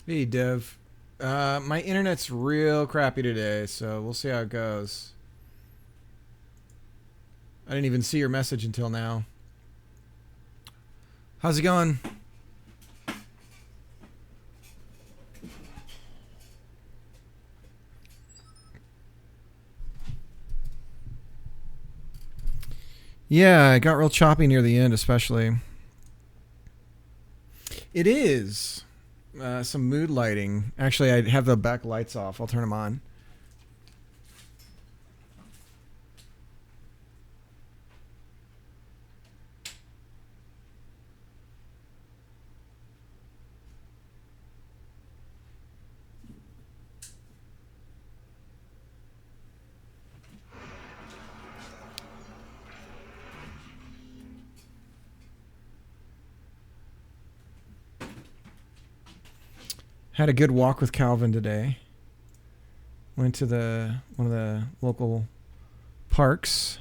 Hey, Dev. My internet's real crappy today, so we'll see how it goes. I didn't even see your message until now. How's it going? Yeah, it got real choppy near the end, especially. It is. Some mood lighting. Actually, I have the back lights off. I'll turn them on. Had a good walk with Calvin today. Went to one of the local parks,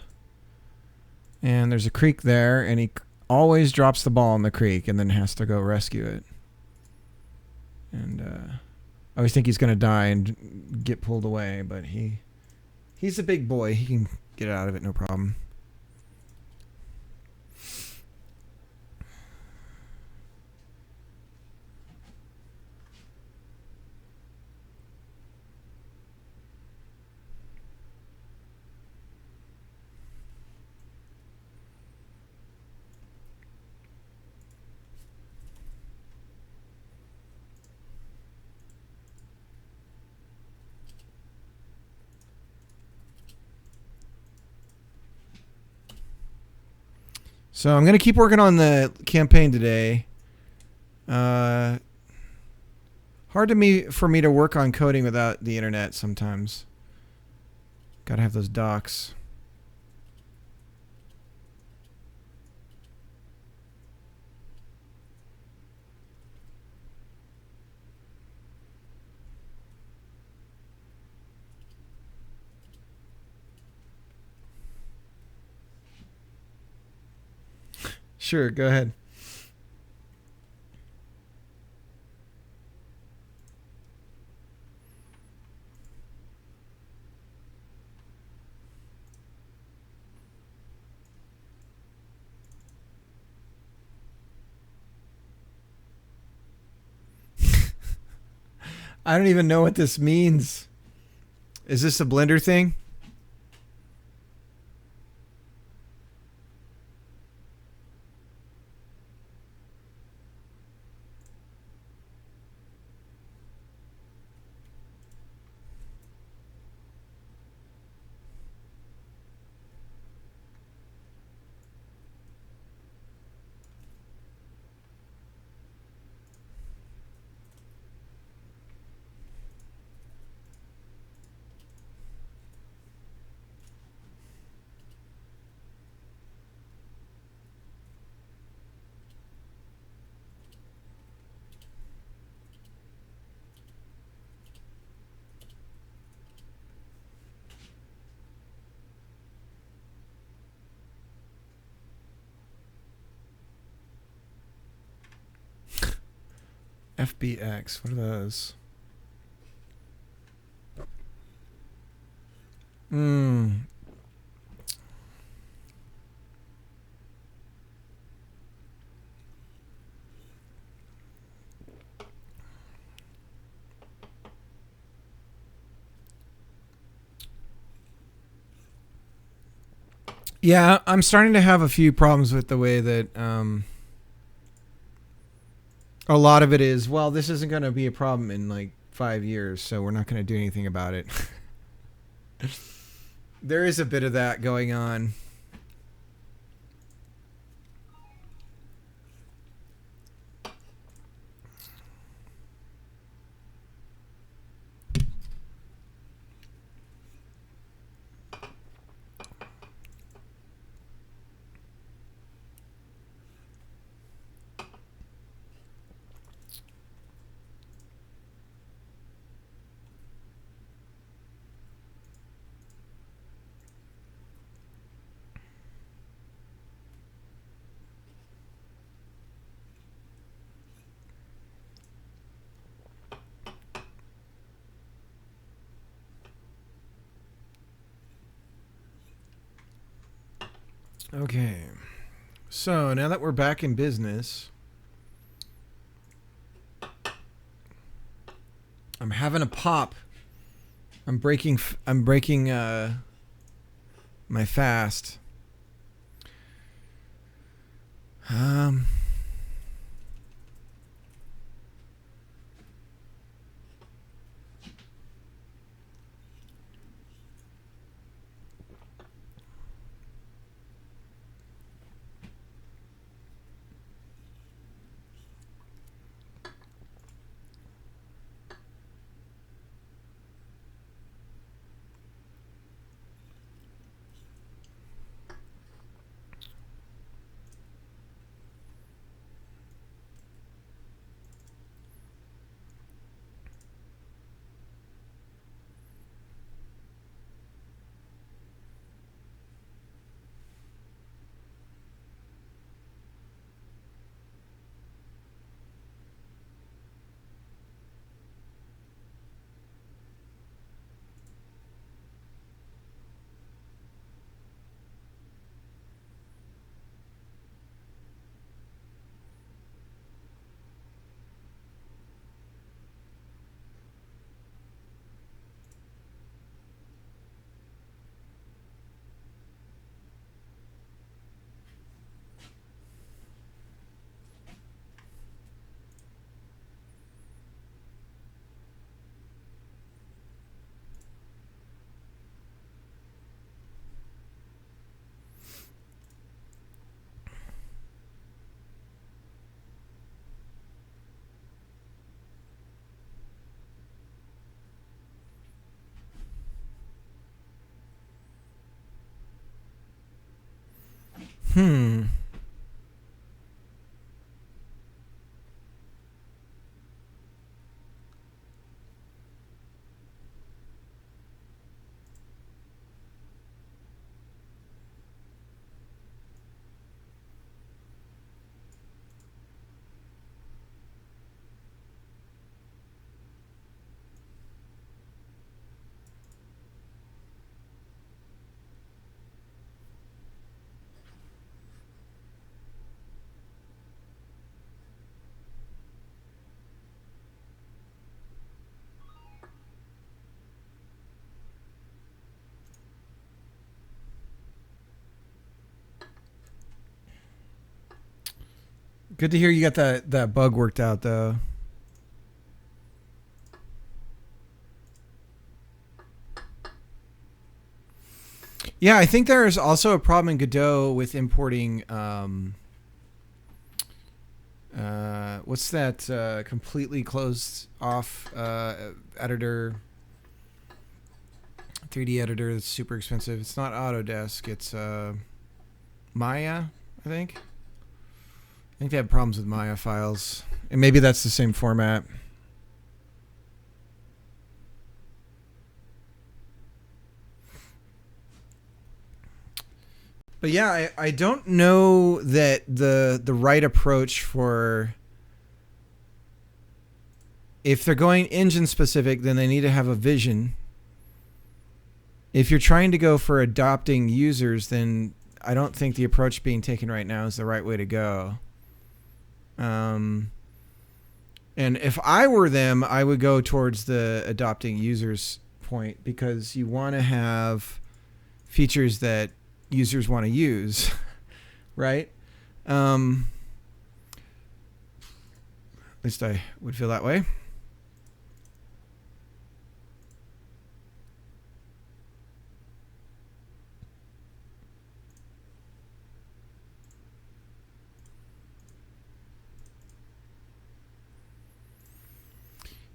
and there's a creek there, and he always drops the ball in the creek and then has to go rescue it. And I always think he's going to die and get pulled away, but he's a big boy. He can get out of it, no problem. So I'm going to keep working on the campaign today. Hard for me to work on coding without the internet sometimes. Got to have those docs. Sure, go ahead. I don't even know what this means. Is this a Blender thing? FBX. What are those? Yeah, I'm starting to have a few problems with the way that A lot of it is, well, this isn't going to be a problem in like 5 years, so we're not going to do anything about it. There is a bit of that going on. Okay. So now that we're back in business, I'm having a pop. I'm breaking my fast. Hmm. Good to hear you got that bug worked out, though. Yeah, I think there is also a problem in Godot with importing. What's that completely closed off editor? 3D editor that's super expensive. It's not Autodesk. It's Maya, I think. I think they have problems with Maya files. And maybe that's the same format. But yeah, I don't know that the right approach for, if they're going engine specific, then they need to have a vision. If you're trying to go for adopting users, then I don't think the approach being taken right now is the right way to go. And if I were them, I would go towards the adopting users point, because you want to have features that users want to use, right? least I would feel that way.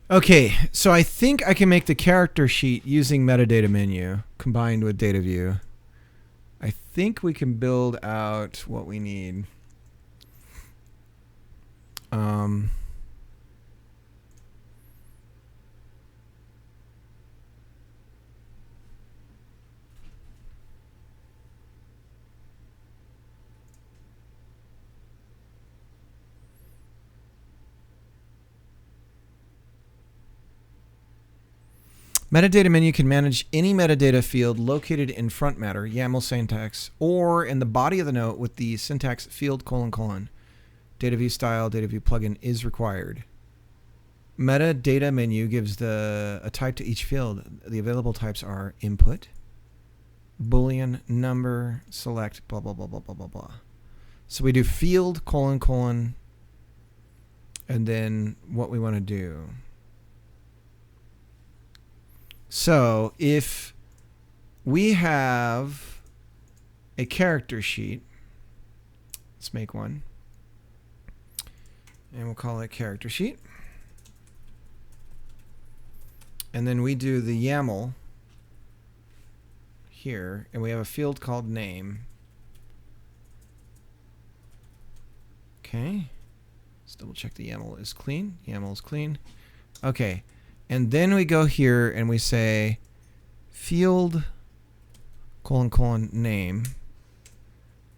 Okay, so I think I can make the character sheet using metadata menu combined with data view. I think we can build out what we need. Metadata menu can manage any metadata field located in front matter, YAML syntax, or in the body of the note with the syntax field : Data view style, data view plugin is required. Metadata menu gives a type to each field. The available types are input, boolean, number, select, blah, blah, blah, blah, blah, blah, blah. So we do field : and then what we want to do. So if we have a character sheet, let's make one, and we'll call it character sheet. And then we do the YAML here, and we have a field called name. Okay, let's double check the YAML is clean. YAML is clean. Okay. And then we go here and we say field : name.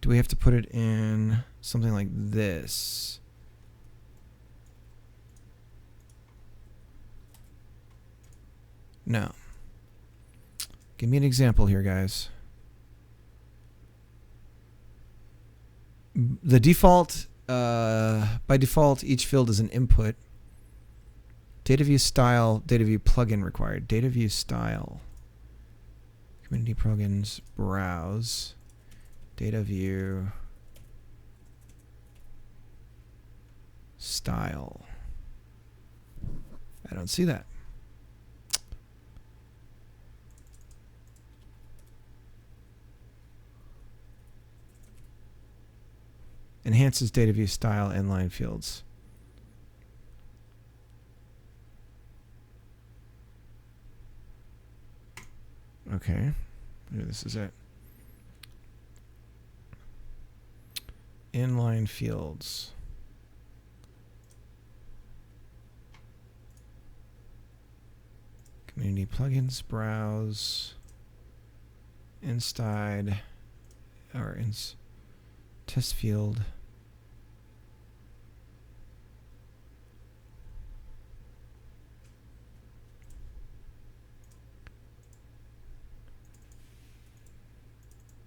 Do we have to put it in something like this? No. Give me an example here, guys. The default, by default, each field is an input. Data view style, data view plugin required. Data view style. Community plugins, browse. Data view style. I don't see that. Enhances data view style inline fields. Okay, maybe this is it. Inline fields. Community plugins, browse, inside, or test field.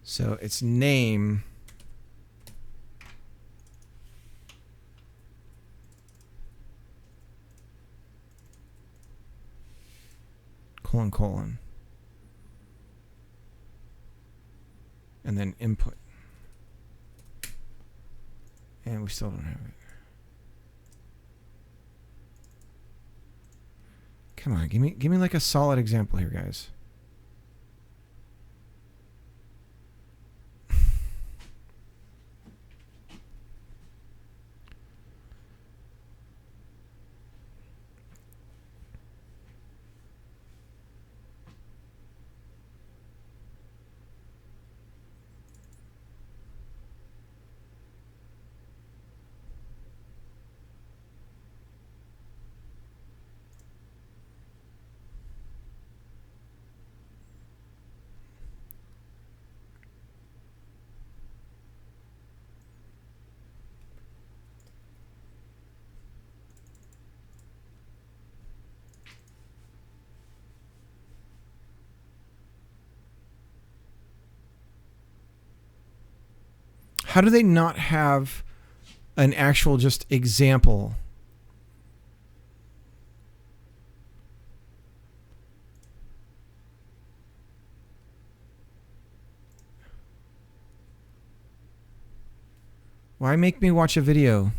So it's name : and then input. And we still don't have it. Come on, give me like a solid example here, guys. How do they not have an actual just example? Why make me watch a video?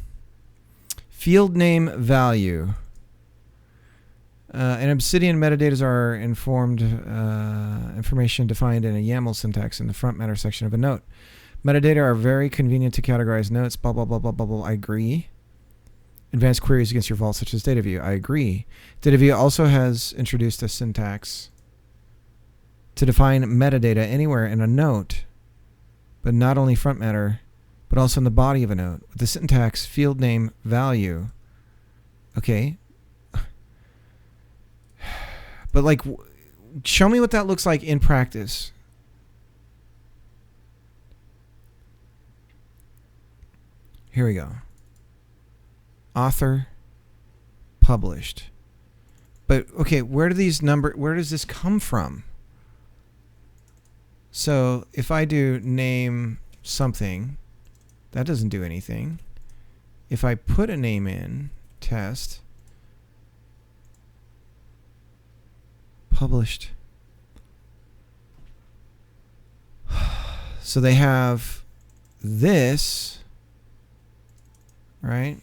Field name value. And Obsidian metadata are informed information defined in a YAML syntax in the front matter section of a note. Metadata are very convenient to categorize notes. Blah, blah, blah, blah, blah, blah. I agree. Advanced queries against your vault, such as DataView. I agree. DataView also has introduced a syntax to define metadata anywhere in a note, but not only front matter, but also in the body of a note. With the syntax field name value. Okay. But like, show me what that looks like in practice. Here we go. Author, published. But okay, where does this come from? So if I do name something, that doesn't do anything. If I put a name in, test, published. So they have this, right?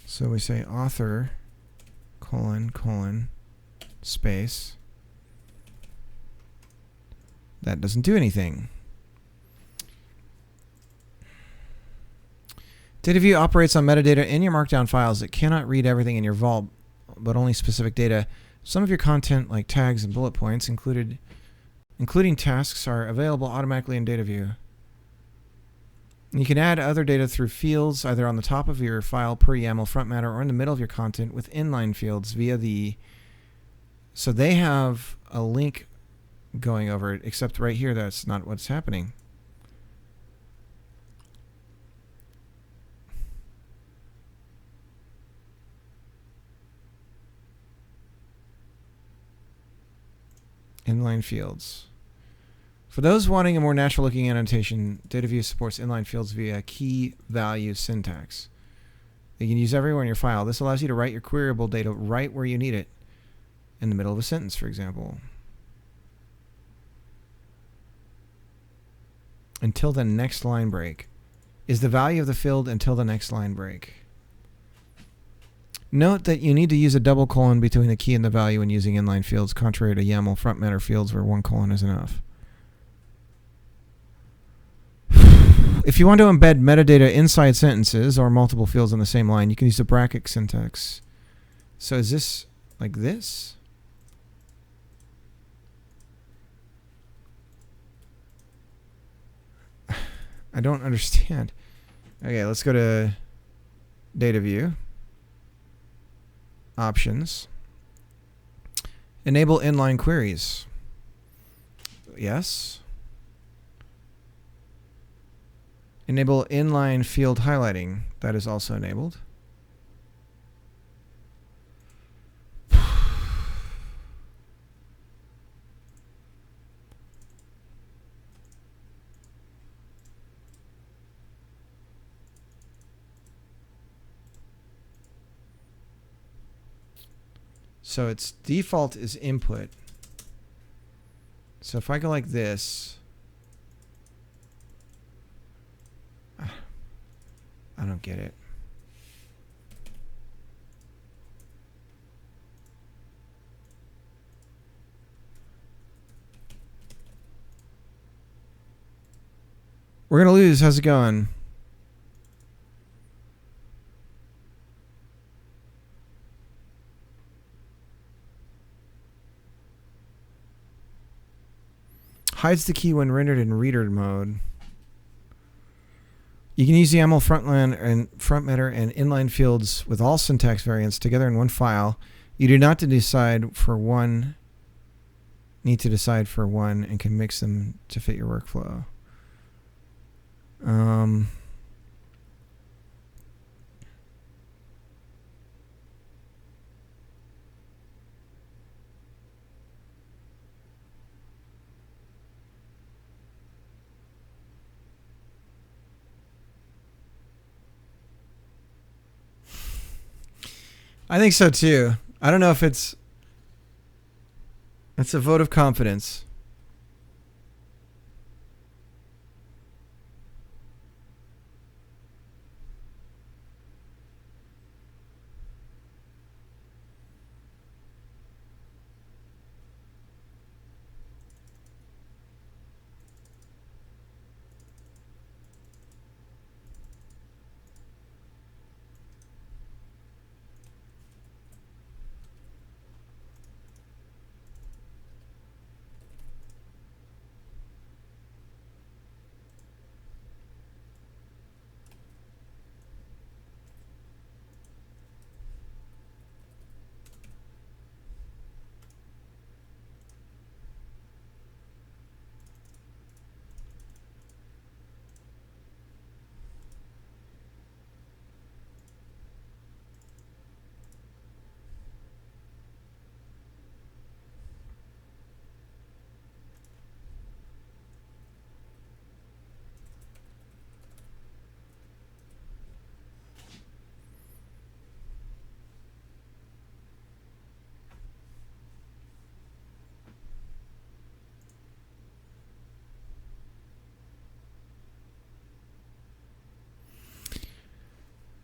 So we say author, colon, space. That doesn't do anything. DataView operates on metadata in your Markdown files. It cannot read everything in your vault, but only specific data. Some of your content, like tags and bullet points, including tasks, are available automatically in DataView. You can add other data through fields, either on the top of your file per YAML front matter or in the middle of your content with inline fields via the... So they have a link going over it, except right here that's not what's happening. Inline fields. For those wanting a more natural-looking annotation, DataView supports inline fields via key value syntax. You can use everywhere in your file. This allows you to write your queryable data right where you need it, in the middle of a sentence, for example. Until the next line break. Is the value of the field until the next line break. Note that you need to use a double colon between the key and the value when using inline fields, contrary to YAML front matter fields where one colon is enough. If you want to embed metadata inside sentences or multiple fields on the same line, you can use the bracket syntax. So is this like this? I don't understand. Okay, let's go to DataView. Options. Enable inline queries. Yes. Enable inline field highlighting. That is also enabled. So its default is input. So if I go like this, I don't get it. We're gonna lose. How's it going? Hides the key when rendered in reader mode. You can use the YAML front matter and inline fields with all syntax variants together in one file. You do not need to decide for one and can mix them to fit your workflow. I think so too. I don't know if it's a vote of confidence.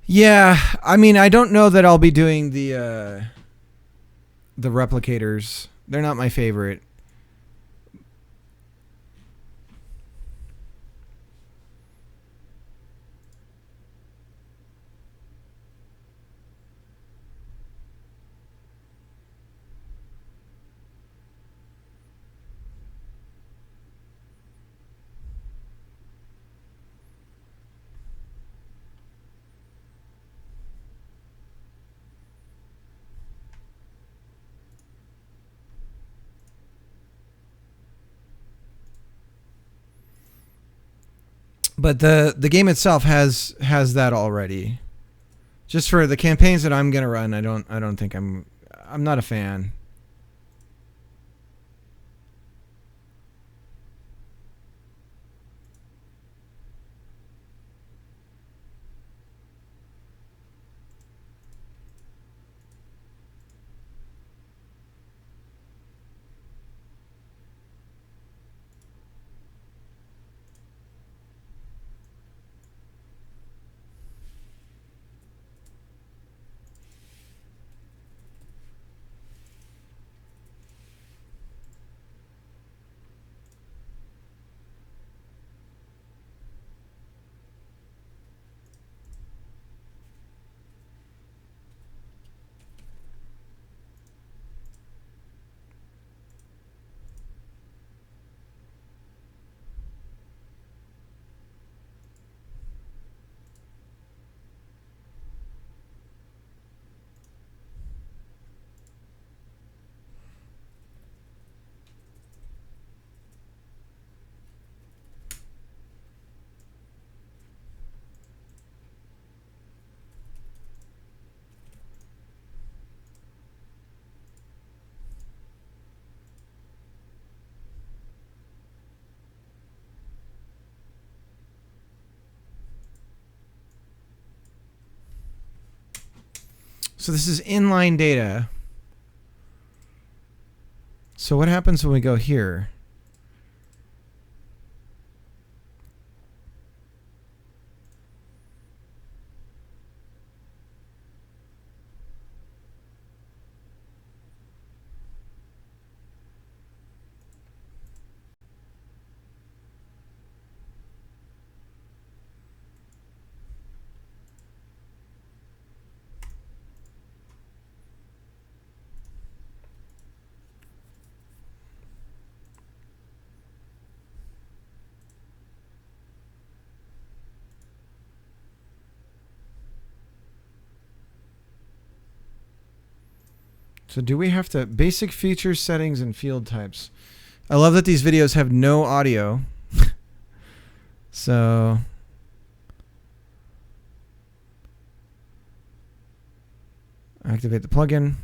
Yeah, I mean, I don't know that I'll be doing the replicators. They're not my favorite. But the game itself has that already. Just for the campaigns that I'm gonna run, I don't think I'm not a fan. So this is inline data. So what happens when we go here? So do we have to basic features, settings, and field types? I love that these videos have no audio. So activate the plugin.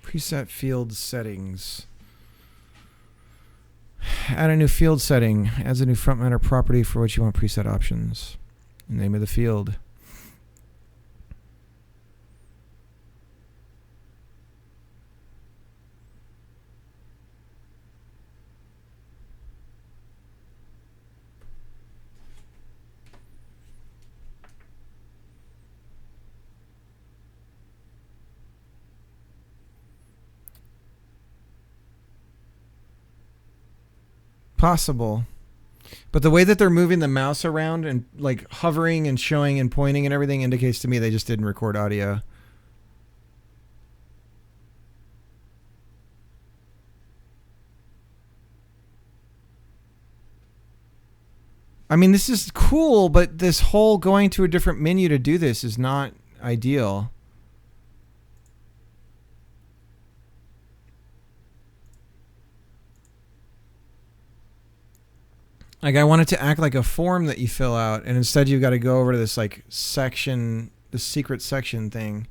Preset field settings. Add a new field setting. Adds a new front matter property for which you want preset options. Name of the field. Possible. But the way that they're moving the mouse around and like hovering and showing and pointing and everything indicates to me they just didn't record audio. I mean, this is cool, but this whole going to a different menu to do this is not ideal. Like, I want it to act like a form that you fill out, and instead you've got to go over to this, like, section, the secret section thing.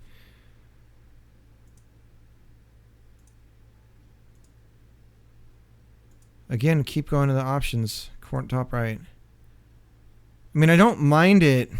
Again, keep going to the options, top right. I mean, I don't mind it.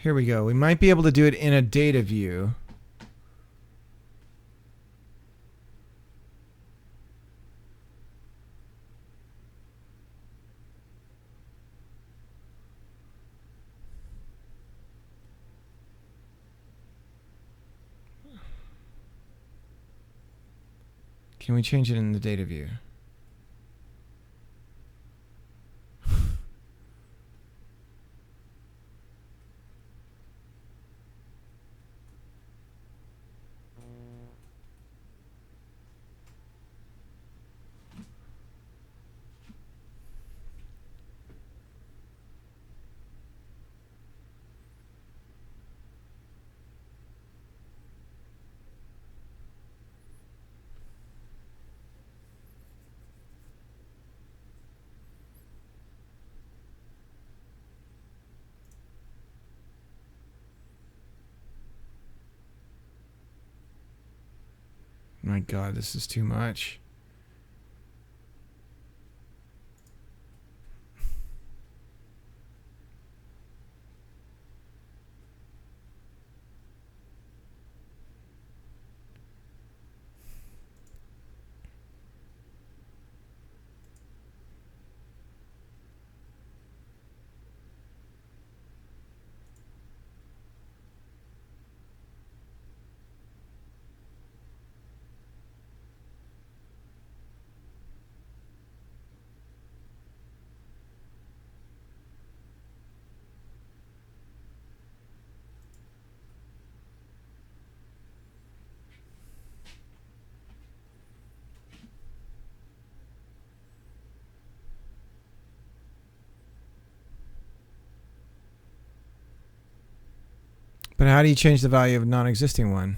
Here we go. We might be able to do it in a data view. Can we change it in the data view? My God, this is too much. But how do you change the value of a non-existing one?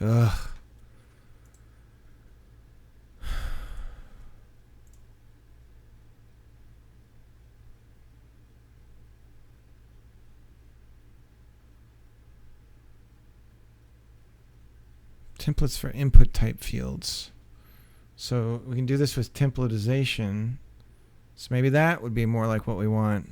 Ugh. Templates for input type fields. So we can do this with templatization. So maybe that would be more like what we want.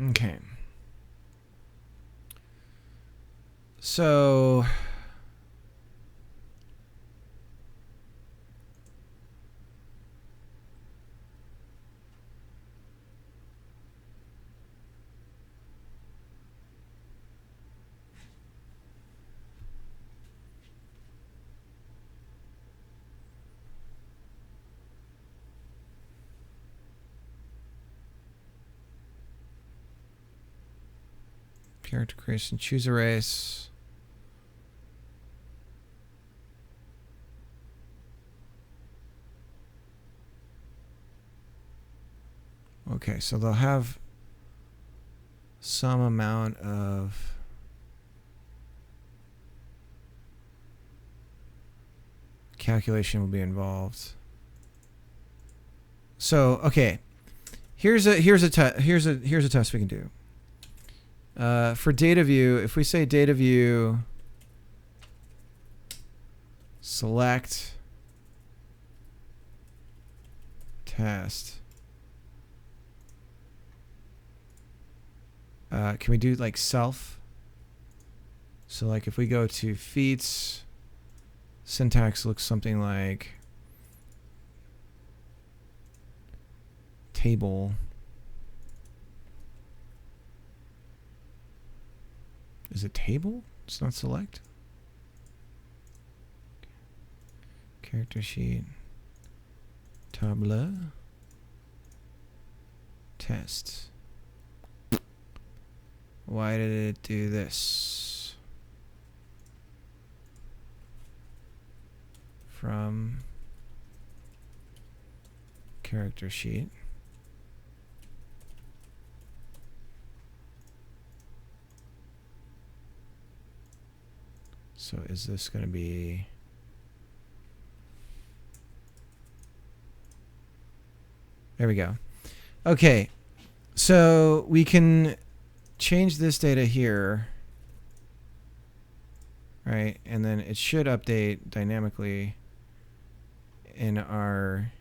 Okay. So character creation, choose a race. Okay, so they'll have some amount of calculation will be involved. So, okay. Here's a test we can do. For data view, if we say data view select test, can we do like self? So like if we go to feats, syntax looks something like table. Is it table? It's not select. Character sheet. Table. Test. Why did it do this? From character sheet. So is this going to be... There we go. Okay. So we can change this data here. Right? And then it should update dynamically in our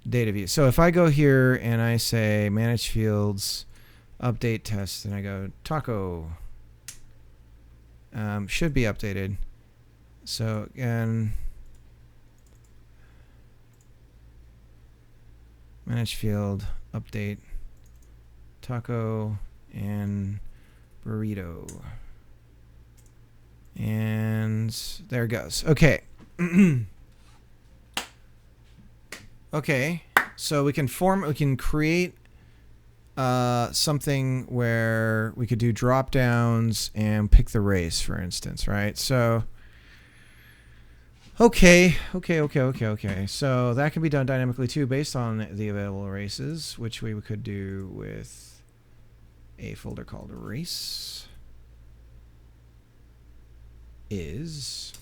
data view. So if I go here and I say manage fields, update test, and I go taco, should be updated. So again, manage field, update, taco, and burrito. And there it goes. Okay. Okay. So we can create something where we could do drop downs and pick the race, for instance, right? So okay. So that can be done dynamically too, based on the available races, which we could do with a folder called race is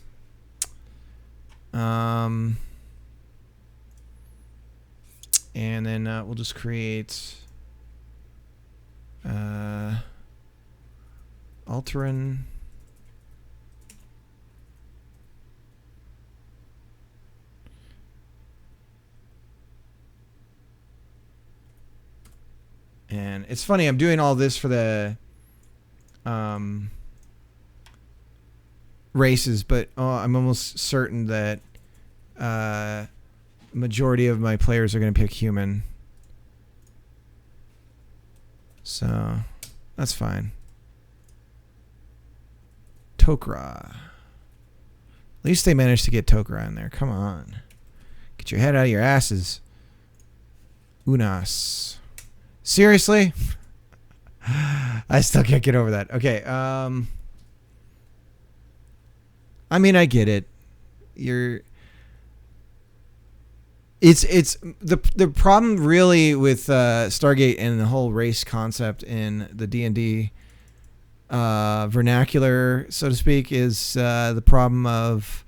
and then we'll just create Alterin and it's funny, I'm doing all this for the races, but I'm almost certain that majority of my players are going to pick human. So that's fine. Tok'ra. At least they managed to get Tok'ra in there. Come on. Get your head out of your asses. Unas. Seriously? I still can't get over that. Okay. I mean, I get it. It's the problem really with Stargate and the whole race concept in the D&D vernacular, so to speak, is the problem of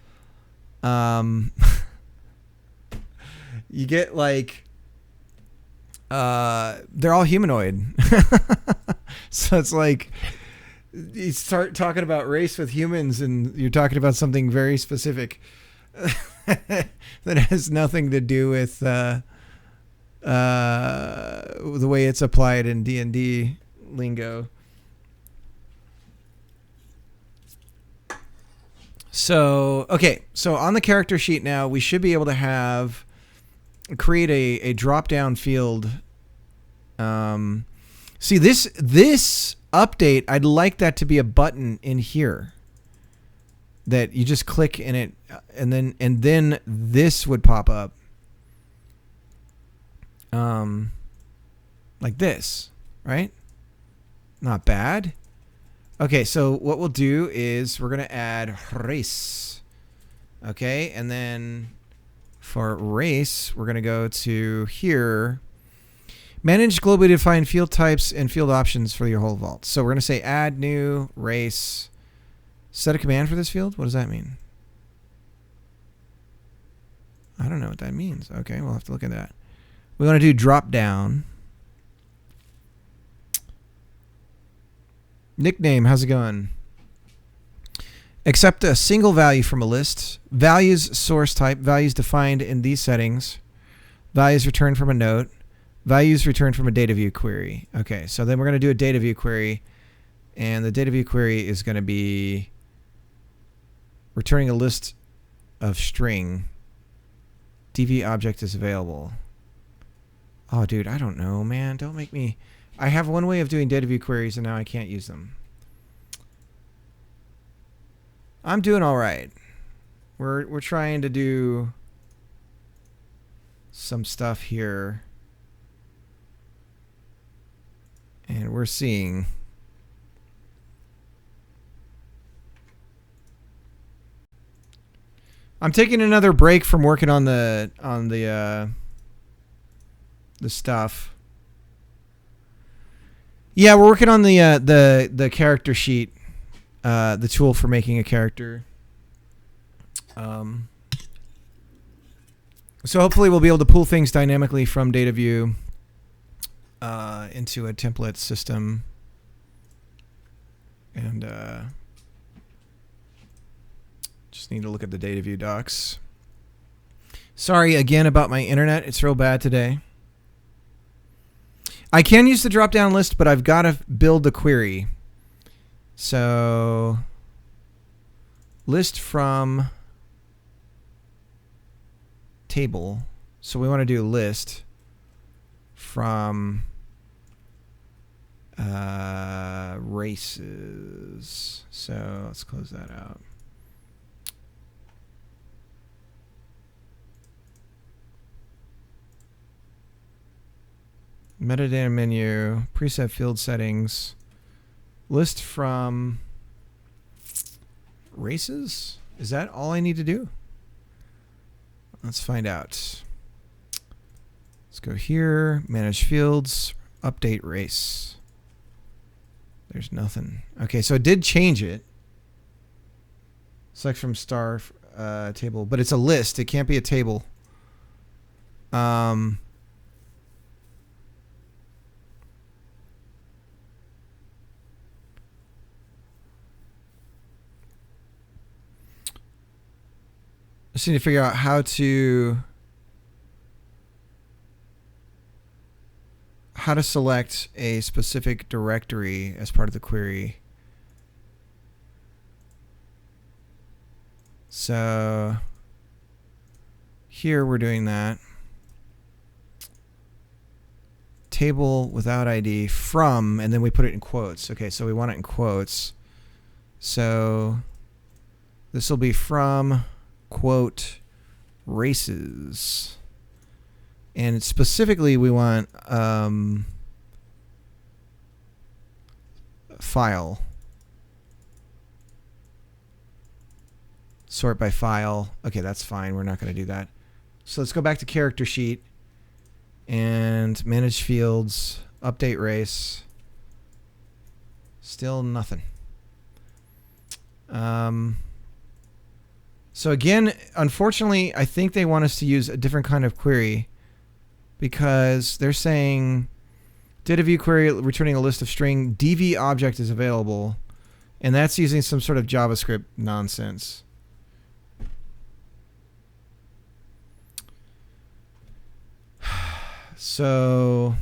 you get like they're all humanoid. So it's like you start talking about race with humans and you're talking about something very specific that has nothing to do with the way it's applied in D&D lingo. So, okay. So on the character sheet now, we should be able to create a drop-down field. See, this update, I'd like that to be a button in here that you just click in it, and then this would pop up. Like this, right? Not bad. Okay, so what we'll do is we're going to add race. Okay, and then for race, we're going to go to here. Manage globally defined field types and field options for your whole vault. So we're going to say add new race. Set a command for this field? What does that mean? I don't know what that means. Okay, we'll have to look at that. We want to do drop down. Nickname, how's it going? Accept a single value from a list. Values source type. Values defined in these settings. Values returned from a note. Values returned from a data view query. Okay, so then we're going to do a data view query. And the data view query is going to be returning a list of string. DV object is available. Oh, dude, I don't know, man. Don't make me... I have one way of doing data view queries, and now I can't use them. I'm doing all right. We're trying to do some stuff here. And we're seeing... I'm taking another break from working on the stuff. Yeah, we're working on the character sheet, the tool for making a character. So hopefully we'll be able to pull things dynamically from data view into a template system, and just need to look at the data view docs. Sorry again about my internet. It's real bad today. I can use the drop-down list, but I've got to build the query. So list from table. So we want to do list from races. So let's close that out. Metadata menu, preset field settings, list from races? Is that all I need to do? Let's find out. Let's go here, manage fields, update race. There's nothing. Okay, so it did change it. Select from star table, but it's a list. It can't be a table. Just need to figure out how to select a specific directory as part of the query. So here we're doing that. Table without ID from, and then we put it in quotes. Okay, so we want it in quotes. So this will be from quote races, and specifically we want file, sort by file. Okay, that's fine. We're not going to do that. So let's go back to character sheet and manage fields, update race. Still nothing. So again, unfortunately, I think they want us to use a different kind of query, because they're saying data view query returning a list of string DV object is available, and that's using some sort of JavaScript nonsense. So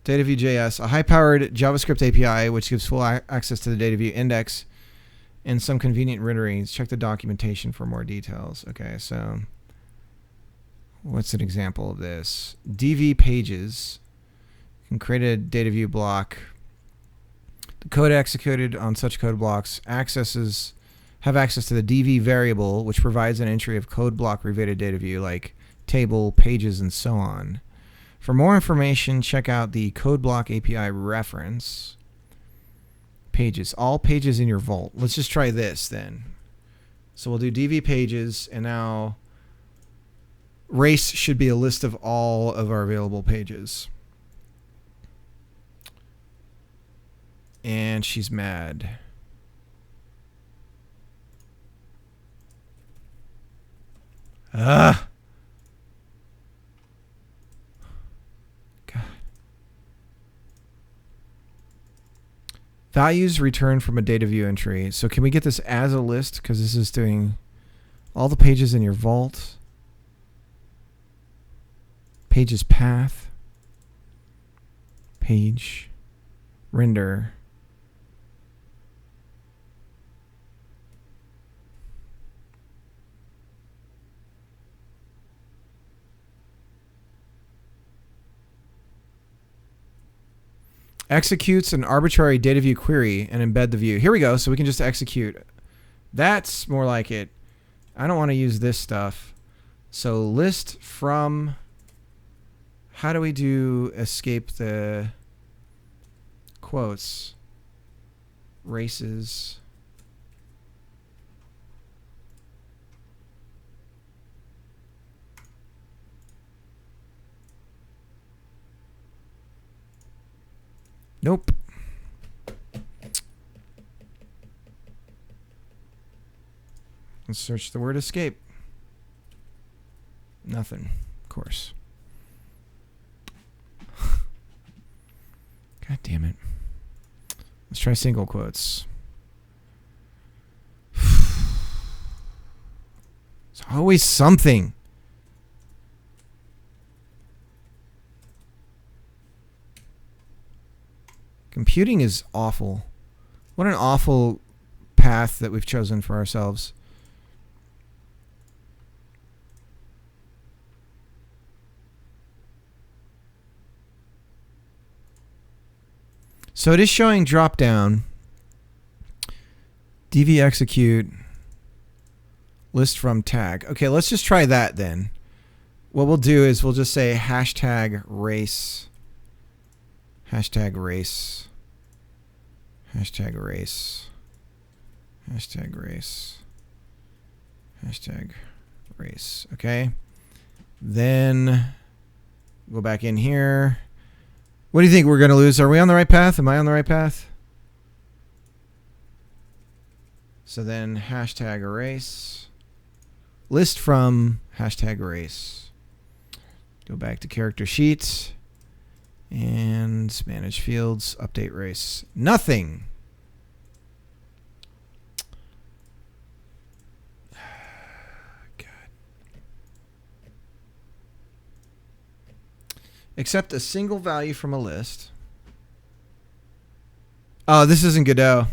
DataView.js, a high-powered JavaScript API which gives full access to the DataView index and some convenient renderings. Check the documentation for more details. Okay, so what's an example of this? DV pages. You can create a DataView block. The code executed on such code blocks have access to the DV variable, which provides an entry of code block related DataView like table, pages, and so on. For more information, check out the code block API reference. Pages, all pages in your vault. Let's just try this then. So we'll do DV pages, and now race should be a list of all of our available pages. And she's mad. Ah. God. Values returned from a DataView entry. So can we get this as a list? Because this is doing all the pages in your vault. Pages path. Page. Render. Executes an arbitrary DataView query and embed the view. Here we go. So we can just execute. That's more like it. I don't want to use this stuff. So list from. How do we do escape the quotes? Races. Nope. Let's search the word escape. Nothing, of course. God damn it. Let's try single quotes. It's always something. Computing is awful. What an awful path that we've chosen for ourselves. So it is showing drop down. DV execute. List from tag. Okay, let's just try that then. What we'll do is we'll just say hashtag race. Hashtag race. Hashtag race. Hashtag race. Hashtag race. Okay. Then go back in here. What do you think we're going to lose? Are we on the right path? Am I on the right path? So then hashtag erase. List from hashtag erase. Go back to character sheets. And manage fields. Update race. Nothing. God. Accept a single value from a list. Oh, this isn't Godot.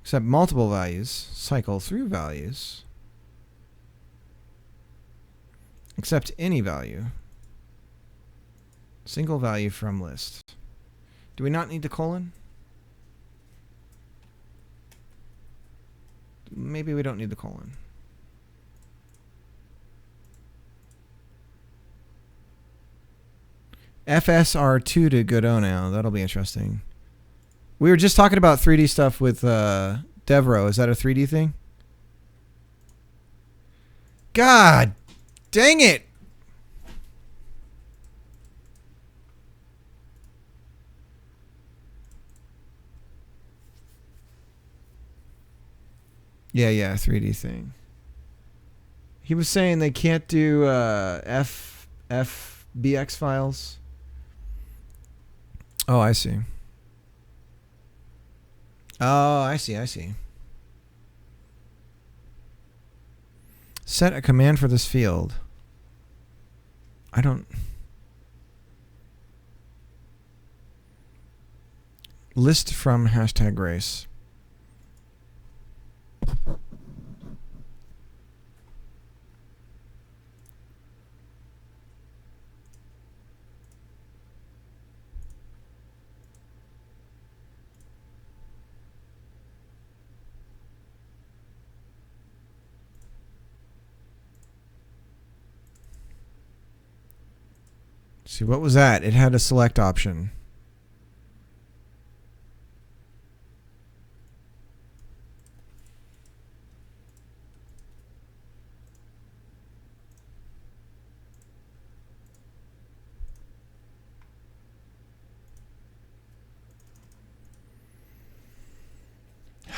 Accept multiple values. Cycle through values. Accept any value. Single value from list. Do we not need the colon? Maybe we don't need the colon. FSR2 to Godot now. That'll be interesting. We were just talking about 3D stuff with Devro. Is that a 3D thing? God dang it! Yeah, 3D thing. He was saying they can't do FBX files. Oh, I see. Oh, I see. Set a command for this field. I don't... List from hashtag race. See, what was that? It had a select option.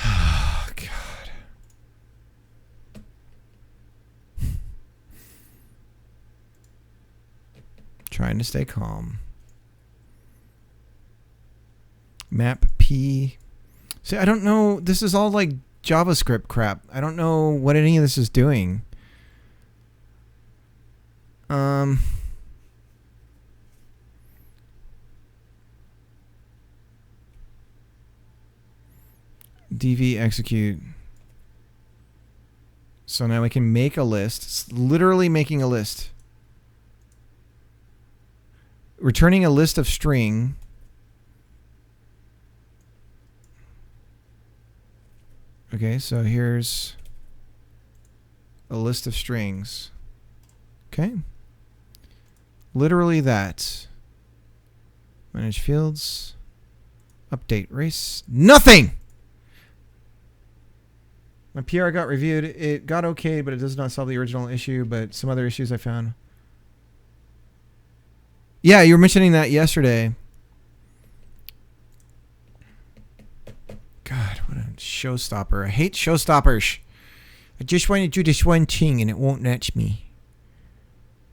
Oh, God. Trying to stay calm. Map P. See, I don't know. This is all like JavaScript crap. I don't know what any of this is doing. DV execute. So now we can make a list. It's literally making a list. Returning a list of string. Okay, so here's a list of strings. Okay. Literally that. Manage fields. Update race. Nothing! My PR got reviewed. It got okay, but it does not solve the original issue, but some other issues I found. Yeah, you were mentioning that yesterday. God, what a showstopper. I hate showstoppers. I just want to do this one thing and it won't let me.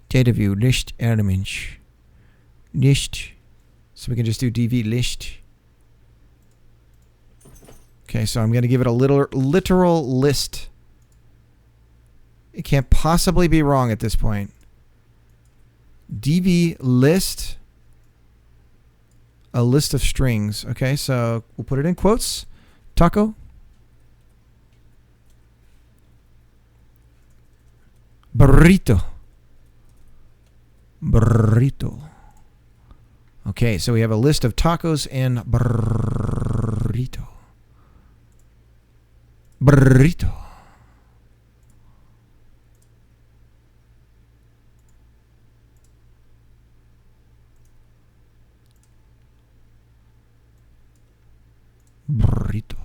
Data view, list elements. List. So we can just do DV list. Okay, so I'm going to give it a literal list. It can't possibly be wrong at this point. DV list. A list of strings. Okay, so we'll put it in quotes. Taco. Burrito. Burrito. Okay, so we have a list of tacos and burrito. Burrito. Burrito.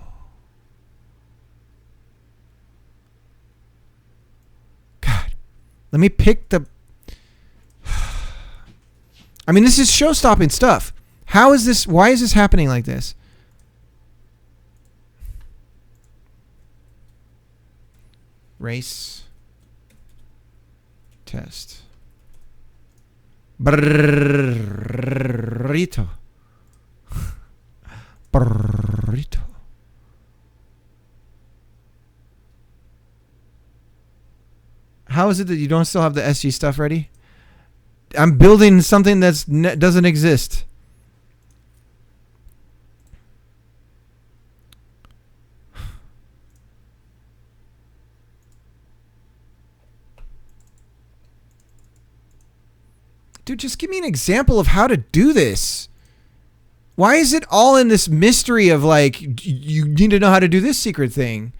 God. Let me pick the... I mean, this is show-stopping stuff. How is this... Why is this happening like this? Race. Test. Burrito. Burrito. How is it that you don't still have the SG stuff ready? I'm building something that's doesn't exist. Dude, just give me an example of how to do this. Why is it all in this mystery of like, you need to know how to do this secret thing?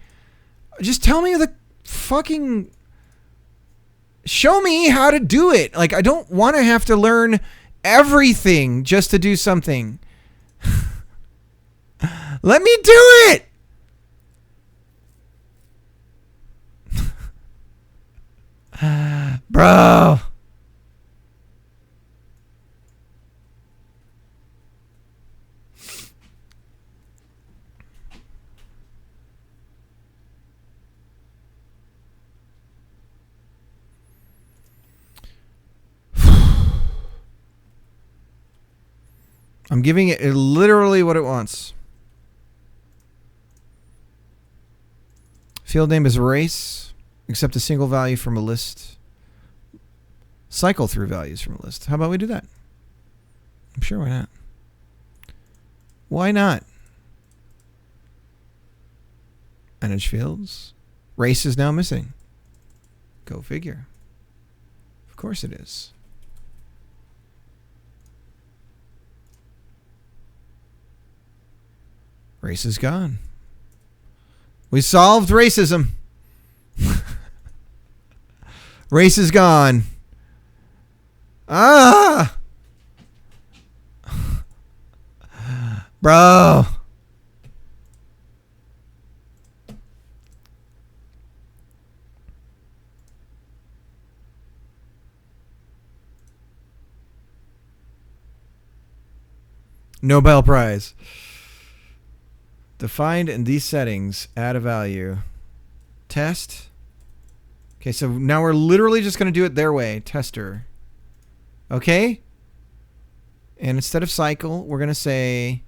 Just tell me the fucking... Show me how to do it. Like, I don't want to have to learn everything just to do something. Let me do it. Bro. I'm giving it literally what it wants. Field name is race. accept a single value from a list. Cycle through values from a list. How about we do that? I'm sure, why not? Why not? Manage fields. Race is now missing. Go figure. Of course it is. Race is gone. We solved racism. Race is gone. Ah! Bro. Nobel Prize. Defined in these settings, add a value. Test. Okay, so now we're literally just going to do it their way. Tester. Okay? And instead of cycle, we're going to say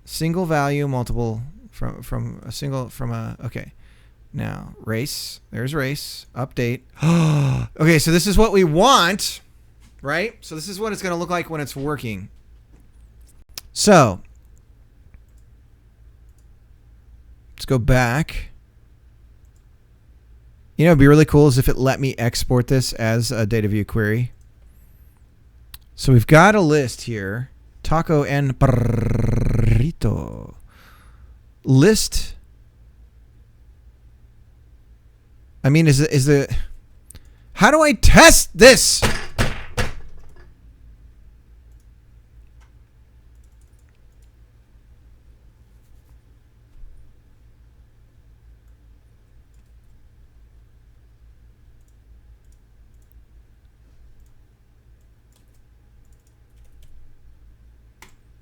single value multiple from a okay. Now, race. There's race. Update. Okay, so this is what we want, right? So this is what it's going to look like when it's working. So, let's go back. You know, it'd be really cool is if it let me export this as a data view query. So we've got a list here. Taco and burrito. List. I mean, is the how do I test this?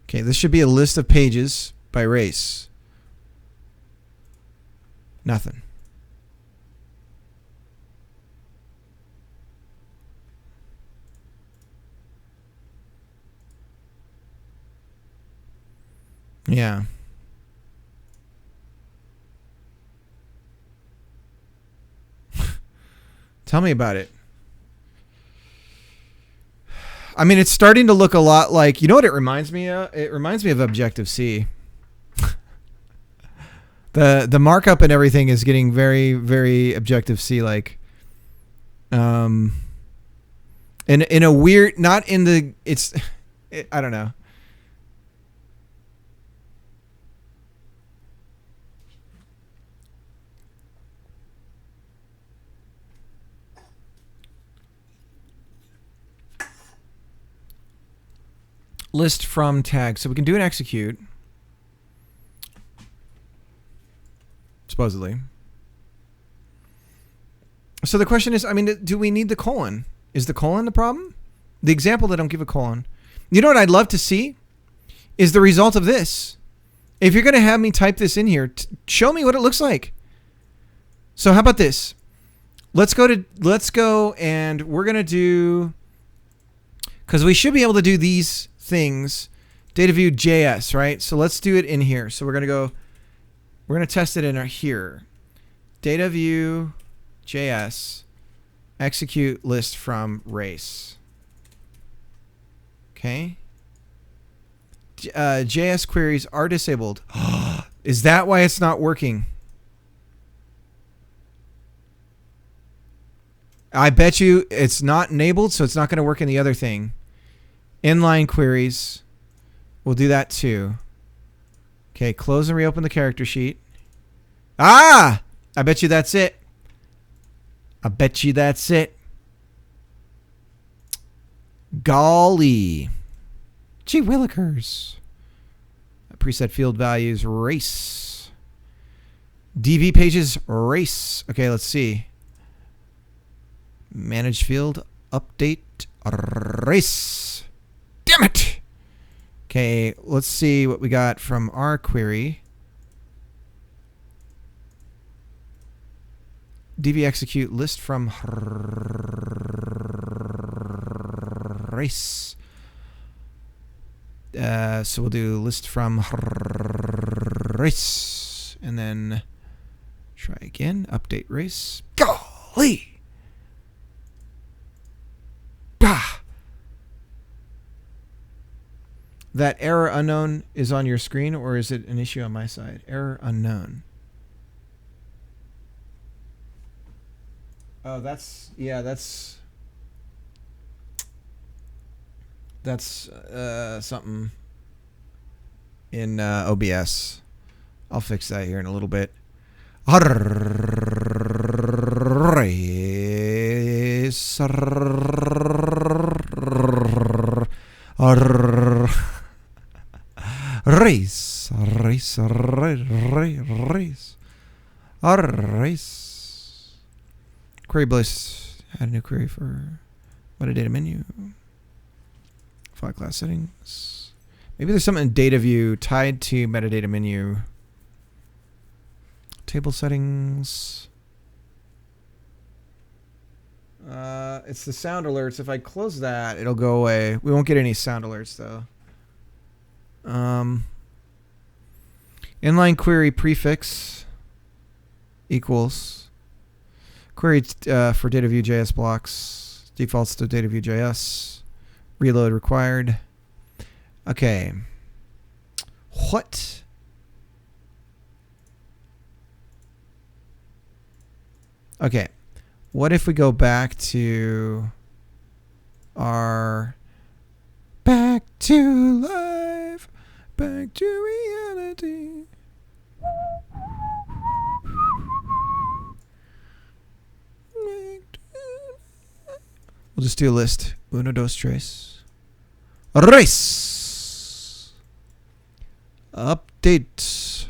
Okay, this should be a list of pages by race. Nothing. Yeah. Tell me about it. I mean, it's starting to look a lot like, you know what it reminds me of? It reminds me of Objective-C. The markup and everything is getting very, very Objective-C like. In a weird, not in the, I don't know. List from tag. So we can do an execute. Supposedly. So the question is, I mean, do we need the colon? Is the colon the problem? The example, they don't give a colon. You know what I'd love to see? Is the result of this. If you're going to have me type this in here, show me what it looks like. So how about this? Let's go and we're going to do, because we should be able to do these things, data view JS, right? So let's do it in here. So we're going to test it in here. Data view JS, execute list from race. Okay. JS queries are disabled. Is that why it's not working? I bet you it's not enabled, so it's not going to work in the other thing. Inline queries. We'll do that too. Okay, close and reopen the character sheet. Ah! I bet you that's it. I bet you that's it. Golly. Gee willikers. Preset field values, race. DV pages, race. Okay, let's see. Manage field, update, race. Damn it! Okay, let's see what we got from our query. DV execute list from race. So we'll do list from race. And then try again. Update race. Golly! Golly. Bah. That error unknown is on your screen, or is it an issue on my side? Error unknown. Oh, that's something in OBS. I'll fix that here in a little bit. Race. Query bliss. Add a new query for metadata menu. File class settings. Maybe there's something in data view tied to metadata menu. Table settings. It's the sound alerts. If I close that, it'll go away. We won't get any sound alerts though. Inline query prefix equals query for data view JS blocks defaults to data view JS. Reload required. Okay. What? Okay. What if we go back to our back to life, back to reality. We'll just do a list. Uno, dos, tres. Race. Update.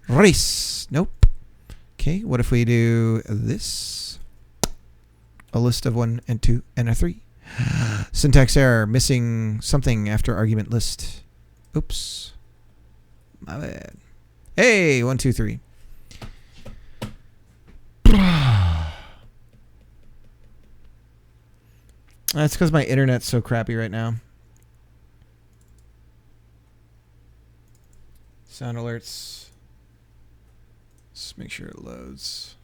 Race. Nope. Okay, what if we do this? A list of 1 and 2 and a 3. Syntax error. Missing something after argument list. Oops. My bad. Hey, 1, 2, 3. That's because my internet's so crappy right now. Sound alerts. Let's make sure it loads.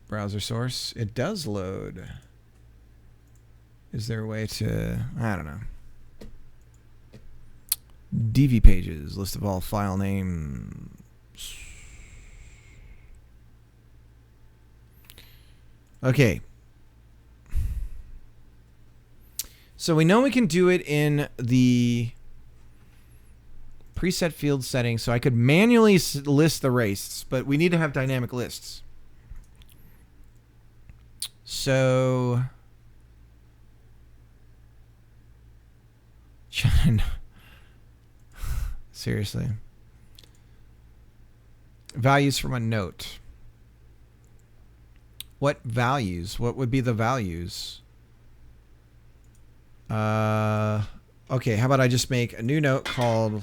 Browser source. It does load. Is there a way to... I don't know. DV pages. List of all file names. Okay. So we know we can do it in the preset field settings. So I could manually list the races, but we need to have dynamic lists. So... Seriously. Values from a note. What values? What would be the values? Okay, how about I just make a new note called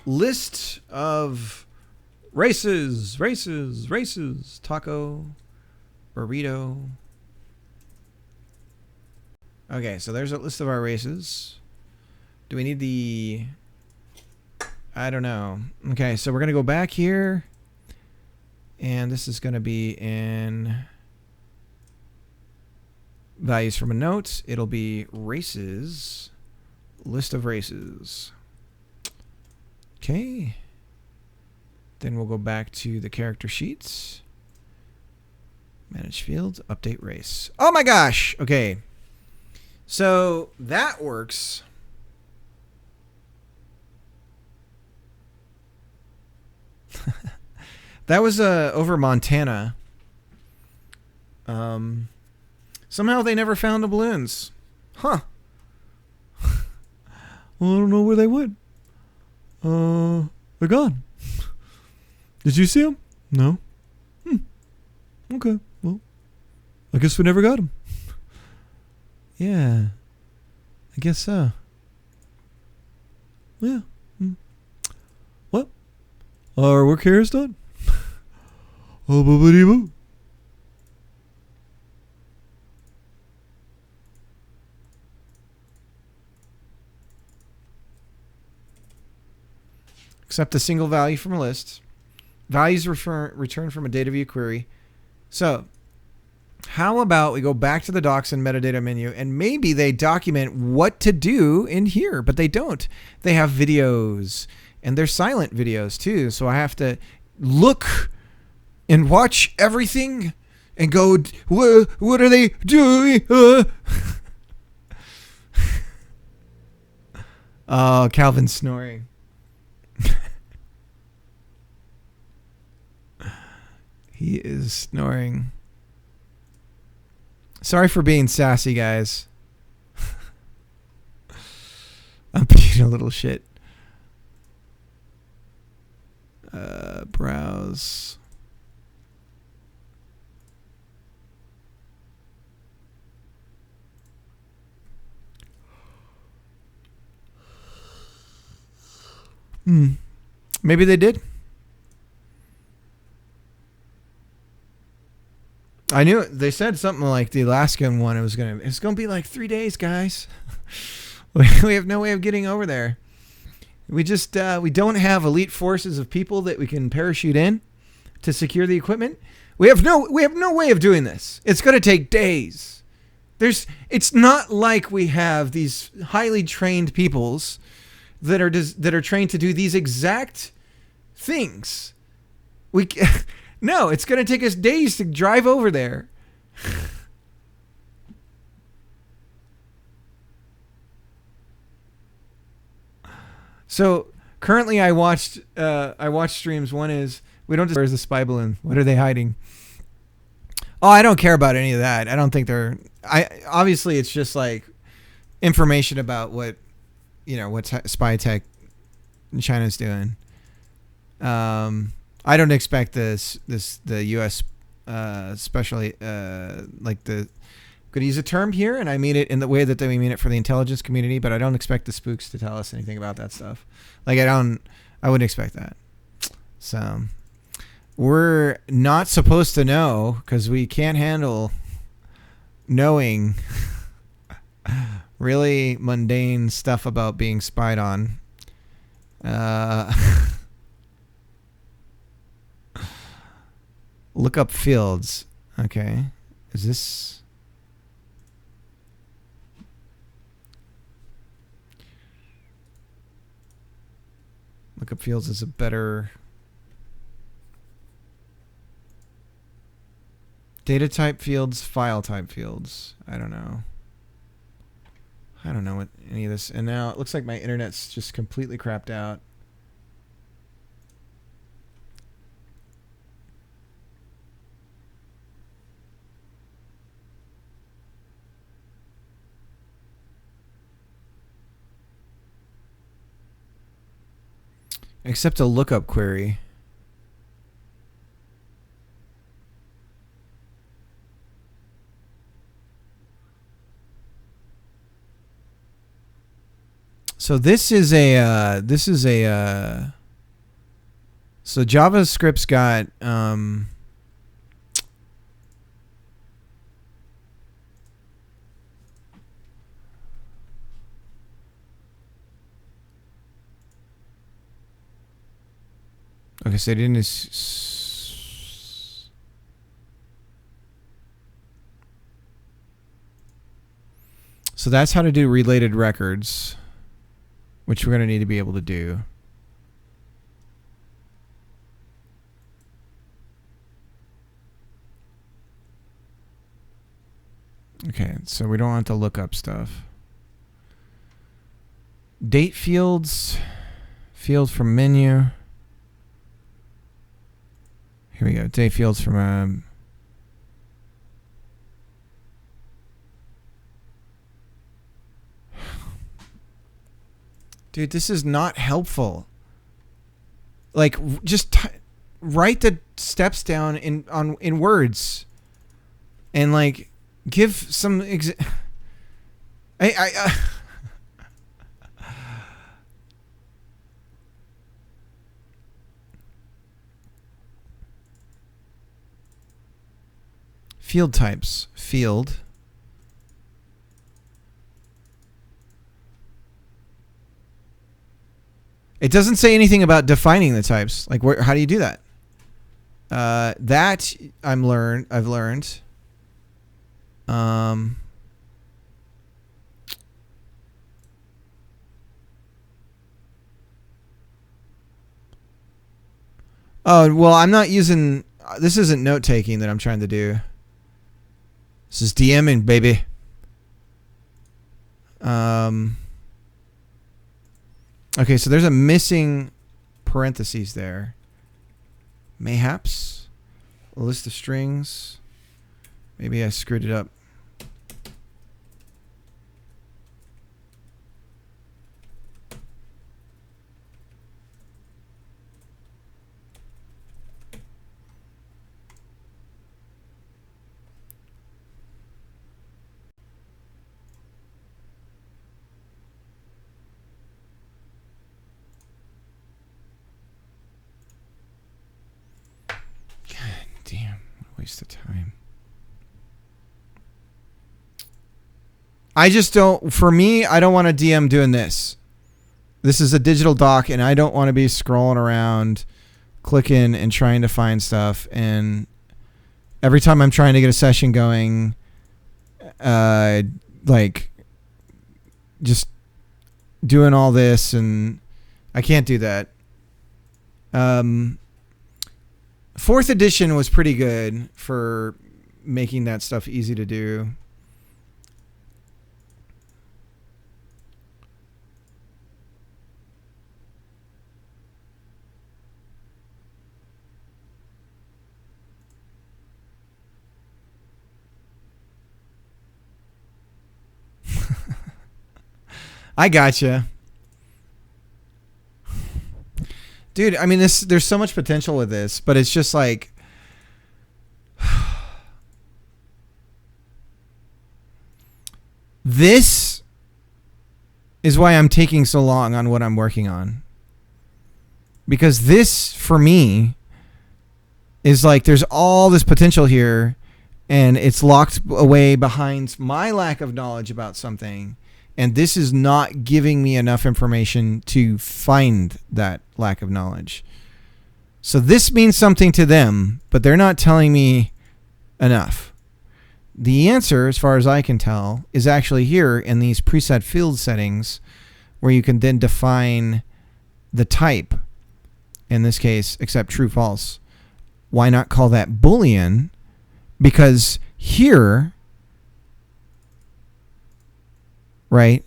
list of races, taco, burrito. Okay, so there's a list of our races. Do we need the... I don't know. Okay, so we're going to go back here. And this is going to be in values from a note. It'll be races. List of races. Okay. Then we'll go back to the character sheets. Manage fields. Update race. Oh my gosh! Okay. So that works. That was over Montana. Somehow they never found the balloons. Huh. Well, I don't know where they went. They're gone. Did you see them? No. Okay. Well, I guess we never got them. Yeah. I guess so. Yeah. Well, our work here is done. Oh, boobity boo. Accept a single value from a list. Values return from a data view query. So how about we go back to the docs and metadata menu, and maybe they document what to do in here, but they don't. They have videos, and they're silent videos too. So I have to look and watch everything and go, what are they doing? Oh, Calvin's snoring. He is snoring. Sorry for being sassy, guys. I'm being a little shit. Browse. Maybe they did. I knew it. They said something like the Alaskan one. It's gonna be like 3 days, guys. We have no way of getting over there. We just we don't have elite forces of people that we can parachute in to secure the equipment. We have no way of doing this. It's gonna take days. It's not like we have these highly trained peoples that are trained to do these exact things. No, it's going to take us days to drive over there. So currently I watched streams. One is, we don't just, where's the spy balloon? What are they hiding? Oh, I don't care about any of that. I don't think obviously it's just like information about what spy tech China's doing. I don't expect the U.S. especially like the, I'm gonna use a term here, and I mean it in the way that we mean it for the intelligence community, but I don't expect the spooks to tell us anything about that stuff. Like I wouldn't expect that. So we're not supposed to know because we can't handle knowing really mundane stuff about being spied on. Look up fields. Okay. Is this... Look up fields is a better... Data type fields, file type fields. I don't know. I don't know what any of this... And now it looks like my internet's just completely crapped out. Except a lookup query. So this is a so JavaScript's got okay, so it didn't. So that's how to do related records, which we're going to need to be able to do. Okay, so we don't want to look up stuff. Date fields, field from menu. Here we go. Date fields from dude, this is not helpful. Like, just write the steps down in words, and like give some field types. Field. It doesn't say anything about defining the types. Like, how do you do that? That I've learned. Oh, well, I'm not using... This isn't note-taking that I'm trying to do. This is DMing, baby. Okay, so there's a missing parentheses there. Mayhaps. A list of strings. Maybe I screwed it up. Damn, what a waste of time. I just don't, for me, I don't want a DM doing this. This is a digital doc, and I don't want to be scrolling around, clicking and trying to find stuff. And every time I'm trying to get a session going, like, just doing all this, and I can't do that. 4th edition was pretty good for making that stuff easy to do. I gotcha. Dude, I mean, there's so much potential with this, but it's just like... This is why I'm taking so long on what I'm working on. Because this, for me, is like there's all this potential here, and it's locked away behind my lack of knowledge about something. And this is not giving me enough information to find that lack of knowledge. So this means something to them, but they're not telling me enough. The answer, as far as I can tell, is actually here in these preset field settings, where you can then define the type. In this case, accept true, false. Why not call that Boolean? Because here... right?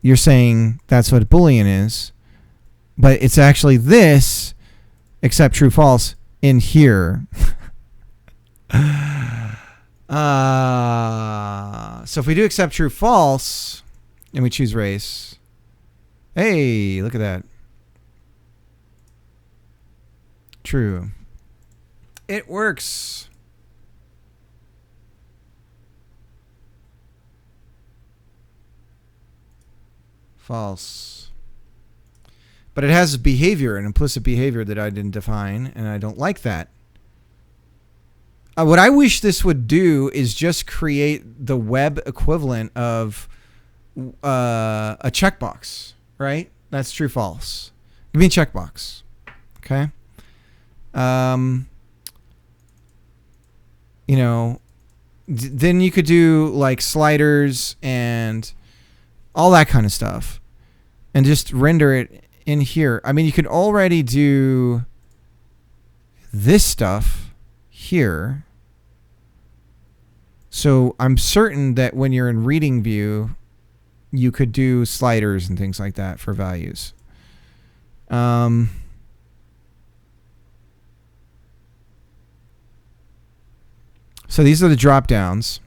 You're saying that's what a Boolean is, but it's actually this, except true, false, in here. So if we do accept true, false, and we choose race, hey, look at that. True. It works. False. But it has behavior, an implicit behavior that I didn't define, and I don't like that. What I wish this would do is just create the web equivalent of a checkbox, right? That's true, false. Give me a checkbox. Okay? You know, then you could do like sliders and all that kind of stuff, and just render it in here. I mean, you could already do this stuff here. So I'm certain that when you're in reading view, you could do sliders and things like that for values. So these are the drop downs.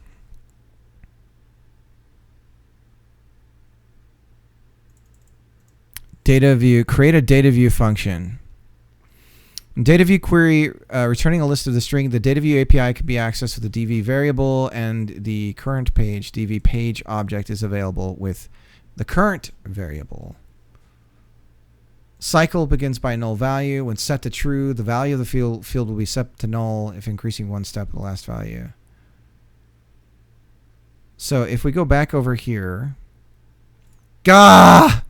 Data view, create a data view function. Data view query, returning a list of the string. The data view API can be accessed with the DV variable, and the current page, DV page object, is available with the current variable. Cycle begins by null value. When set to true, the value of the field will be set to null if increasing one step in the last value. So if we go back over here, gah!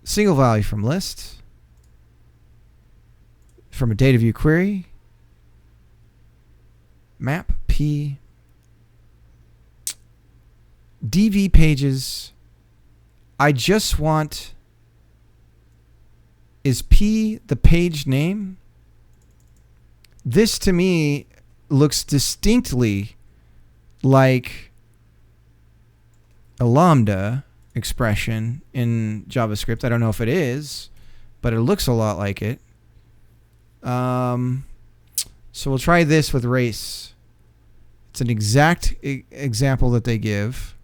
single value from list, from a data view query, map p, DV pages. I just want, is p the page name? This to me looks distinctly like a lambda expression in JavaScript. I don't know if it is, but it looks a lot like it. So we'll try this with race. It's an exact example that they give.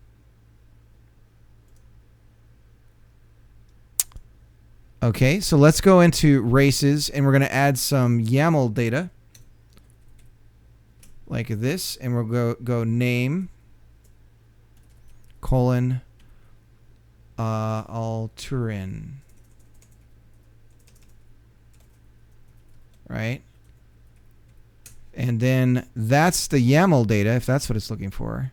Okay, so let's go into races, and we're going to add some YAML data like this, and we'll go name colon Alturin, right? And then that's the YAML data, if that's what it's looking for.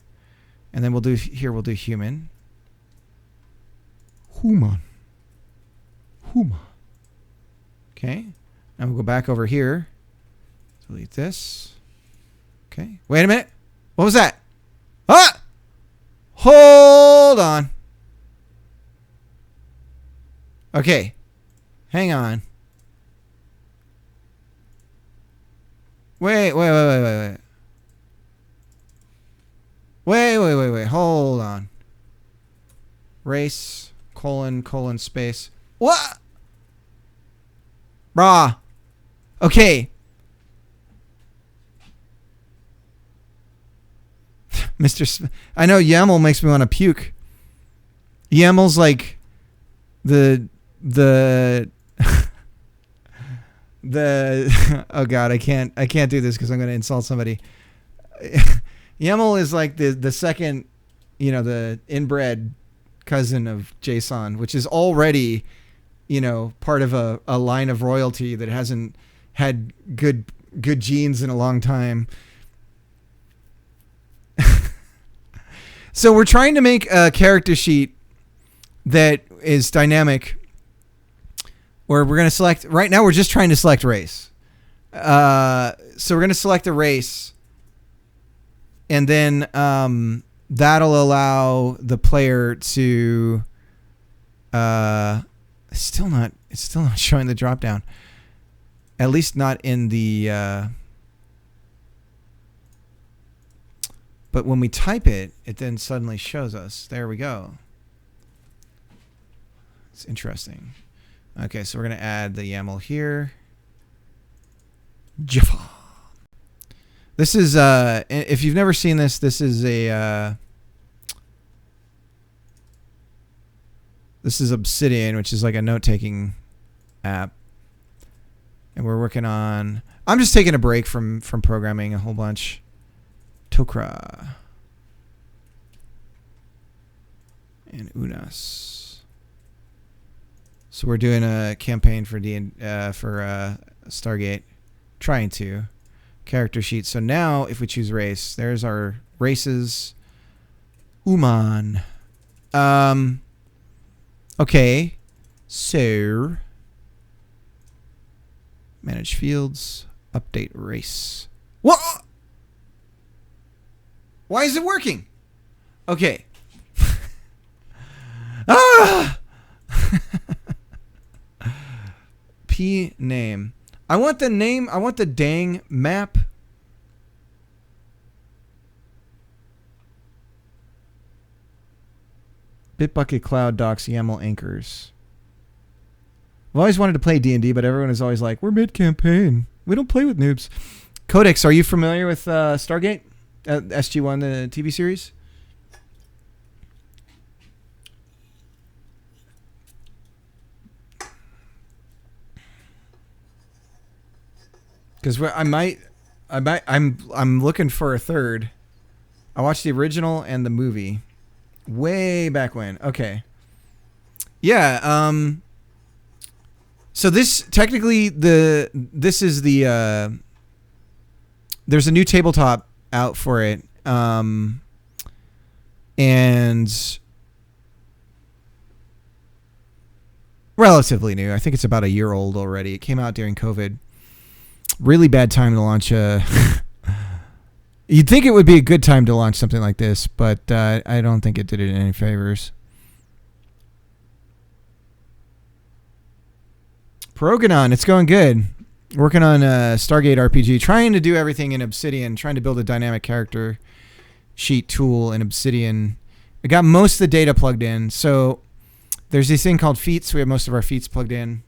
And then we'll do here, we'll do human. Human. Okay. Now we'll go back over here. Delete this. Okay. Wait a minute. What was that? Ah! Hold on. Okay. Hang on. Wait. Wait. Hold on. Race, colon, space. What? Brah. Okay. I know YAML makes me want to puke. YAML's like the oh god, I can't do this because I'm going to insult somebody. YAML is like the second, the inbred cousin of JSON, which is already, part of a line of royalty that hasn't had good genes in a long time. So we're trying to make a character sheet that is dynamic, where we're going to select, right now we're just trying to select race. So we're going to select a race, and then that'll allow the player to it's still not showing the drop down. At least not in the but when we type it, it then suddenly shows us. There we go. It's interesting. Okay, so we're going to add the YAML here. Jaffa. This is, if you've never seen this, this is Obsidian, which is like a note-taking app. And we're working on, I'm just taking a break from programming a whole bunch. Tokra. And Unas. So we're doing a campaign for Stargate. Trying to. Character sheet. So now if we choose race, there's our races. Uman. Okay. So manage fields. Update race. What? Why is it working? Okay. Ah! P name. I want the name. I want the dang map. Bitbucket Cloud Docs YAML Anchors. I've always wanted to play D&D, but everyone is always like, we're mid-campaign. We don't play with noobs. Codex, are you familiar with Stargate? SG-1, the TV series? Because I'm looking for a third. I watched the original and the movie way back when. Okay. Yeah. So this technically this is the there's a new tabletop out for it, and relatively new. I think it's about a year old already. It came out during COVID. Really bad time to launch a... You'd think it would be a good time to launch something like this, but I don't think it did it any favors. Proganon, it's going good. Working on Stargate RPG, trying to do everything in Obsidian, trying to build a dynamic character sheet tool in Obsidian. I got most of the data plugged in. So there's this thing called feats. We have most of our feats plugged in.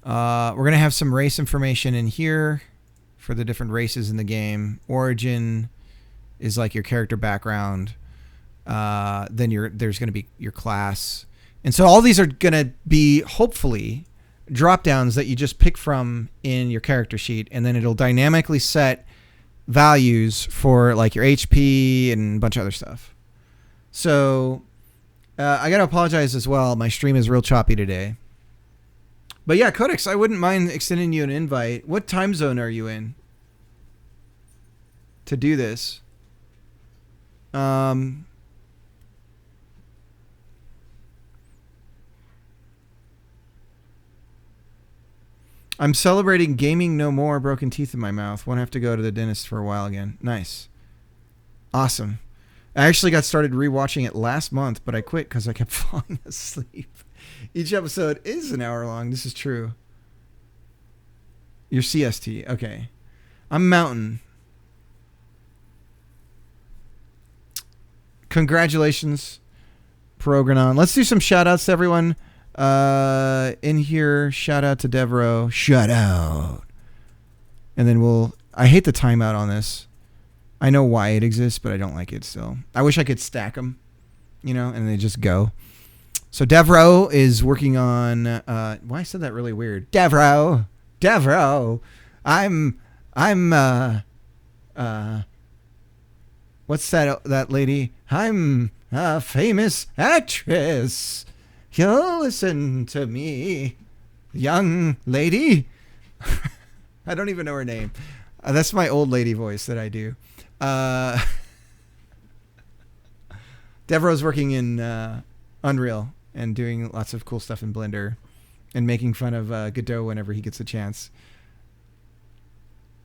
We're going to have some race information in here for the different races in the game. Origin is like your character background. Then there's going to be your class. And so all these are going to be, hopefully, drop downs that you just pick from in your character sheet, and then it'll dynamically set values for like your HP and a bunch of other stuff. So I got to apologize as well. My stream is real choppy today. But yeah, Codex, I wouldn't mind extending you an invite. What time zone are you in to do this? I'm celebrating gaming no more, broken teeth in my mouth. Won't have to go to the dentist for a while again. Nice. Awesome. I actually got started rewatching it last month, but I quit because I kept falling asleep. Each episode is an hour long. This is true. Your CST. Okay. I'm Mountain. Congratulations, Progranon. Let's do some shout outs to everyone. In here, shout out to Devro. Shout out. And then I hate the timeout on this. I know why it exists, but I don't like it still. I wish I could stack them, and they just go. So Devro is working on, why I said that really weird. Devro. I'm, what's that lady? I'm a famous actress. You'll listen to me, young lady. I don't even know her name. That's my old lady voice that I do. Devro's working in Unreal and doing lots of cool stuff in Blender and making fun of Godot whenever he gets a chance.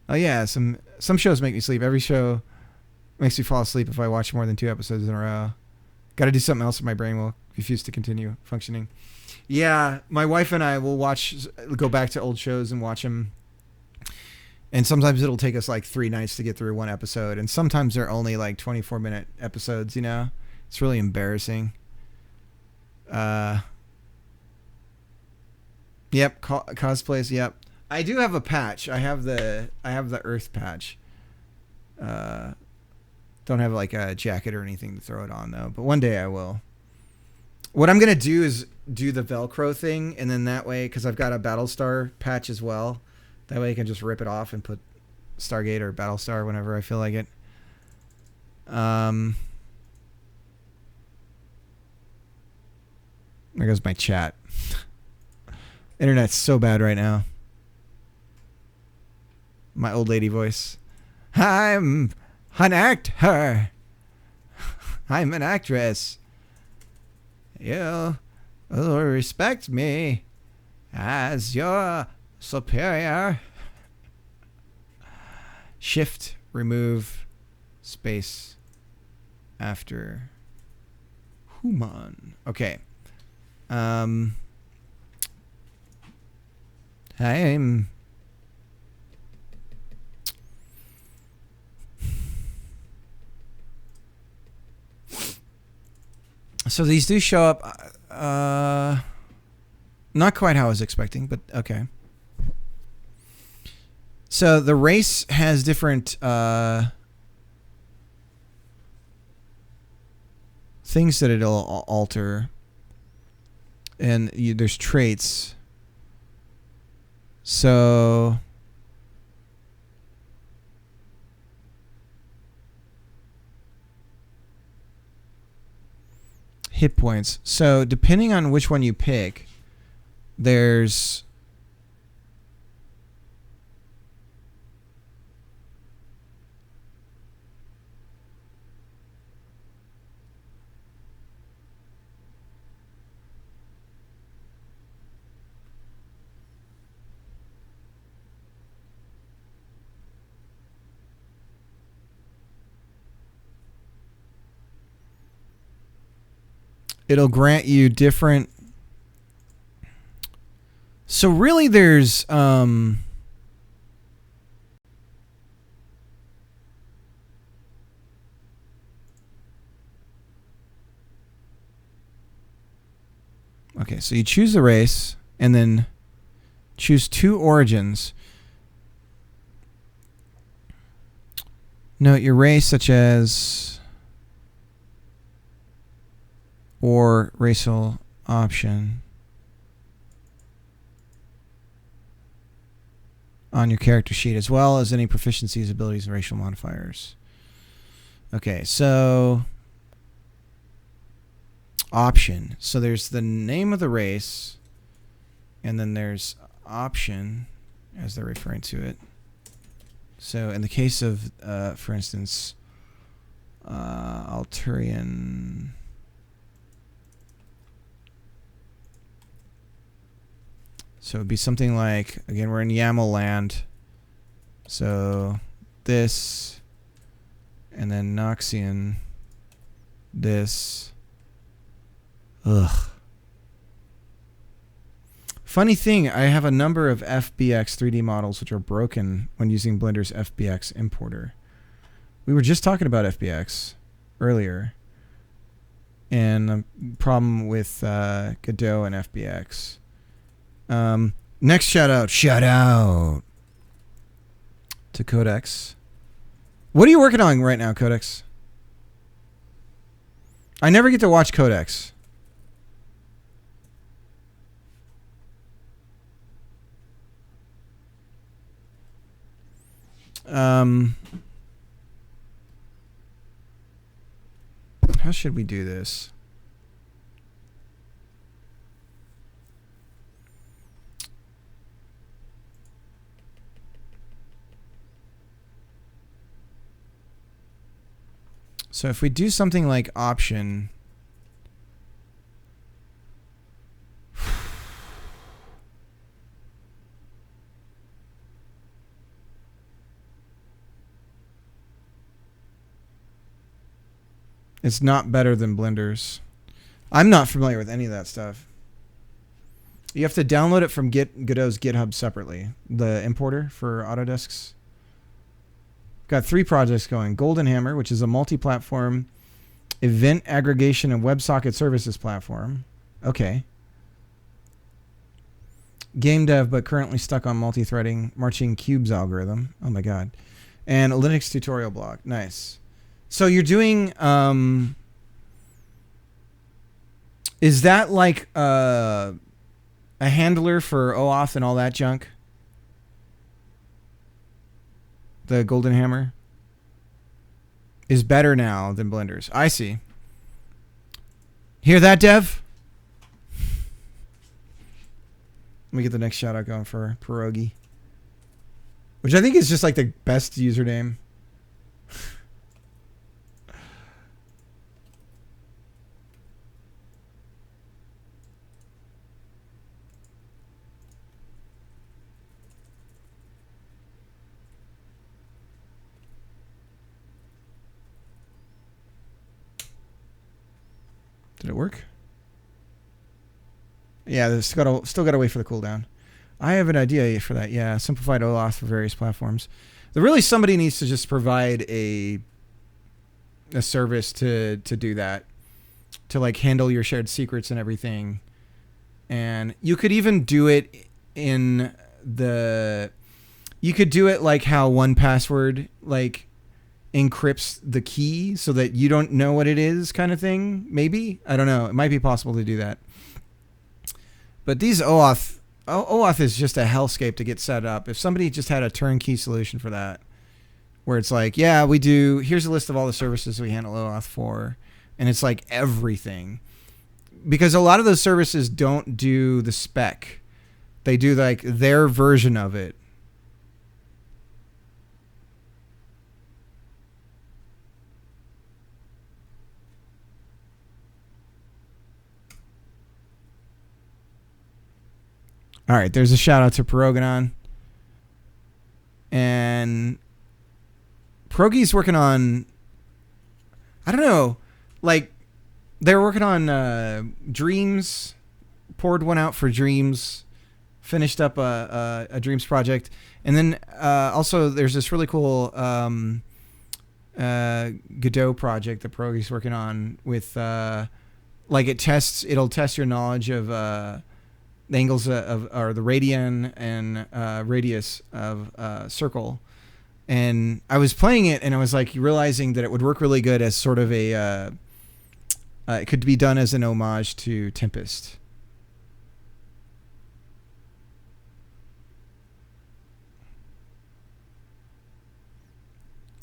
Oh yeah, some shows make me sleep. Every show makes me fall asleep if I watch more than 2 episodes in a row. Got to do something else, or my brain will refuse to continue functioning. Yeah, my wife and I will go back to old shows and watch them. And sometimes it'll take us like 3 nights to get through one episode. And sometimes they're only like 24-minute episodes, It's really embarrassing. Yep, cosplays, yep. I do have a patch. I have the Earth patch. Don't have like a jacket or anything to throw it on though, but one day I will. What I'm gonna do is do the Velcro thing, and then that way, because I've got a Battlestar patch as well, that way I can just rip it off and put Stargate or Battlestar whenever I feel like it. There goes my chat. Internet's so bad right now. My old lady voice. I'm an actor. I'm an actress. You will respect me as your superior. Shift, remove, space after human. Okay. I'm so these do show up, not quite how I was expecting, but okay. So the race has different things that it'll alter, and there's traits. So hit points. So depending on which one you pick, there's it'll grant you different. So really there's okay, so you choose the race and then choose 2 origins. Note your race such as or racial option on your character sheet, as well as any proficiencies, abilities, and racial modifiers. Okay, so option. So there's the name of the race, and then there's option, as they're referring to it. So in the case of, for instance, Alturian. So it'd be something like, again, we're in YAML land. So this, and then Noxian, this. Ugh. Funny thing, I have a number of FBX 3D models which are broken when using Blender's FBX importer. We were just talking about FBX earlier, and the problem with Godot and FBX. Next shout out to Codex. What are you working on right now, Codex? I never get to watch Codex. How should we do this? So if we do something like option, it's not better than Blender's. I'm not familiar with any of that stuff. You have to download it from Godot's GitHub separately, the importer for Autodesk's. Got 3 projects going. Golden Hammer, which is a multi-platform event aggregation and WebSocket services platform. Okay. Game dev, but currently stuck on multi-threading, marching cubes algorithm. Oh my god. And a Linux tutorial blog. Nice. So you're doing, is that like a handler for OAuth and all that junk? The Golden Hammer is better now than Blender's. I see. Hear that, Dev? Let me get the next shout out going for Pierogi, which I think is just like the best username. Did it work? Yeah, there's still got to wait for the cooldown. I have an idea for that. Yeah, simplified OAuth for various platforms. Really, somebody needs to just provide a service to do that, to like handle your shared secrets and everything. And you could even do it in the. You could do it like how 1Password like encrypts the key so that you don't know what it is, kind of thing. Maybe, I don't know. It might be possible to do that. But these OAuth is just a hellscape to get set up. If somebody just had a turnkey solution for that, where it's like, yeah, we do, here's a list of all the services we handle OAuth for, and it's like everything. Because a lot of those services don't do the spec. They do like their version of it. All right, there's a shout out to Pieroganon. And Pierogi's working on, I don't know, like They were working on Dreams. Poured one out for Dreams. Finished up a Dreams project, and then also there's this really cool Godot project that Pierogi's working on with like it'll test your knowledge of the angles of or the radian and radius of circle. And I was playing it and I was like realizing that it would work really good as sort of a it could be done as an homage to Tempest.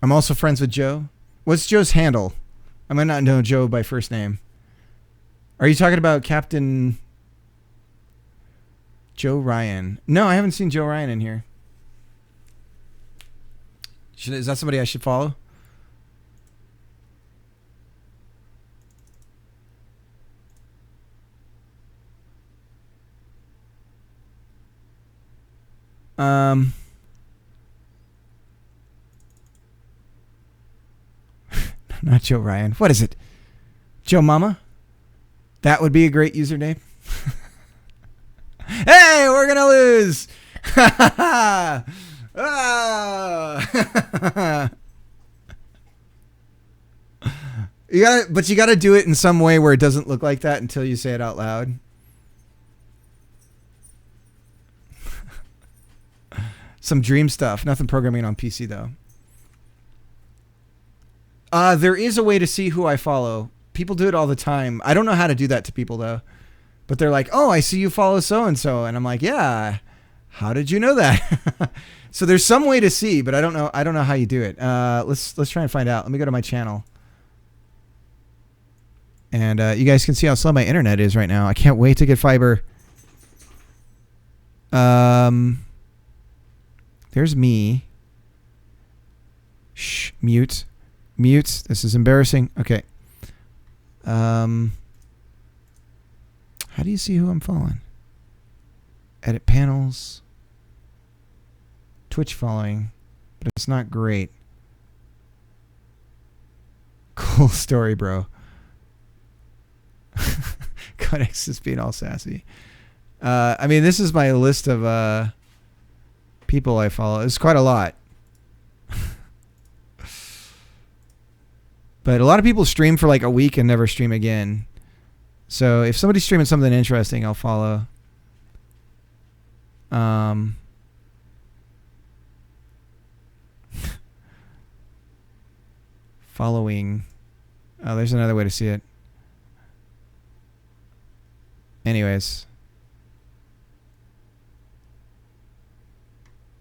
I'm also friends with Joe. What's Joe's handle? I might not know Joe by first name. Are you talking about Captain Joe Ryan? No, I haven't seen Joe Ryan in here. Is that somebody I should follow? Not Joe Ryan. What is it? Joe Mama? That would be a great username. Hey, we're gonna lose. You gotta do it in some way where it doesn't look like that until you say it out loud. Some dream stuff. Nothing programming on PC though. There is a way to see who I follow. People do it all the time. I don't know how to do that to people though. But they're like, "Oh, I see you follow so and so," and I'm like, "Yeah. How did you know that?" So there's some way to see, but I don't know how you do it. Let's try and find out. Let me go to my channel. And you guys can see how slow my internet is right now. I can't wait to get fiber. There's me. Shh, mute. Mute. This is embarrassing. Okay. How do you see who I'm following? Edit panels. Twitch following. But it's not great. Cool story, bro. Codex is being all sassy. I mean, this is my list of people I follow. It's quite a lot. But a lot of people stream for like a week and never stream again. So if somebody's streaming something interesting, I'll follow. Following. Oh, there's another way to see it. Anyways.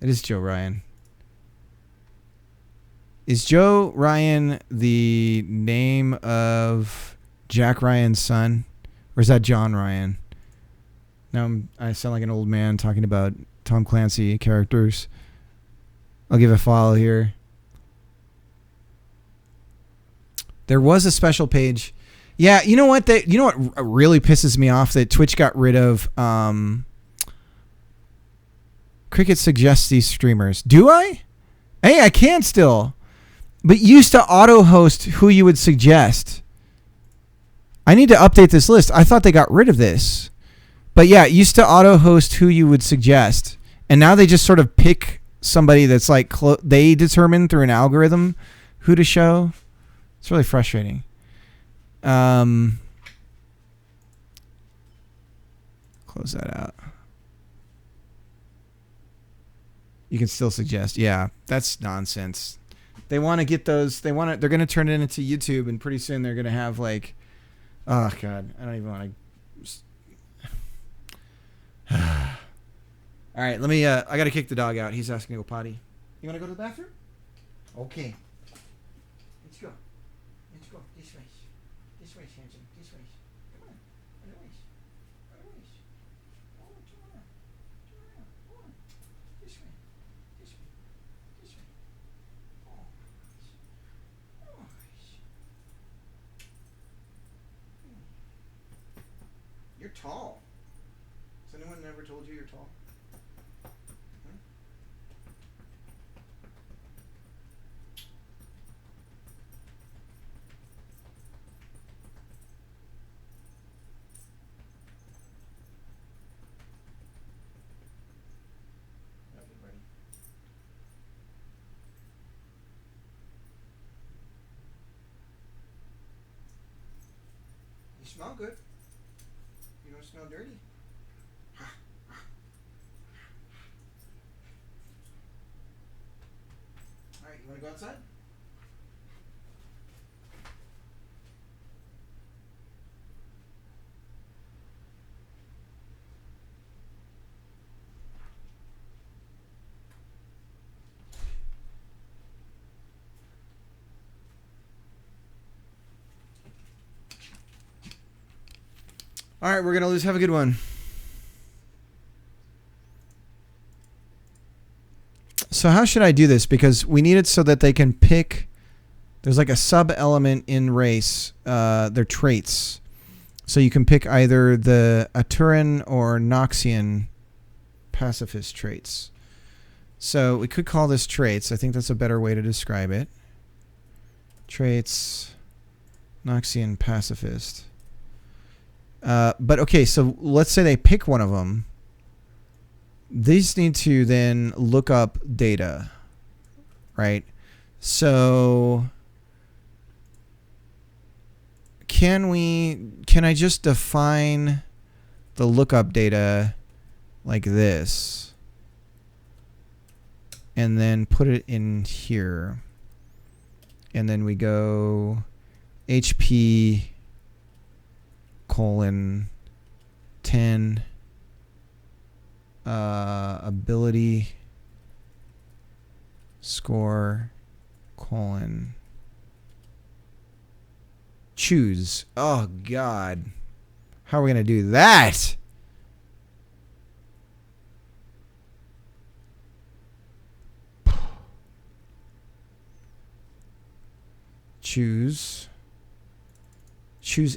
It is Joe Ryan. Is Joe Ryan the name of Jack Ryan's son? Or is that John Ryan? Now I sound like an old man talking about Tom Clancy characters. I'll give a follow here. There was a special page. Yeah, you know what? You know what really pisses me off? That Twitch got rid of Cricket suggests these streamers. Do I? Hey, I can still. But you used to auto-host who you would suggest. I need to update this list. I thought they got rid of this. But yeah, it used to auto-host who you would suggest. And now they just sort of pick somebody that's like, they determine through an algorithm who to show. It's really frustrating. Close that out. You can still suggest. Yeah, that's nonsense. They want to get those. They're going to turn it into YouTube, and pretty soon they're going to have like, oh God, I don't even want to. All right, let me. I got to kick the dog out. He's asking to go potty. You want to go to the bathroom? Okay. Let's go. Let's go. This way. This way, handsome. This way. Come on. Other ways. Other ways. Oh, turn around. Turn around. Come on. This way. This way. This way. Oh, nice. Oh, nice. You're tall. Has anyone ever told you you're tall? smell good. You don't smell dirty. All right, you want to go outside? All right, we're going to lose. Have a good one. So how should I do this? Because we need it so that they can pick. There's like a sub-element in race, their traits. So you can pick either the Aturan or Noxian pacifist traits. So we could call this traits. I think that's a better way to describe it. Traits, Noxian pacifist. But okay, so let's say they pick one of them. These need to then look up data, right? So can I just define the lookup data like this and then put it in here, and then we go HP colon 10 ability score colon choose. Oh God, how are we gonna do that? Choose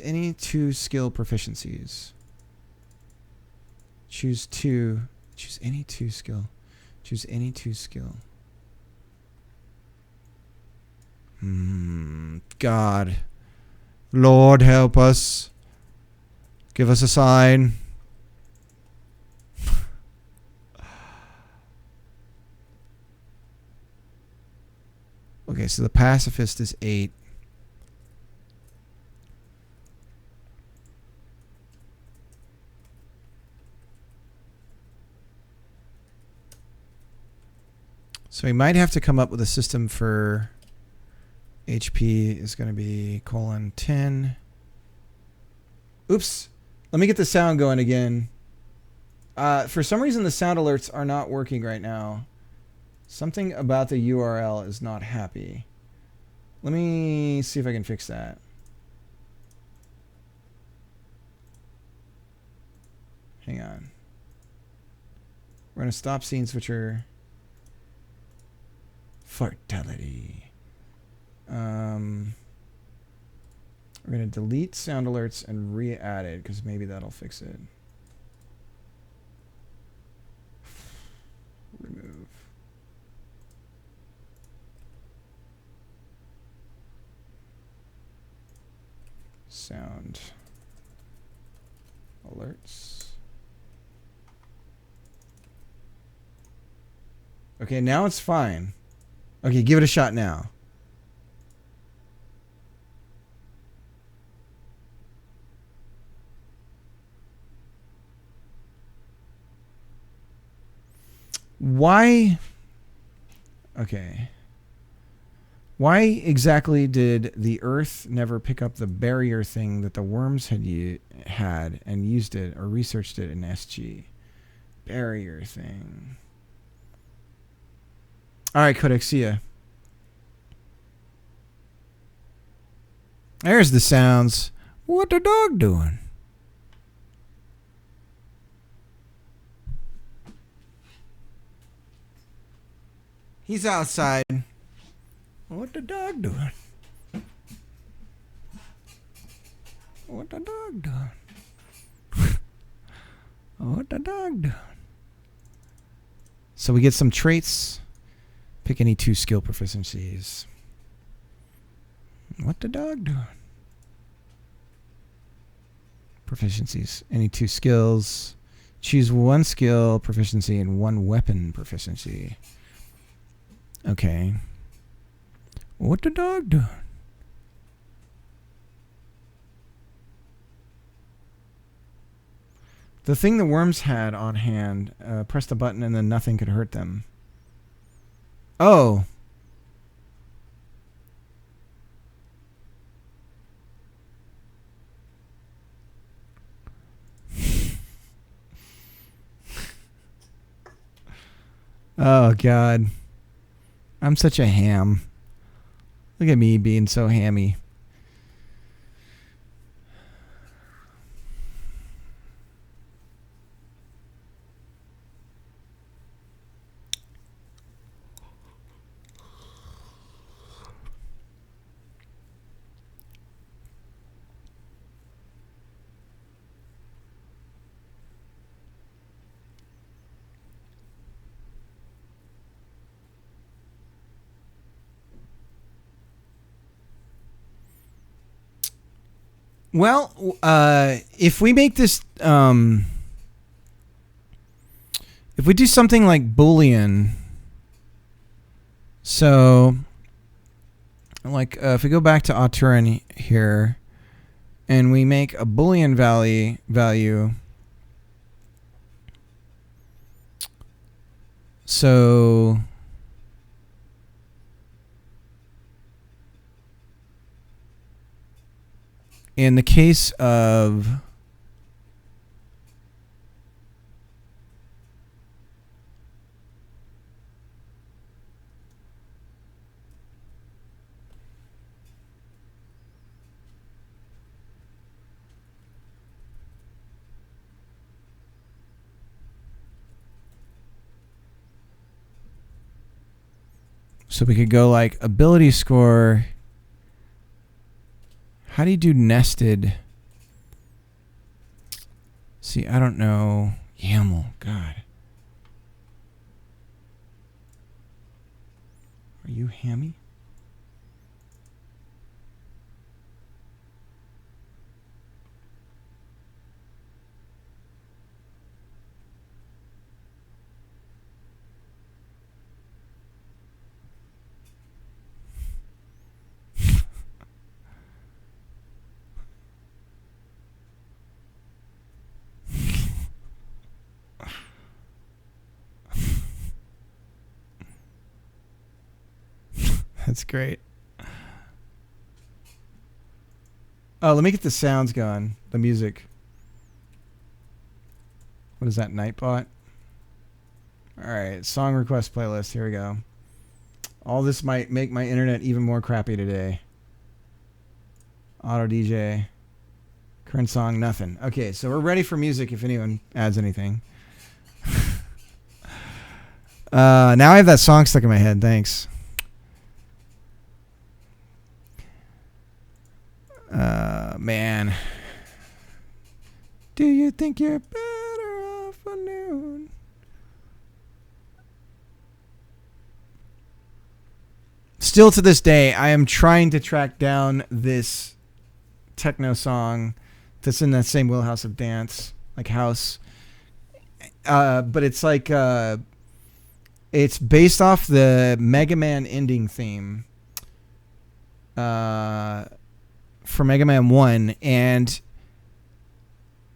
any 2 skill proficiencies. Choose any 2 skill. Choose any 2 skill. God. Lord, help us. Give us a sign. Okay, so the pacifist is 8. So we might have to come up with a system for HP is going to be colon 10. Oops. Let me get the sound going again. For some reason, the sound alerts are not working right now. Something about the URL is not happy. Let me see if I can fix that. Hang on. We're going to stop scene switcher. Fatality. We're going to delete sound alerts and re-add it because maybe that'll fix it. Remove. Sound alerts. Okay, now it's fine. Okay, give it a shot now. Why? Okay. Why exactly did the Earth never pick up the barrier thing that the worms had and used it or researched it in SG? Barrier thing. All right, Codex, see ya. There's the sounds. What the dog doing? He's outside. What the dog doing? What the dog doing? What the dog doing? So we get some traits. Pick any 2 skill proficiencies. What the dog doing? Proficiencies. Any 2 skills. Choose 1 skill proficiency and 1 weapon proficiency. Okay. What the dog doing? The thing the worms had on hand, press the button and then nothing could hurt them. Oh. Oh, God. I'm such a ham. Look at me being so hammy. Well, if we make this, if we do something like Boolean, so, like, if we go back to Auturin here, and we make a Boolean value, so in the case of so we could go like ability score. How do you do nested? See, I don't know. YAML, God. Are you hammy? That's great. Oh, let me get the sounds going. The music. What is that, Nightbot? All right, song request playlist. Here we go. All this might make my internet even more crappy today. Auto DJ. Current song, nothing. Okay, so we're ready for music if anyone adds anything. Now I have that song stuck in my head. Thanks. Man. Do you think you're better off alone? Still to this day, I am trying to track down this techno song that's in that same wheelhouse of dance, like house. But it's like, it's based off the Mega Man ending theme. For Mega Man 1, and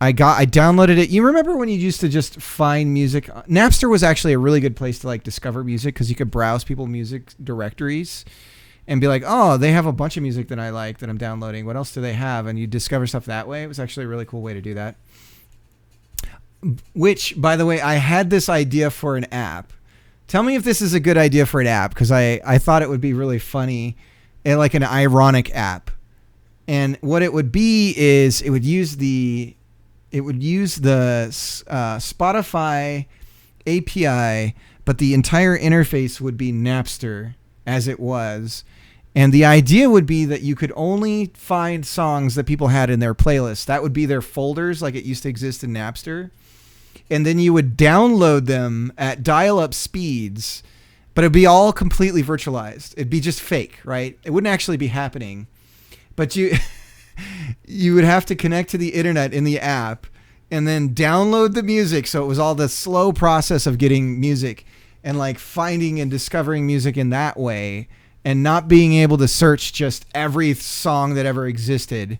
I downloaded it. You remember when you used to just find music? Napster was actually a really good place to like discover music because you could browse people's music directories and be like, oh, they have a bunch of music that I like that I'm downloading. What else do they have? And you discover stuff that way. It was actually a really cool way to do that. Which, by the way, I had this idea for an app. Tell me if this is a good idea for an app, because I thought it would be really funny, and like an ironic app. And what it would be is it would use the Spotify API, but the entire interface would be Napster as it was. And the idea would be that you could only find songs that people had in their playlist. That would be their folders like it used to exist in Napster. And then you would download them at dial-up speeds, but it'd be all completely virtualized. It'd be just fake, right? It wouldn't actually be happening. But you would have to connect to the internet in the app and then download the music. So it was all the slow process of getting music and like finding and discovering music in that way, and not being able to search just every song that ever existed.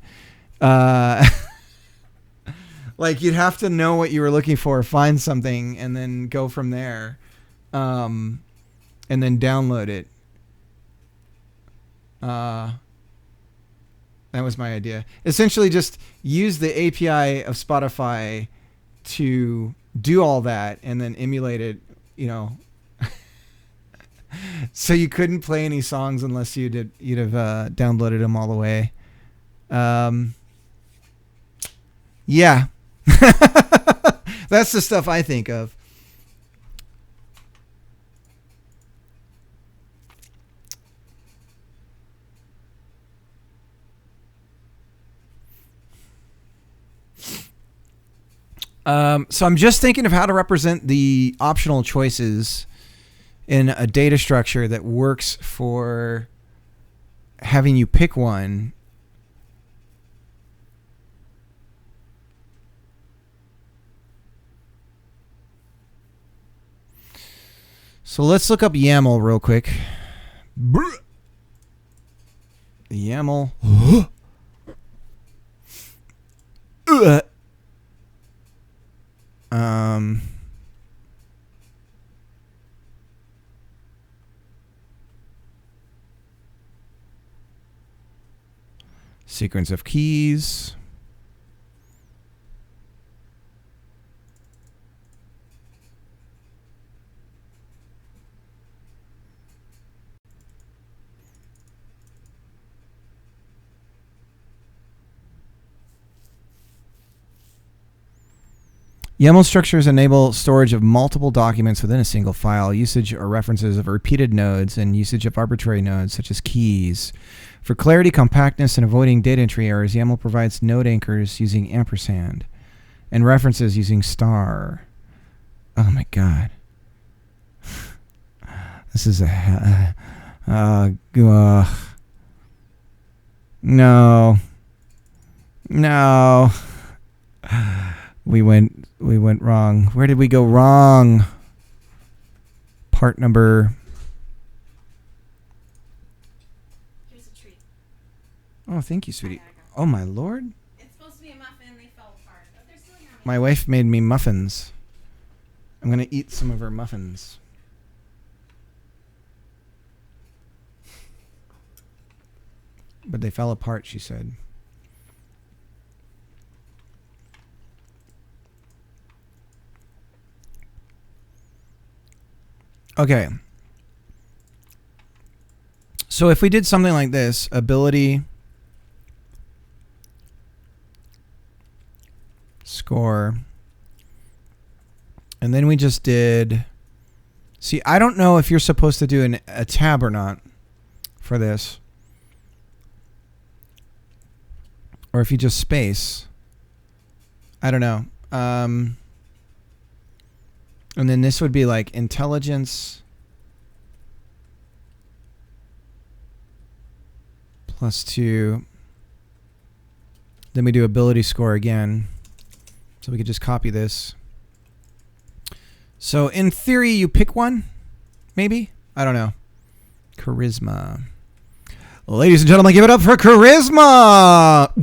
Like you'd have to know what you were looking for, find something, and then go from there, and then download it. That was my idea. Essentially, just use the API of Spotify to do all that, and then emulate it. You know, so you couldn't play any songs unless you'd have downloaded them all the way. Yeah. That's the stuff I think of. So I'm just thinking of how to represent the optional choices in a data structure that works for having you pick one. So let's look up YAML real quick. YAML. Sequence of keys. YAML structures enable storage of multiple documents within a single file, usage or references of repeated nodes, and usage of arbitrary nodes such as keys. For clarity, compactness, and avoiding data entry errors, YAML provides node anchors using ampersand and references using star. Oh my god. This is a... no. No. We went wrong. Where did we go wrong? Part number. Here's a treat. Oh, thank you, sweetie. Oh my lord. It's supposed to be a muffin. They fell apart, but they're still yummy. My wife made me muffins. I'm gonna eat some of her muffins. But they fell apart, she said. Okay. So if we did something like this, ability score, and then we just did, see, I don't know if you're supposed to do a tab or not for this, or if you just space. I don't know. And then this would be like intelligence +2. Then we do ability score again. So we could just copy this. So in theory, you pick one, maybe? I don't know. Charisma. Ladies and gentlemen, give it up for charisma!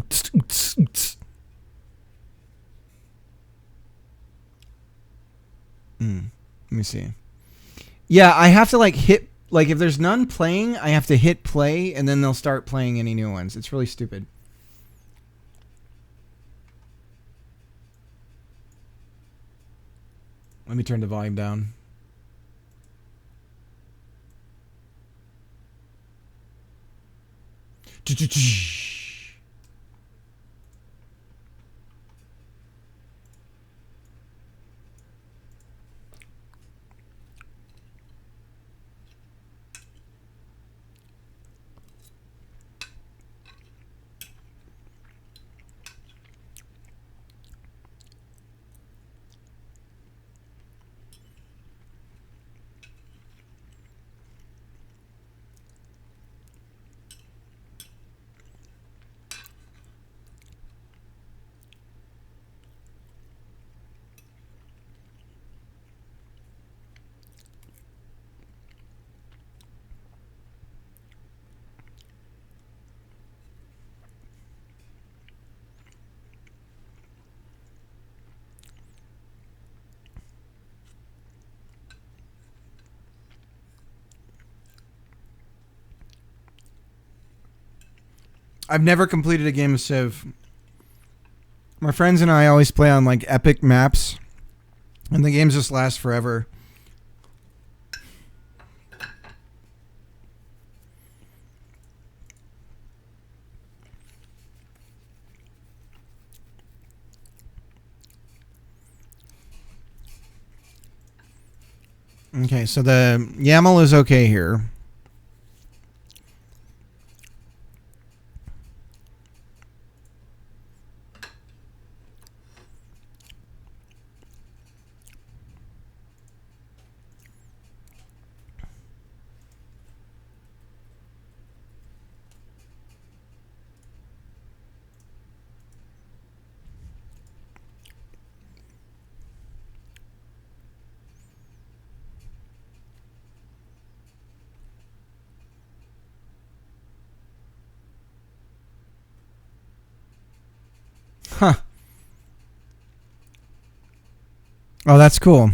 Let me see. Yeah, I have to like hit, like if there's none playing, I have to hit play and then they'll start playing any new ones. It's really stupid. Let me turn the volume down. I've never completed a game of Civ. My friends and I always play on like epic maps, and the games just last forever. Okay, so the YAML is okay here. Huh. Oh, that's cool.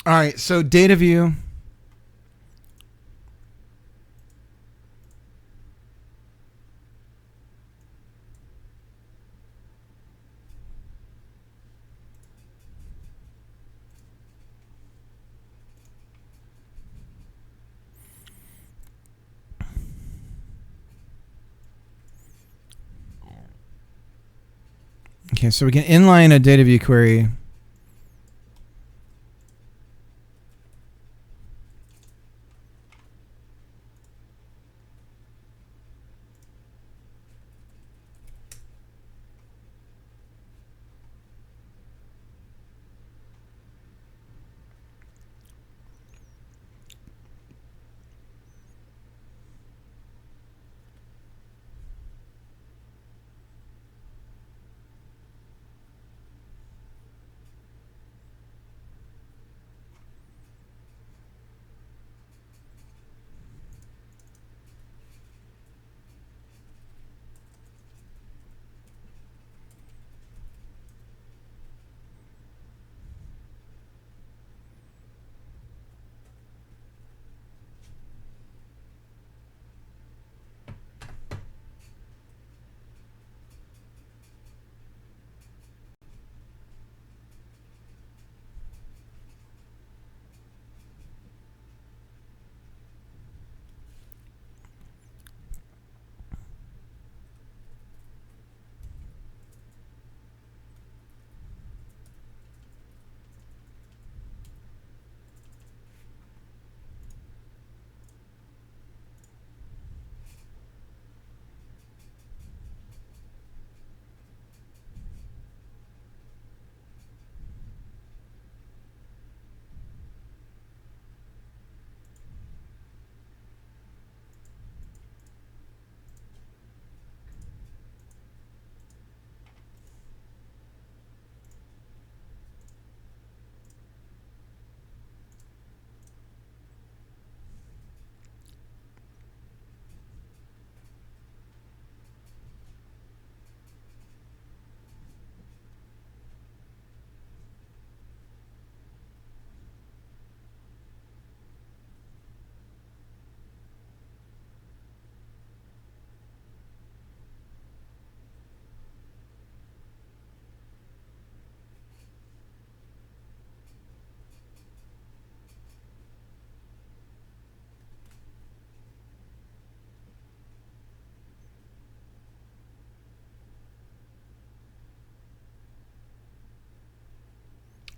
All right, so data view. Okay, so we can inline a data view query.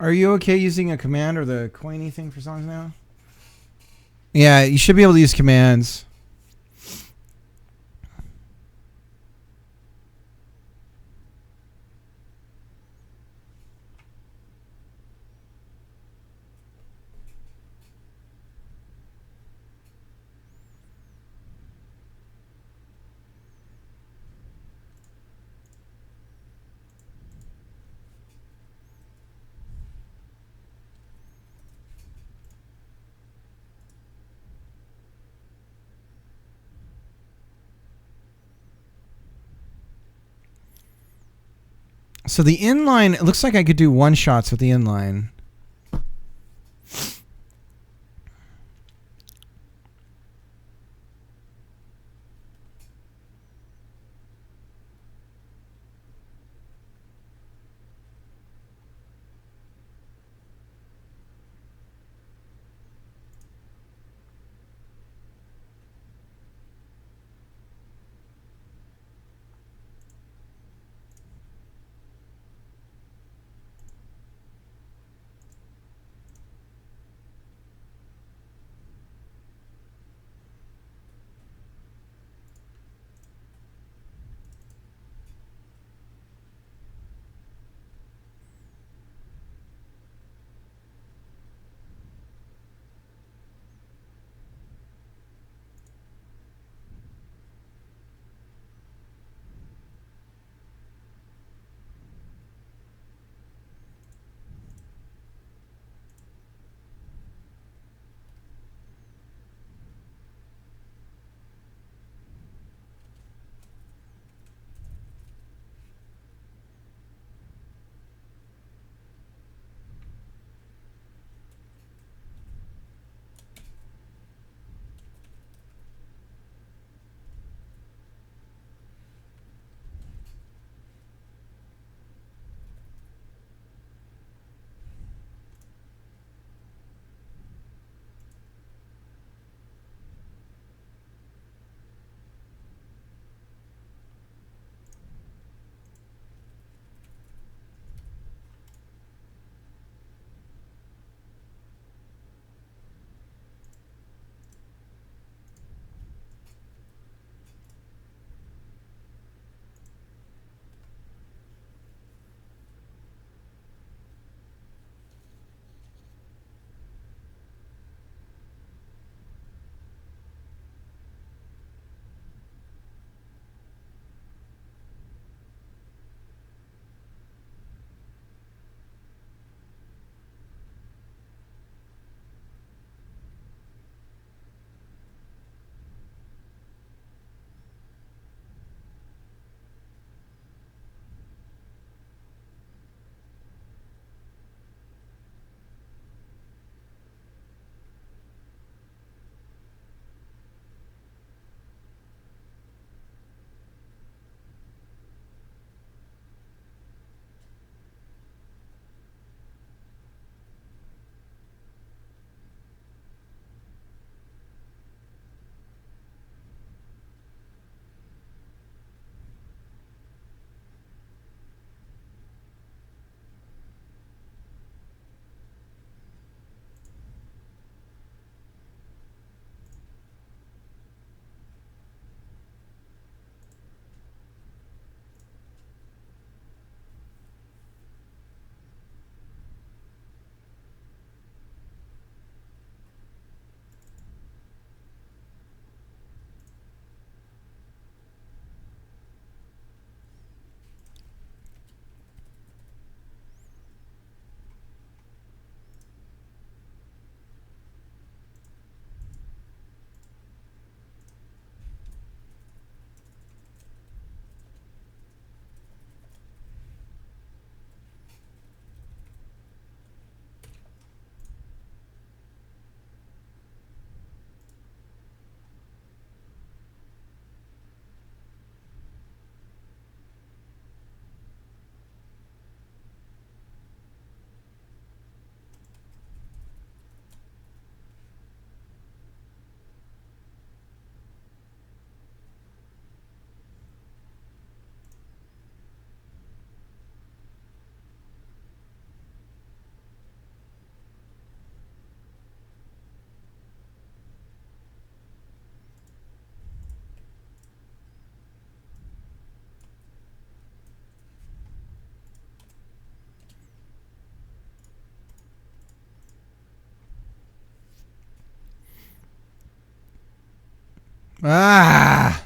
Are you okay using a command or the coiny thing for songs now? Yeah, you should be able to use commands. So the inline, it looks like I could do one shots with the inline. Ah!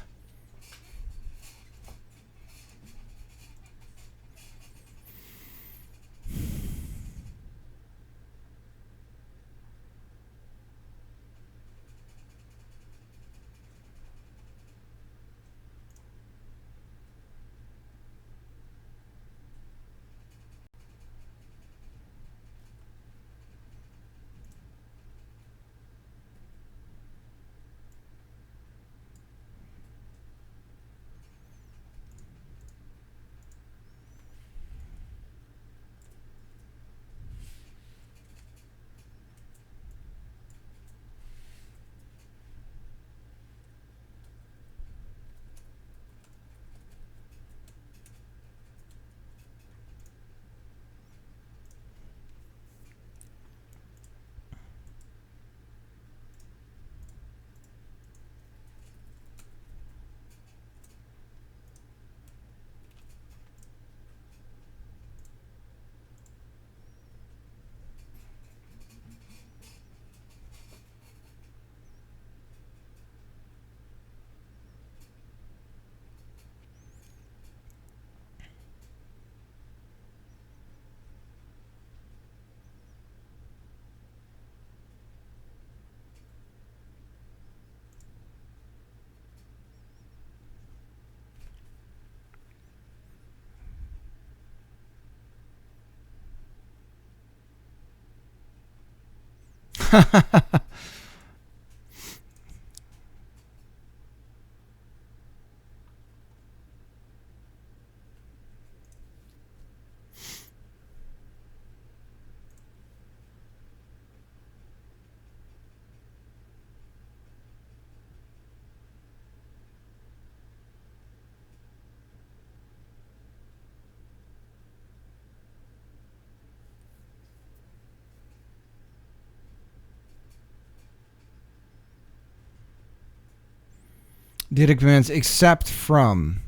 Data commands except from.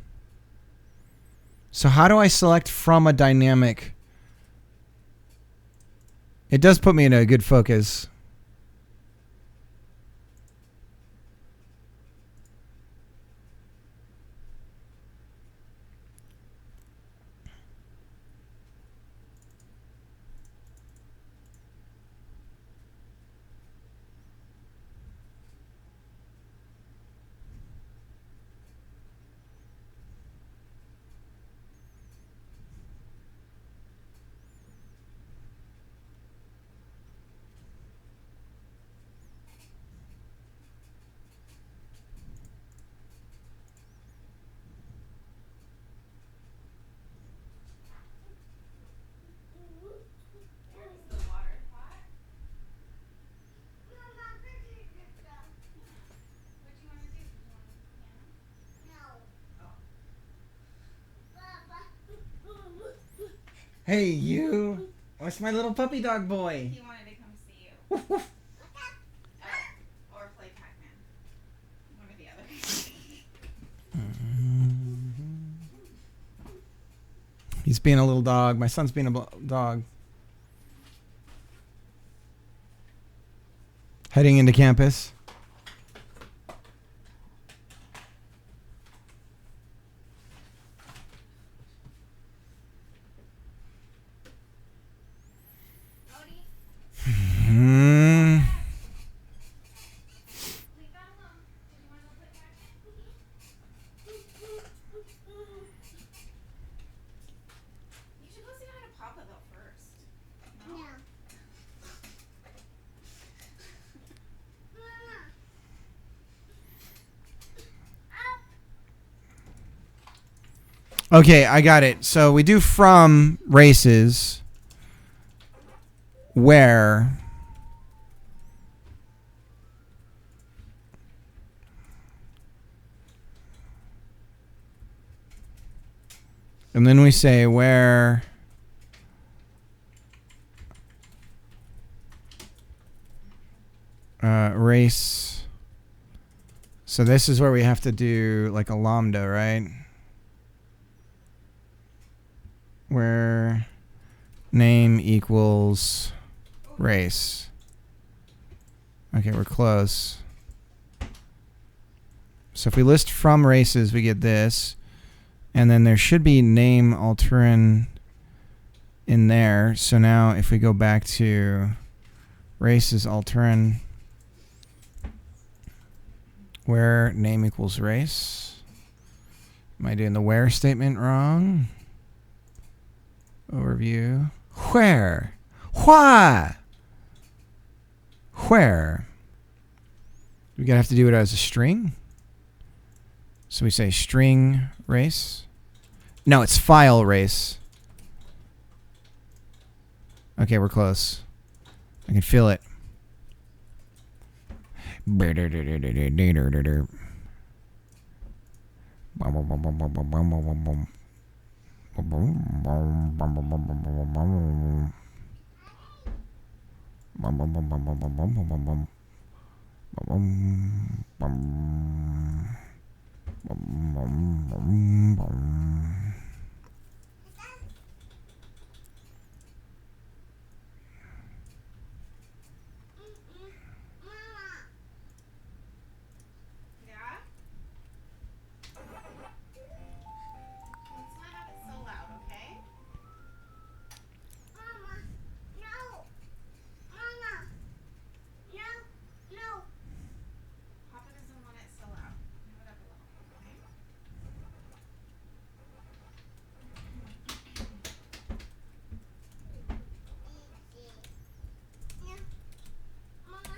So how do I select from a dynamic? It does put me in a good focus. Where's the water pot? What do you want to do? Do you want to piano? Hey, you. Where's my little puppy dog boy? He wanted to come see you. Woof, woof. Or play Pac-Man. One or the other. He's being a little dog. My son's being a dog. Heading into campus. Odie, Hmm. leave that alone. Did you want to go play Pac-Man? You should go say hi to Papa though first. No? Okay, I got it. So we do from races where and then we say where race. So this is where we have to do like a lambda, right? Where name equals race. Okay, we're close. So if we list from races, we get this. And then there should be name Alteran in there. So now if we go back to races Alteran, where name equals race. Am I doing the where statement wrong? Overview. Where? Why? Where? We're going to have to do it as a string. So we say string race. No, it's file race. Okay, we're close. I can feel it. Yeah? Let's not have it so loud, okay? Mama, no. Mama, no, no. Papa doesn't want it so loud. Move it up a little, okay? Yeah. Mama.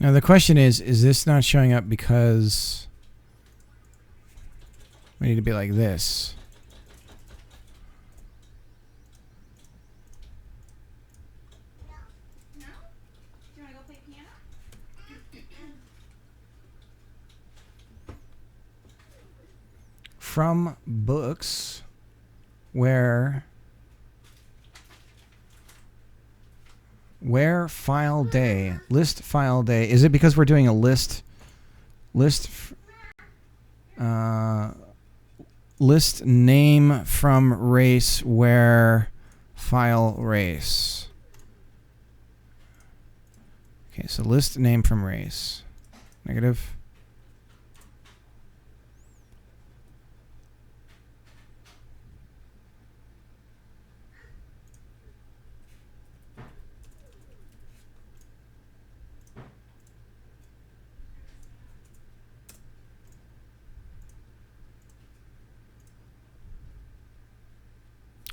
Now the question is this not showing up because we need to be like this? No? Do you want to go play piano? From books where file day, list file day. Is it because we're doing a list list name from race where file race? Okay, so list name from race. Negative.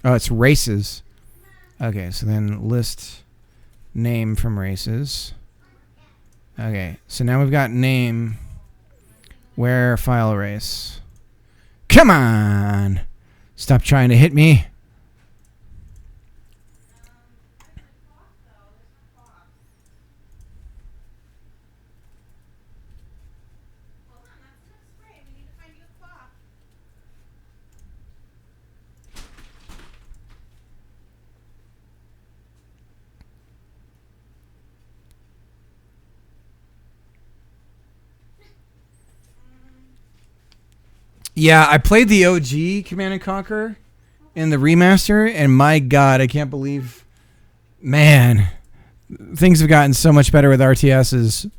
Oh, it's races. Okay, so then list name from races. Okay, so now we've got name where file race. Come on! Stop trying to hit me. Hold on, that's enough spray. We need to find you a cloth. Yeah, I played the OG Command and Conquer in the remaster, and my God, I can't believe, man, things have gotten so much better with RTSs.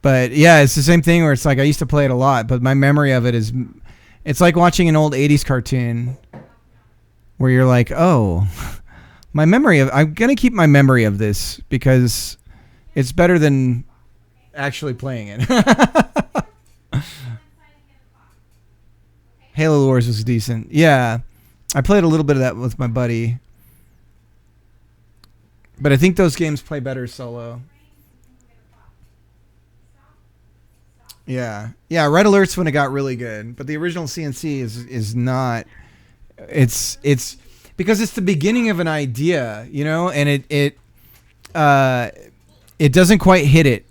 But yeah, it's the same thing where it's like I used to play it a lot, but my memory of it is, it's like watching an old 80s cartoon where you're like, oh, my memory of, I'm going to keep my memory of this because it's better than actually playing it. Halo Wars was decent. Yeah. I played a little bit of that with my buddy. But I think those games play better solo. Yeah. Yeah, Red Alert's when it got really good. But the original CNC is not. It's because it's the beginning of an idea, you know, and it doesn't quite hit it.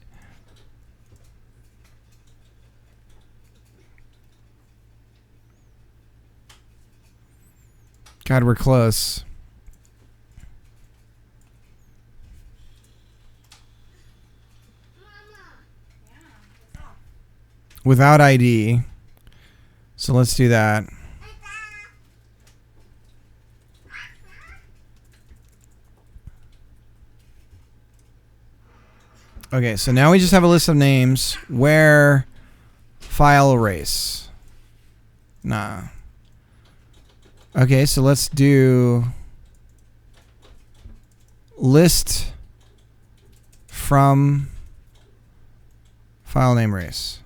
God, we're close. without ID. So let's do that. Okay, so now we just have a list of names. Where file erase. Nah. Okay, so let's do list from file name erase.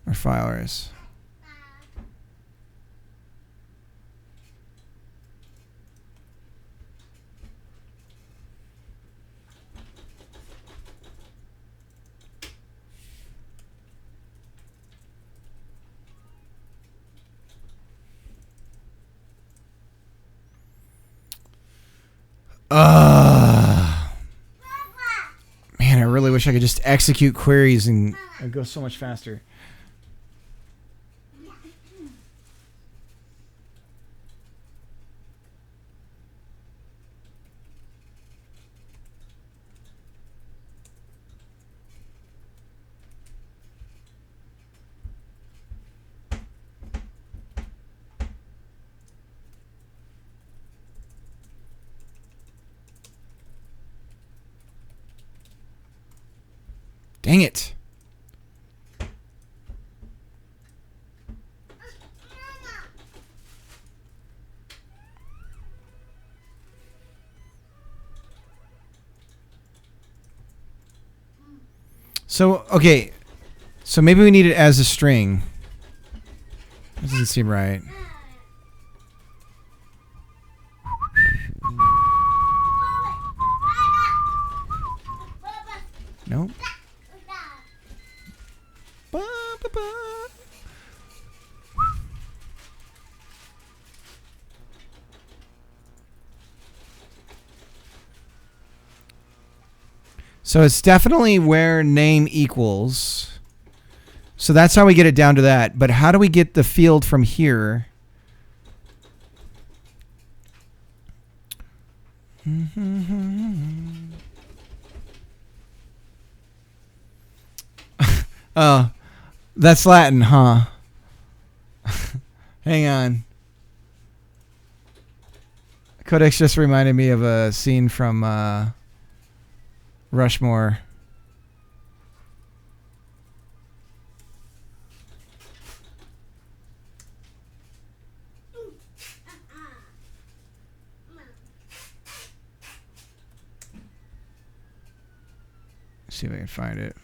Or file erase. Man, I really wish I could just execute queries and it'd go so much faster. Dang it. So, okay. So maybe we need it as a string. That doesn't seem right. Nope. Ba, ba, ba. So it's definitely where name equals. So that's how we get it down to that. But how do we get the field from here? Oh, that's Latin, huh? Hang on. Codex just reminded me of a scene from Rushmore. Let's see if I can find it.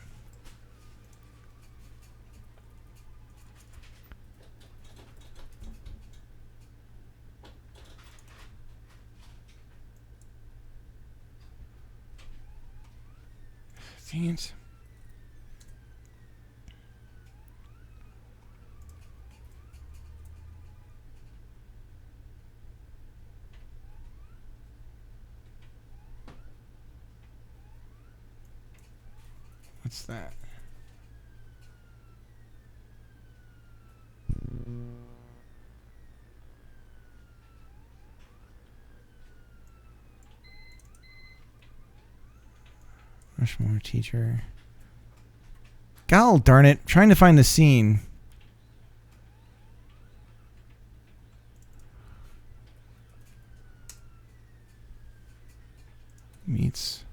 Dang it. What's that? Rushmore teacher. God darn it. Trying to find the scene. Meets.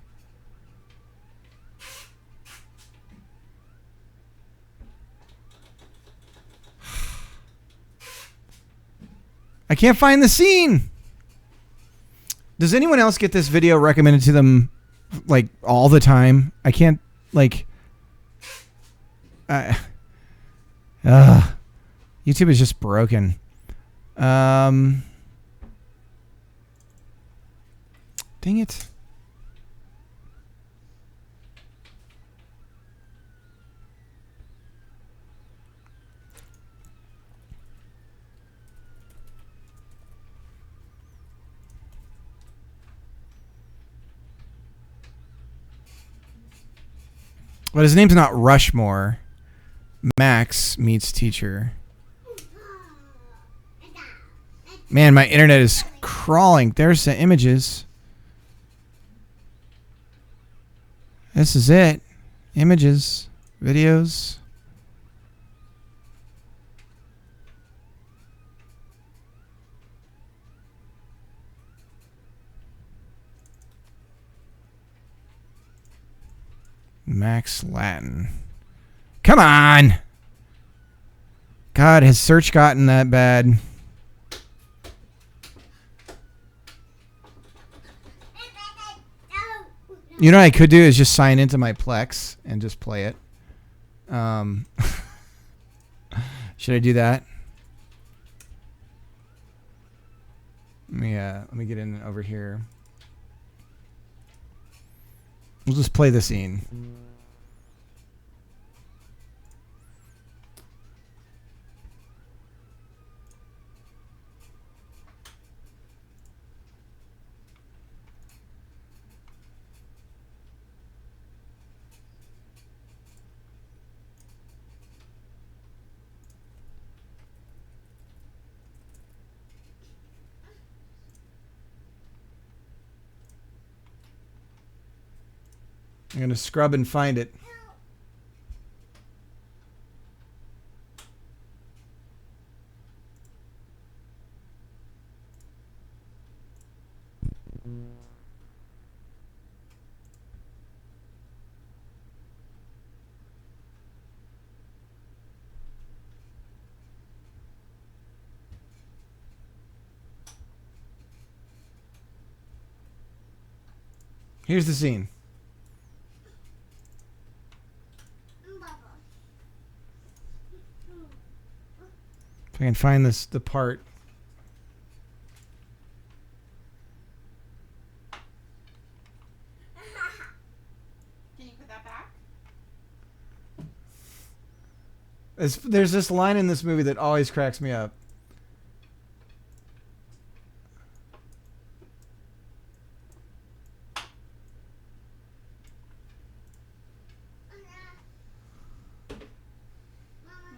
I can't find the scene. Does anyone else get this video recommended to them like all the time? I can't like YouTube is just broken. Dang it. But his name's not Rushmore. Max meets teacher. Man, my internet is crawling. There's the images. This is it. Images. Videos. Max Latin. Come on! God, has search gotten that bad? You know what I could do is just sign into my Plex and just play it. Should I do that? Let me get in over here. We'll just play the scene. I'm going to scrub and find it. Here's the scene. If I can find the part. Can you put that back? There's this line in this movie that always cracks me up.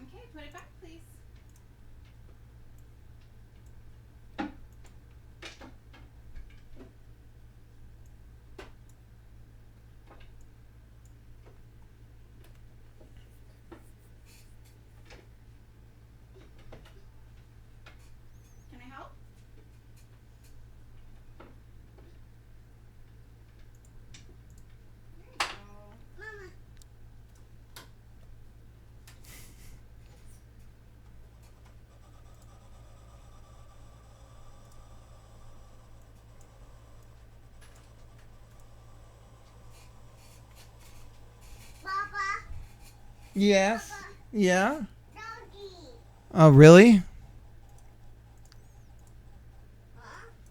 Okay, put it back, please. Can I help? There you go. Mama. Papa. Yes. Papa. Yeah. Doggy. Oh, really?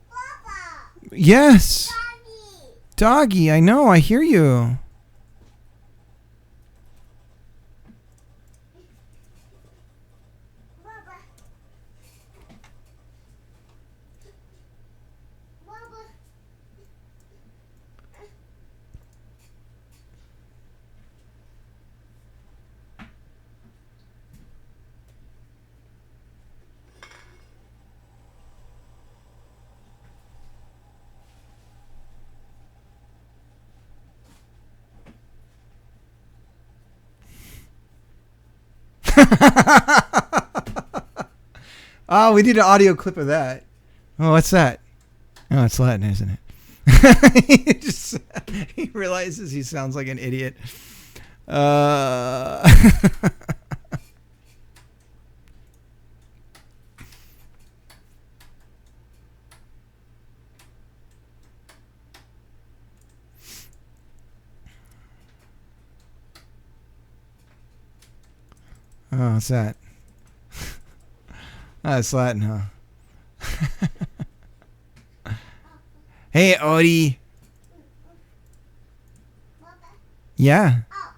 Papa. Yes. Doggy. Doggy, I know. I hear you. Papa. Papa. Oh, we need an audio clip of that. Oh, what's that? Oh, it's Latin, isn't it? He realizes he sounds like an idiot. Oh, what's that? Oh, it's Latin, huh? Hey, Odie. Papa. Yeah. Oh.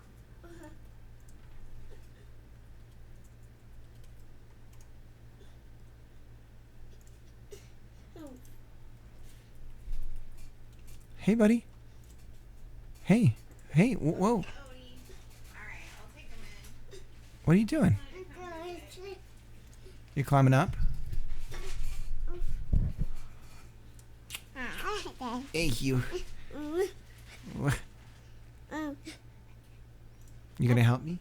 Hey, buddy. Hey. Hey, whoa. Odie. All right, I'll take him in. What are you doing? You climbing up? Thank you. What? You gonna help me?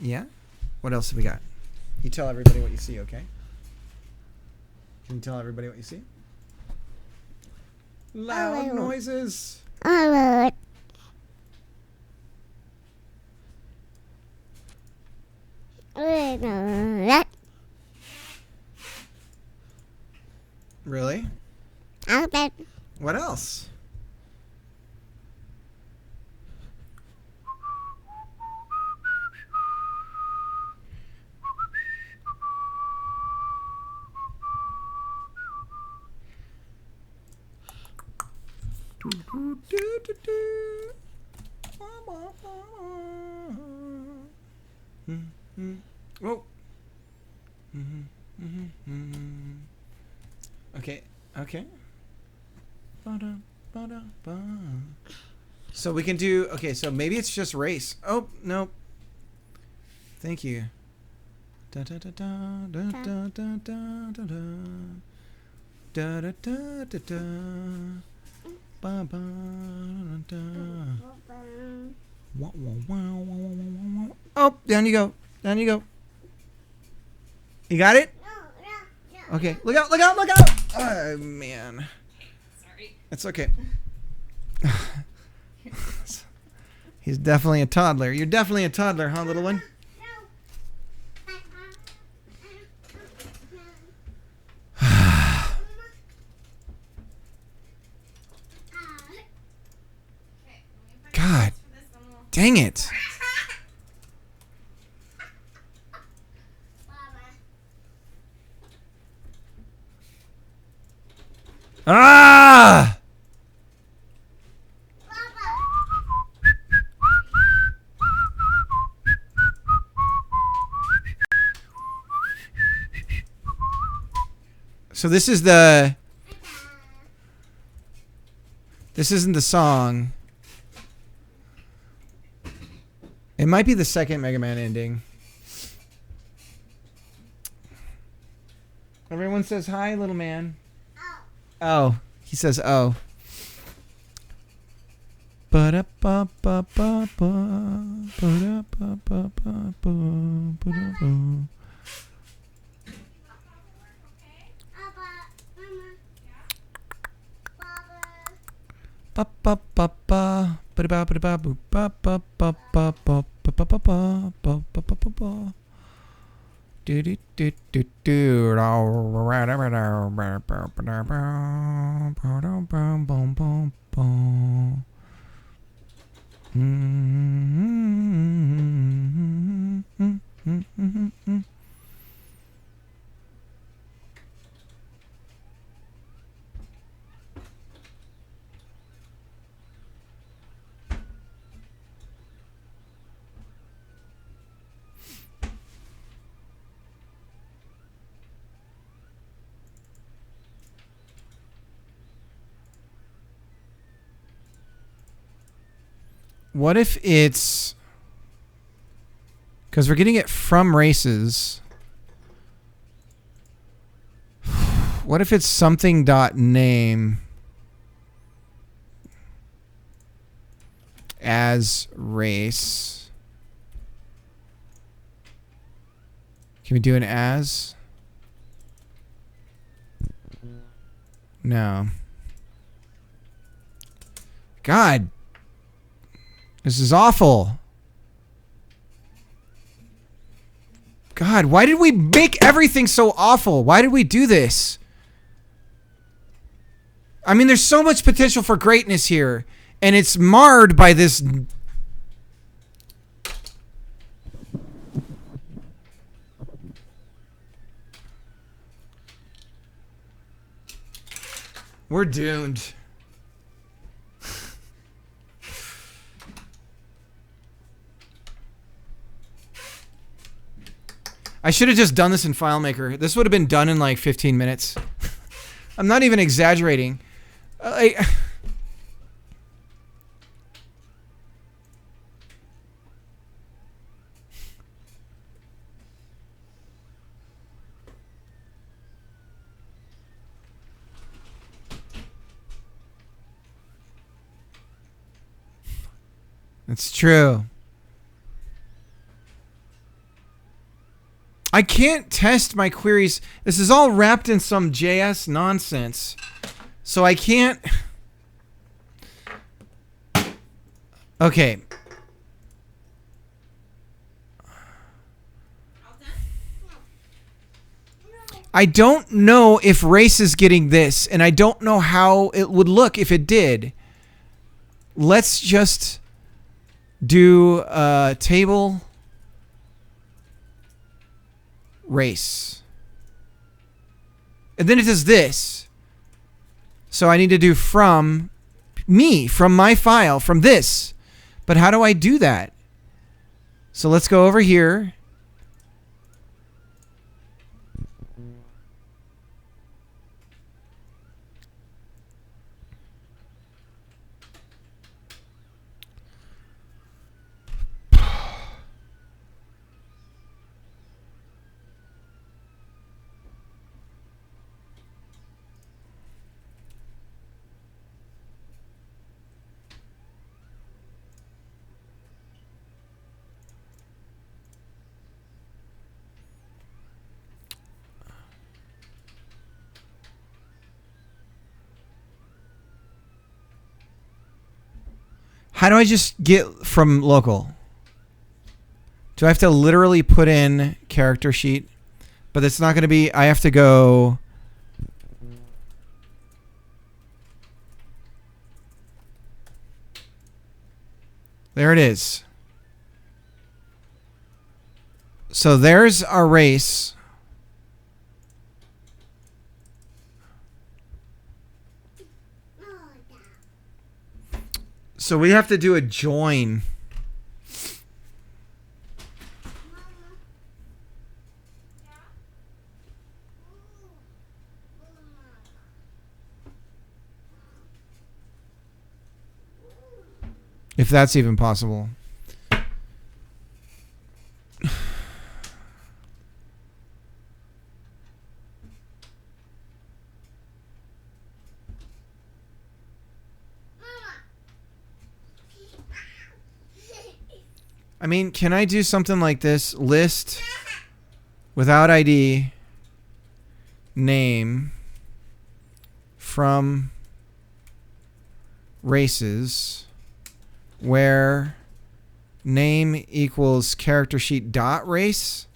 Yeah? What else have we got? You tell everybody what you see, okay? Can you tell everybody what you see? Loud noises. Really? Alphabet. What else? Oh. Okay. Okay. So we can do. Okay. So maybe it's just race. Oh no. Thank you. Da da da da da da da da da da da da da da. Ba ba da. Wow, wow, wow, wow, wow, wow. Oh, down you go. Down you go. You got it? No. Okay. Look out, look out, look out! Oh, man. Sorry. It's okay. He's definitely a toddler. You're definitely a toddler, huh, little one? God. Dang it. Ah! So this isn't the song. It might be the second Mega Man ending. Everyone says hi, little man. Oh, he says oh. What if it's... Because we're getting it from races. What if it's something dot name as race? Can we do an as? No. God. This is awful. God, why did we make everything so awful? Why did we do this? I mean, there's so much potential for greatness here, and it's marred by this. We're doomed. I should have just done this in FileMaker. This would have been done in like 15 minutes. I'm not even exaggerating. It's true. I can't test my queries. This is all wrapped in some JS nonsense. So I can't... Okay. I don't know if race is getting this, and I don't know how it would look if it did. Let's just do table race. And then it does this. So I need to do from my file, from this. But how do I do that? So let's go over here. How do I just get from local? Do I have to literally put in character sheet? But it's not going to be, I have to go. There it is. So there's our race. So we have to do a join. If that's even possible. I mean, can I do something like this? List without ID name from races where name equals character sheet dot race.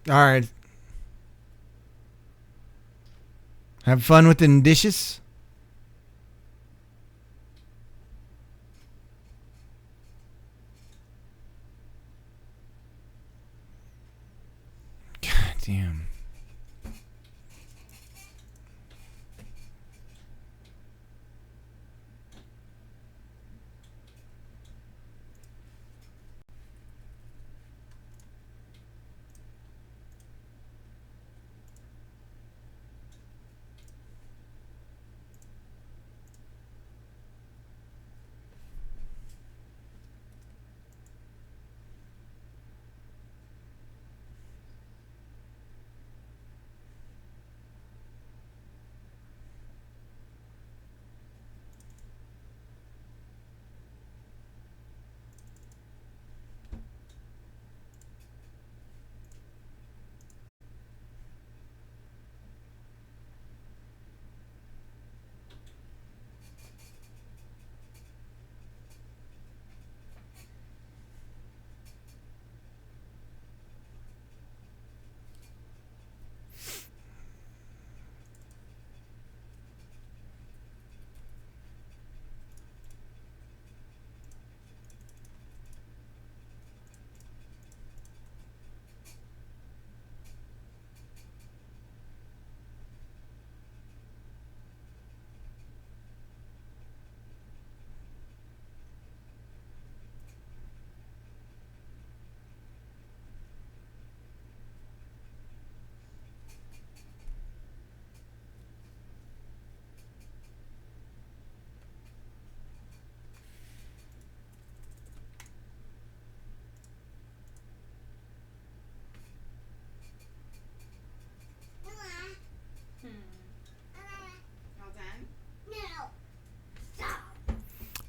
All right. Have fun with the dishes. God damn.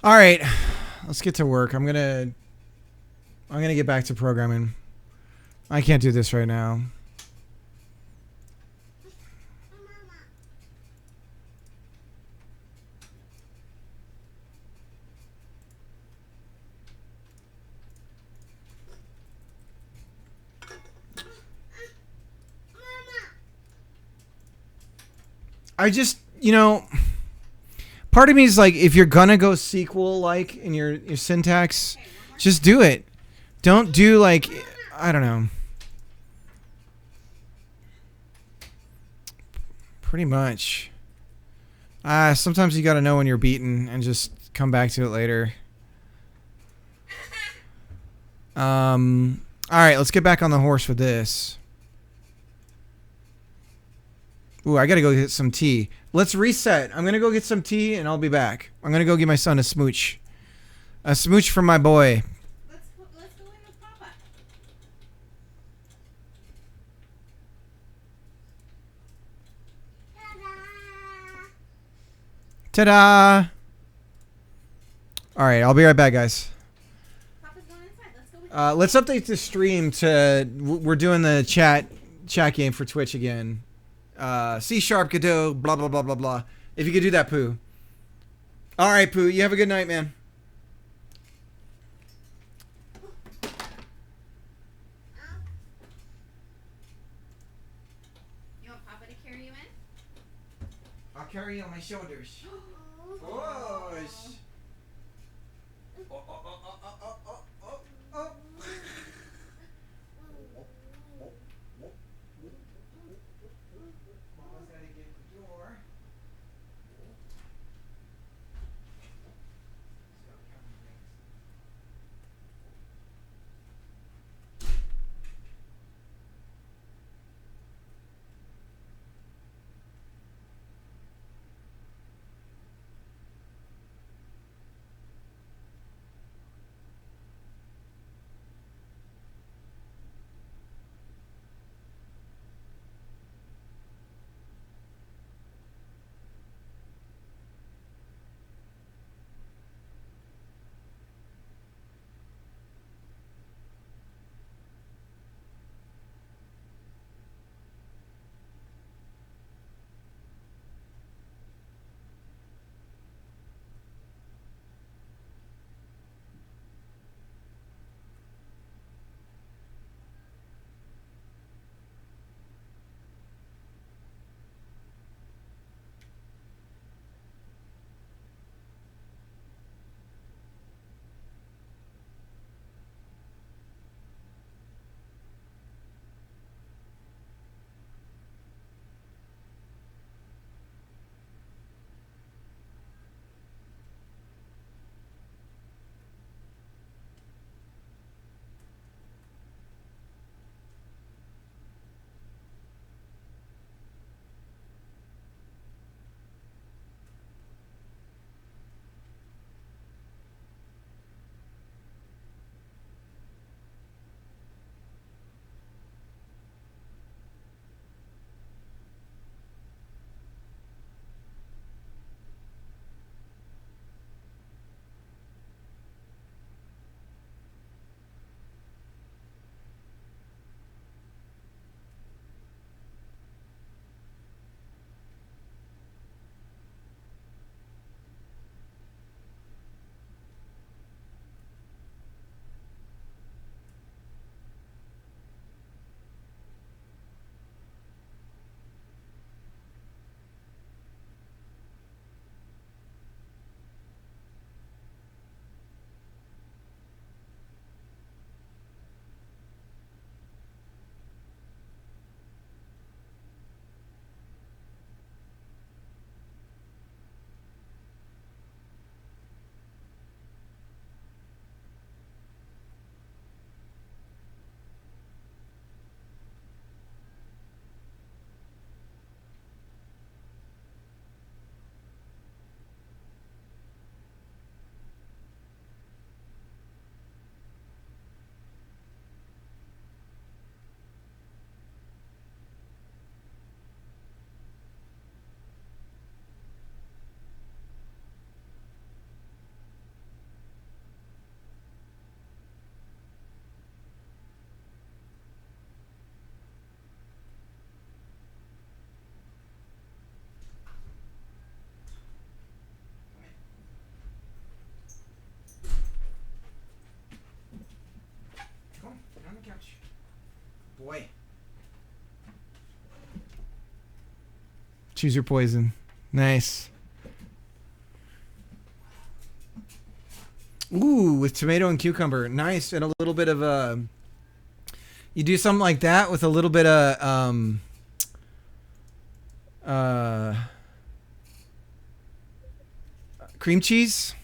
All right, let's get to work. I'm gonna get back to programming. I can't do this right now. I just, part of me is like, if you're gonna go sequel like in your syntax, just do it. Don't do like, I don't know. Pretty much. Sometimes you gotta know when you're beaten and just come back to it later. All right, let's get back on the horse with this. Ooh, I gotta go get some tea. Let's reset. I'm gonna go get some tea and I'll be back. I'm gonna go give my son a smooch. A smooch from my boy. Let's go in with Papa. Ta-da! All right, I'll be right back, guys. Papa's going inside. Let's go with Let's update the stream to we're doing the chat game for Twitch again. C# Godot, blah blah blah blah blah. If you could do that, Pooh. All right, Pooh. You have a good night, man. You want Papa to carry you in? I'll carry you on my shoulders. Push. Mama's gotta get the door. Choose your poison. Nice. Ooh, with tomato and cucumber. Nice. And a little bit of a... You do something like that with a little bit of... cream cheese.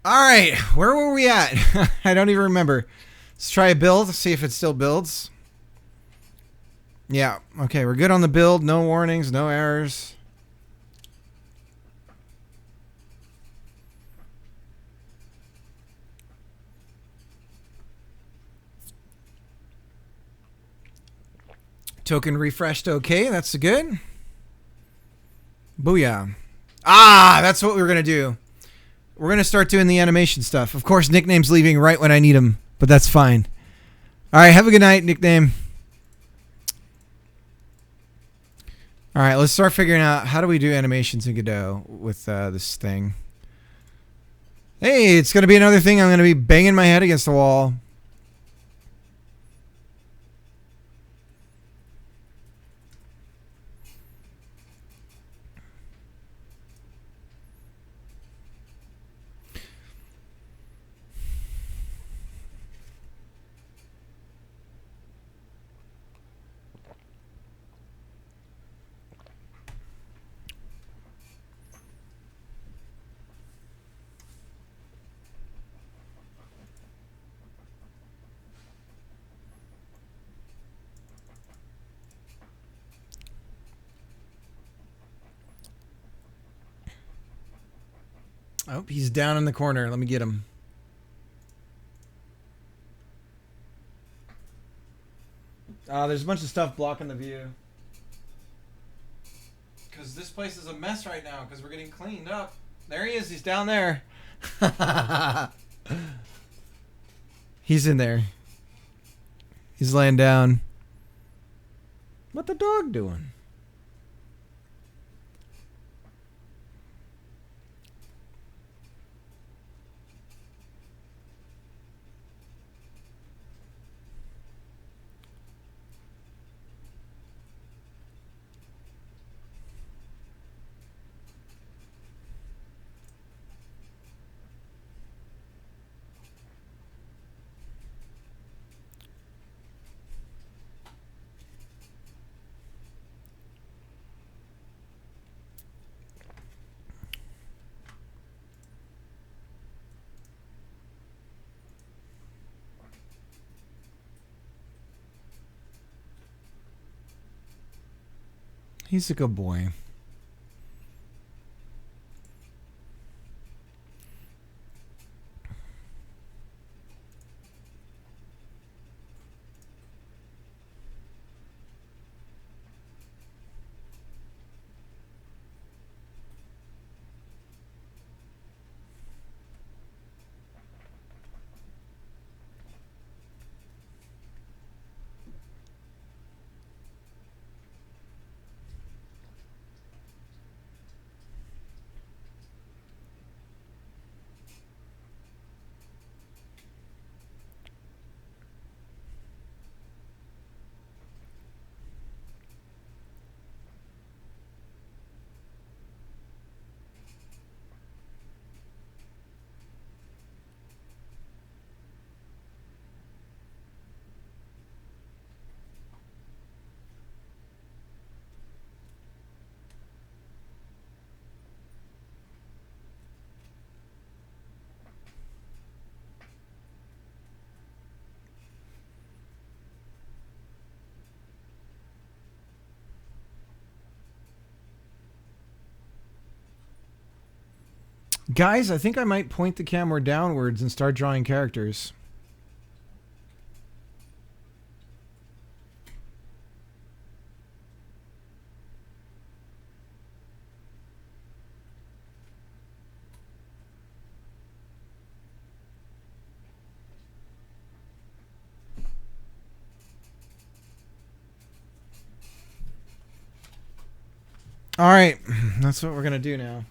All right, where were we at? I don't even remember. Let's try a build, see if it still builds. Yeah, okay, we're good on the build. No warnings, no errors. Token refreshed, okay, that's good. Booyah. Ah, that's what we were going to do. We're going to start doing the animation stuff. Of course, Nickname's leaving right when I need him, but that's fine. All right, have a good night, Nickname. All right, let's start figuring out how do we do animations in Godot with this thing. Hey, it's going to be another thing I'm going to be banging my head against the wall. Oh, he's down in the corner. Let me get him. There's a bunch of stuff blocking the view. Because this place is a mess right now because we're getting cleaned up. There he is. He's down there. He's in there. He's laying down. What the dog doing? He's a good boy. Guys, I think I might point the camera downwards and start drawing characters. All right, that's what we're going to do now.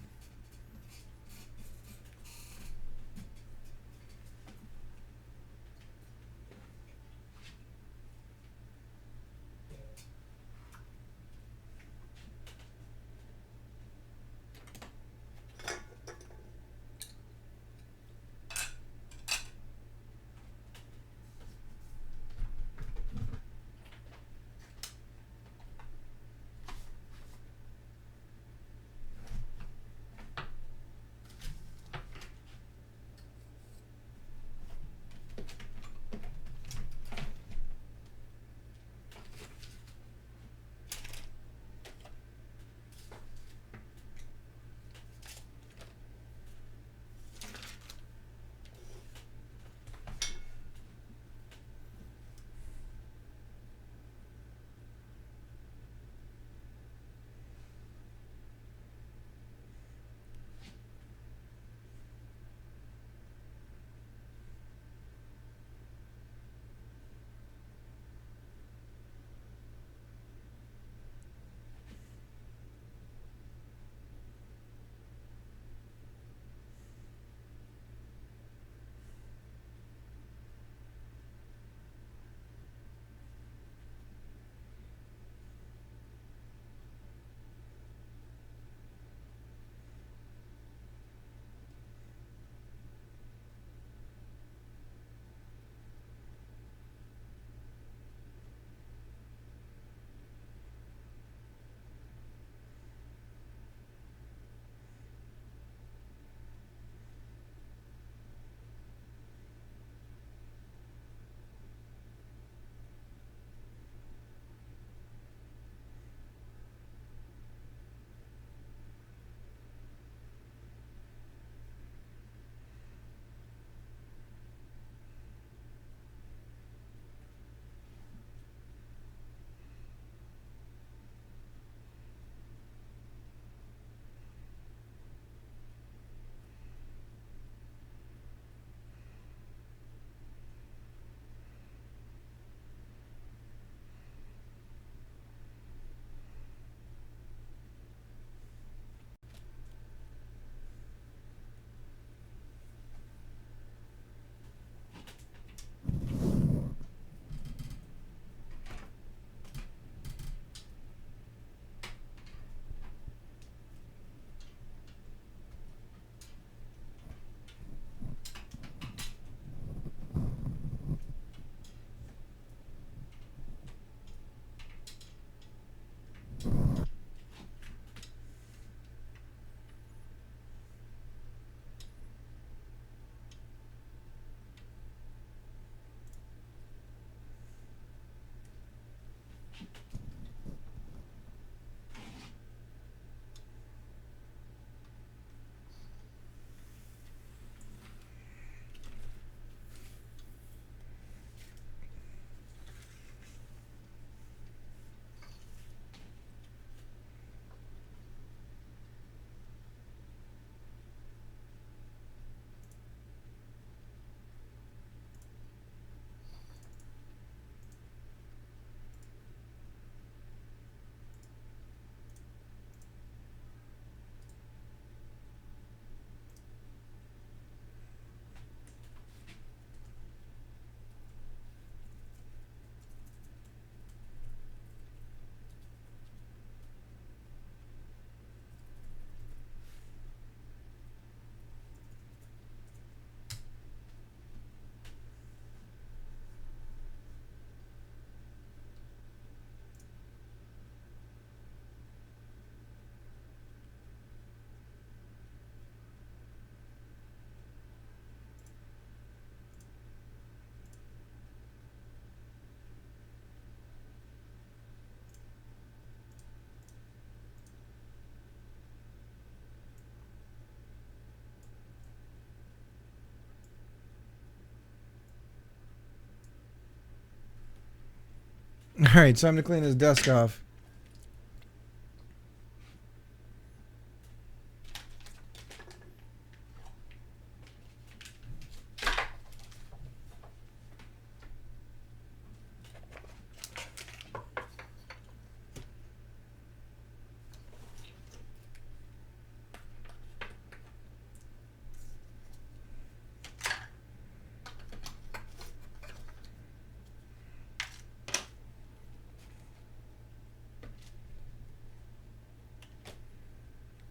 All right, time to clean his desk off.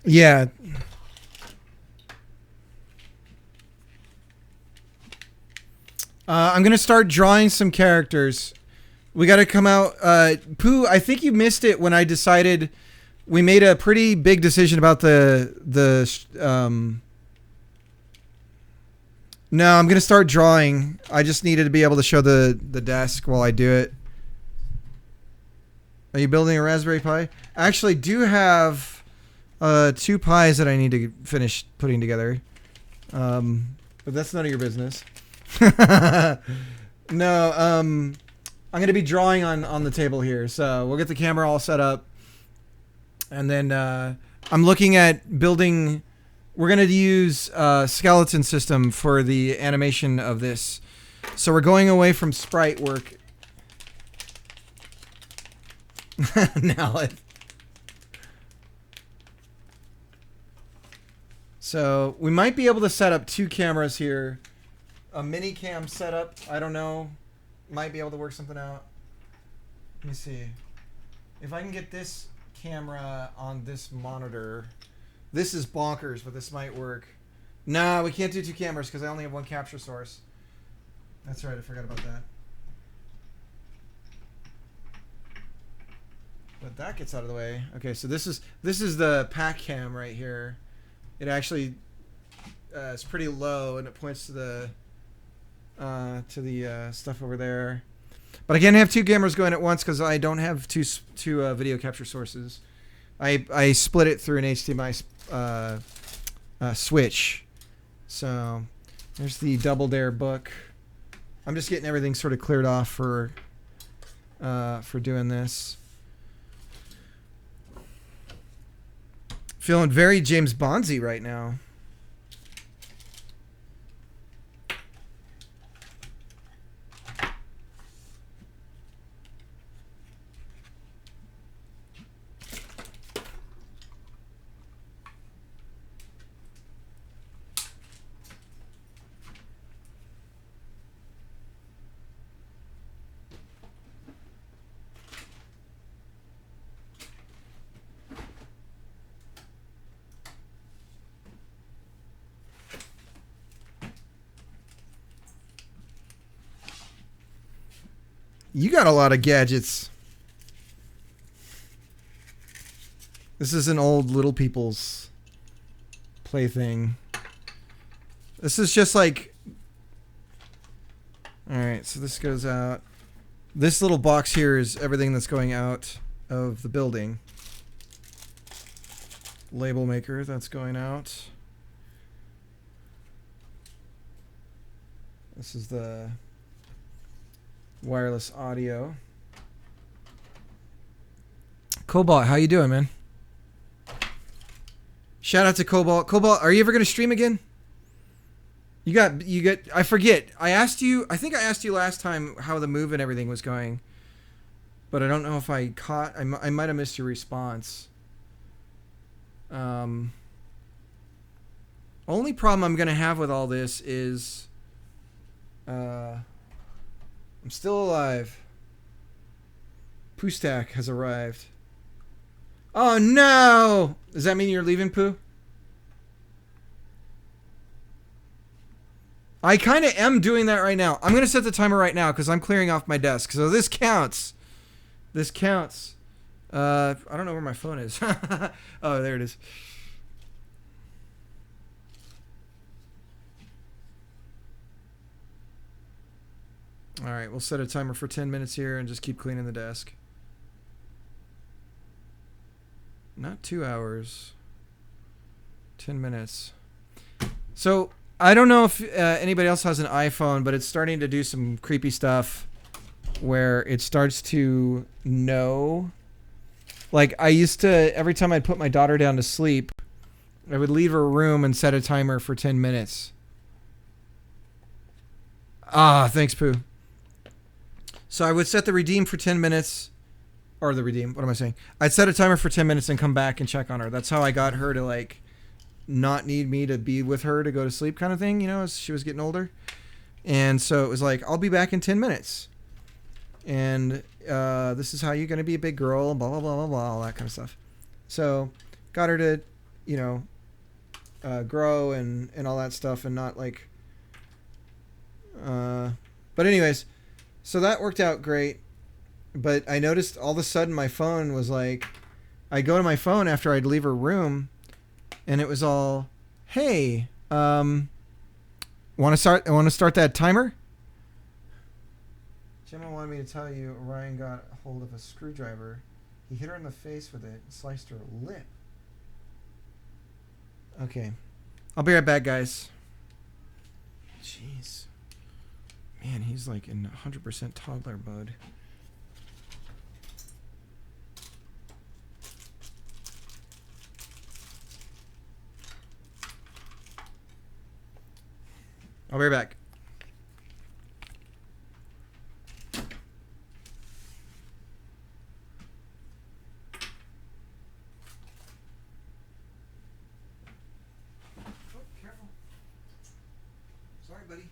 Yeah. I'm gonna start drawing some characters. We got to come out. Pooh, I think you missed it when I decided. We made a pretty big decision about the. No, I'm gonna start drawing. I just needed to be able to show the desk while I do it. Are you building a Raspberry Pi? I actually do have 2 pies that I need to finish putting together. But that's none of your business. No, I'm going to be drawing on the table here. So we'll get the camera all set up. And then I'm looking at building... We're going to use skeleton system for the animation of this. So we're going away from sprite work. Now it... So we might be able to set up 2 cameras here. A mini cam setup. I don't know. Might be able to work something out. Let me see. If I can get this camera on this monitor. This is bonkers, but this might work. No, we can't do 2 cameras because I only have 1 capture source. That's right. I forgot about that. But that gets out of the way. Okay, so this is the pack cam right here. It actually is pretty low, and it points to the stuff over there. But I can't have 2 cameras going at once because I don't have two video capture sources. I split it through an HDMI switch. So there's the Double Dare book. I'm just getting everything sort of cleared off for doing this. Feeling very James Bondsy right now. You got a lot of gadgets. This is an old little people's plaything. This is just like... Alright, so this goes out. This little box here is everything that's going out of the building. Label maker, that's going out. This is the wireless audio. Cobalt, how you doing, man? Shout out to Cobalt. Cobalt, are you ever going to stream again? You got I forget. I think I asked you last time how the move and everything was going. But I don't know if I caught I might have missed your response. Only problem I'm going to have with all this is I'm still alive. Poostack has arrived. Oh no! Does that mean you're leaving, Pooh? I kind of am doing that right now. I'm going to set the timer right now because I'm clearing off my desk. So this counts. This counts. I don't know where my phone is. Oh, there it is. All right, we'll set a timer for 10 minutes here and just keep cleaning the desk. Not 2 hours. 10 minutes. So, I don't know if anybody else has an iPhone, but it's starting to do some creepy stuff. where it starts to know. Like I used to, every time I'd put my daughter down to sleep, I would leave her room and set a timer for 10 minutes. Ah, thanks, Pooh. So I would set the redeem for 10 minutes. Or the redeem, what am I saying? I'd set a timer for 10 minutes and come back and check on her. That's how I got her to like not need me to be with her to go to sleep kind of thing, you know, as she was getting older. And so it was like, I'll be back in 10 minutes. And this is how you're going to be a big girl, blah, blah, blah, blah, blah, all that kind of stuff. So got her to, you know, grow and all that stuff and not like... but anyways, so that worked out great. But I noticed all of a sudden my phone was like... I go to my phone after I'd leave her room and it was all, hey, want to start that timer? Gemma wanted me to tell you Orion got a hold of a screwdriver. He hit her in the face with it and sliced her lip. Okay. I'll be right back, guys. Jeez. Man, he's like in 100% toddler mode. I'll be right back. Oh, careful. Sorry, buddy.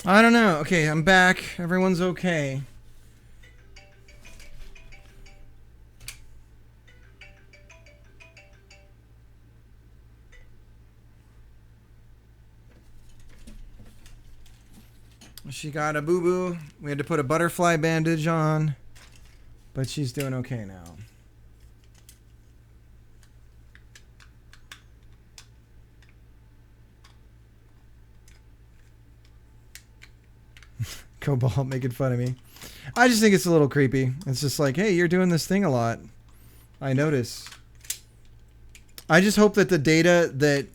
I don't know. Okay, I'm back. Everyone's okay. She got a boo-boo. We had to put a butterfly bandage on, but she's doing okay now. Cobalt making fun of me. I just think it's a little creepy. It's just like, hey, you're doing this thing a lot. I notice. I just hope that the data that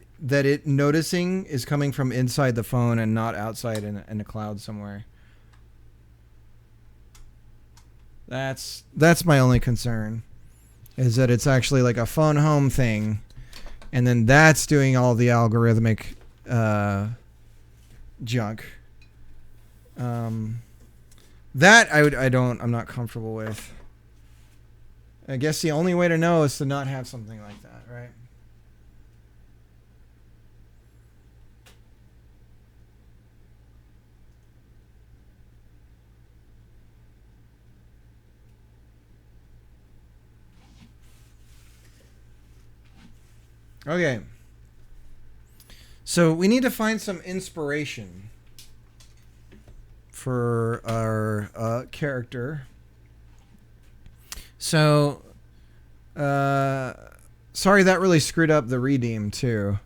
it noticing is coming from inside the phone and not outside in a cloud somewhere. That's my only concern, is that it's actually like a phone home thing, and then that's doing all the algorithmic junk. That I'm not comfortable with. I guess the only way to know is to not have something like that, right? Okay. So we need to find some inspiration for our character. So, sorry that really screwed up the redeem too.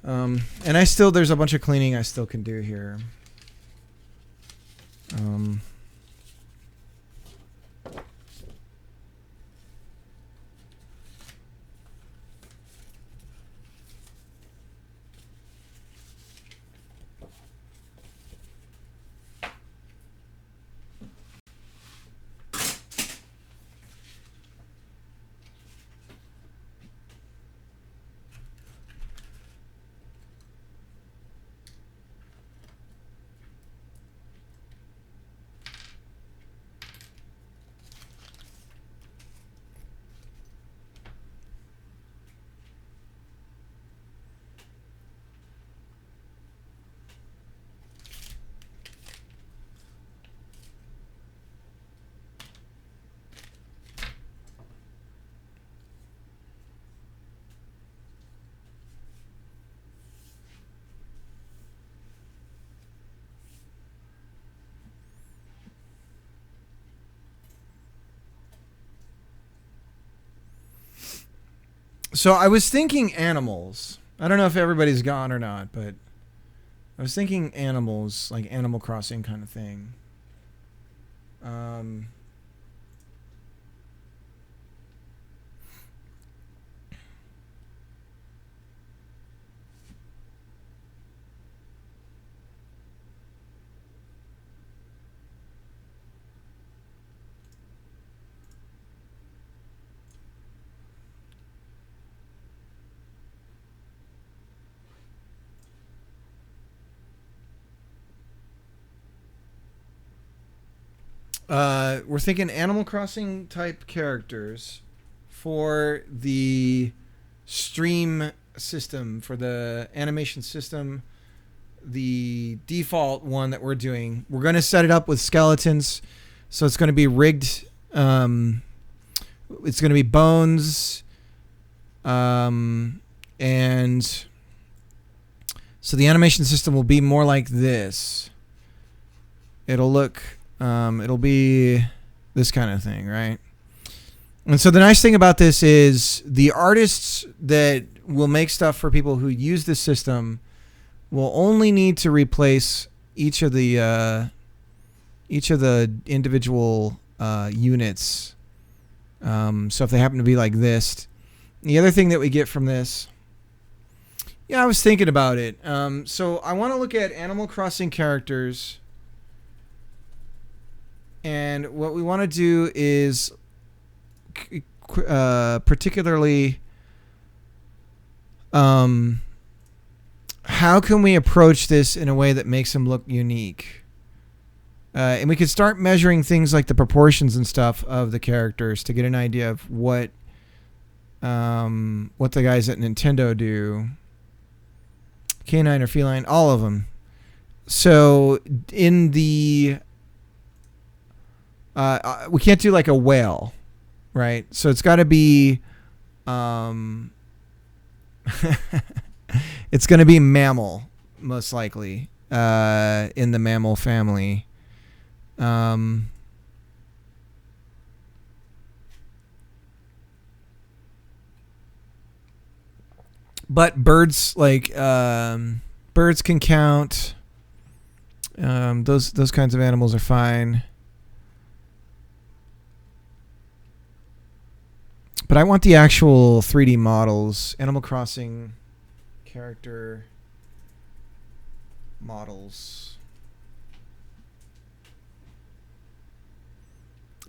And there's a bunch of cleaning I still can do here. So I was thinking animals. I don't know if everybody's gone or not, but I was thinking animals, like Animal Crossing kind of thing. We're thinking Animal Crossing type characters for the stream system, for the animation system, the default one that we're doing. We're going to set it up with skeletons, so it's going to be rigged. It's going to be bones, and so the animation system will be more like this. It'll be this kind of thing, right? And so the nice thing about this is the artists that will make stuff for people who use this system will only need to replace each of the individual units. So if they happen to be like this, the other thing that we get from this, I was thinking about it. So I want to look at Animal Crossing characters. And what we want to do is particularly how can we approach this in a way that makes them look unique? And we could start measuring things like the proportions and stuff of the characters to get an idea of what the guys at Nintendo do. Canine or feline, all of them. So in the we can't do like a whale, right? So it's got to be it's going to be mammal, most likely, in the mammal family. But birds, like birds can count. Those kinds of animals are fine. But I want the actual 3D models. Animal Crossing character models.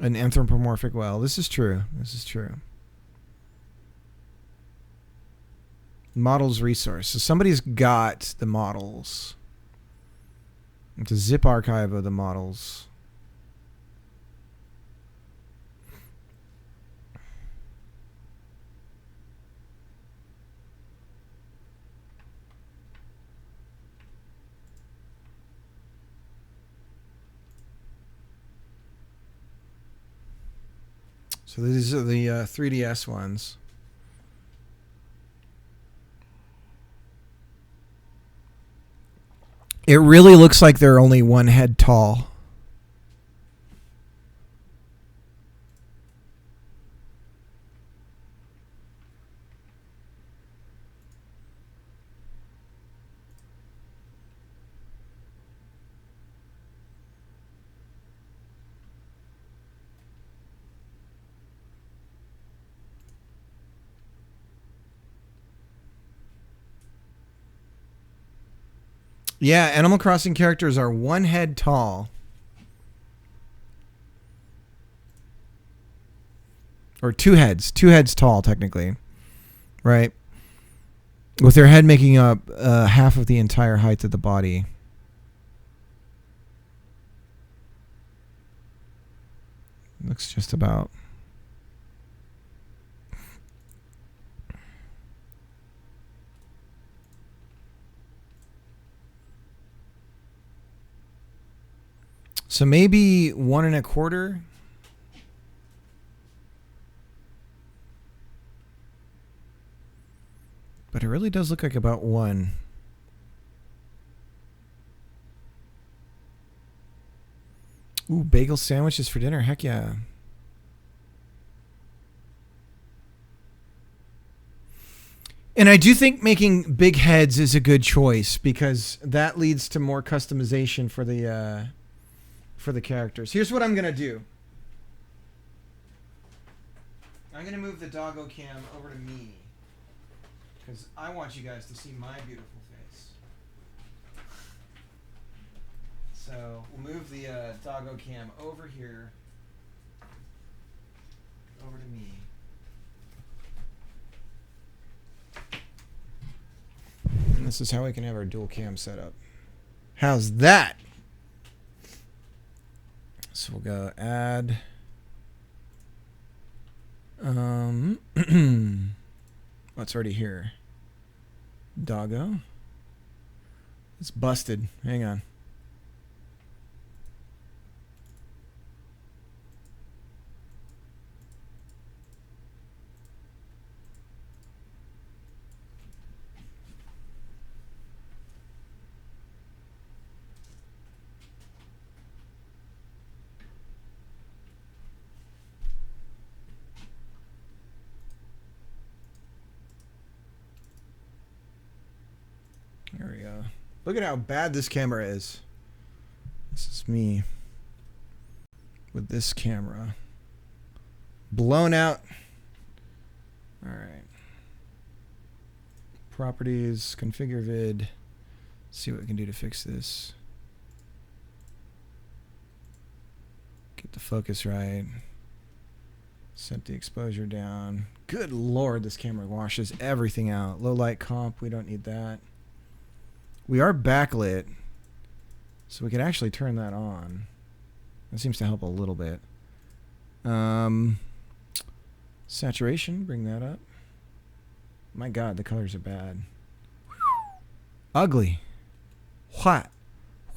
An anthropomorphic whale. This is true. This is true. Models resource. So somebody's got the models. It's a zip archive of the models. So these are the 3DS ones. It really looks like they're only one head tall. Yeah, Animal Crossing characters are one head tall. Or two heads tall, technically. Right? With their head making up half of the entire height of the body. Looks just about. So maybe 1.25. But it really does look like about 1. Ooh, bagel sandwiches for dinner. Heck yeah. And I do think making big heads is a good choice because that leads to more customization for the characters. Here's what I'm going to do. I'm going to move the doggo cam over to me because I want you guys to see my beautiful face. So we'll move the doggo cam over here, over to me. And this is how we can have our dual cam set up. How's that? So we'll go add. What's already here? Doggo. It's busted. Hang on. There we go. Look at how bad this camera is. This is me with this camera. Blown out. All right. Properties, configure vid. See what we can do to fix this. Get the focus right. Set the exposure down. Good Lord, this camera washes everything out. Low light comp, we don't need that. We are backlit, so we could actually turn that on. That seems to help a little bit. Saturation, bring that up. My God, the colors are bad. Ugly. What?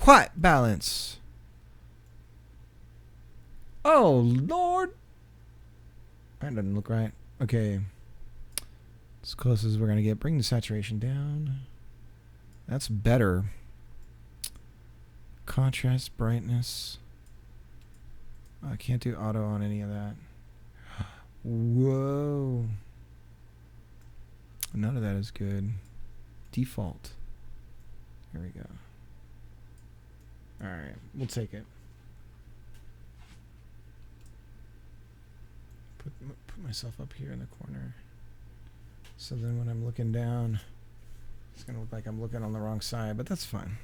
White balance. Oh, Lord. That doesn't look right. Okay. As close as we're going to get. Bring the saturation down. That's better. Contrast, brightness. I can't do auto on any of that. Whoa. None of that is good. Default. Here we go. Alright, we'll take it. Put myself up here in the corner. So then when I'm looking down, it's going to look like I'm looking on the wrong side, but that's fine.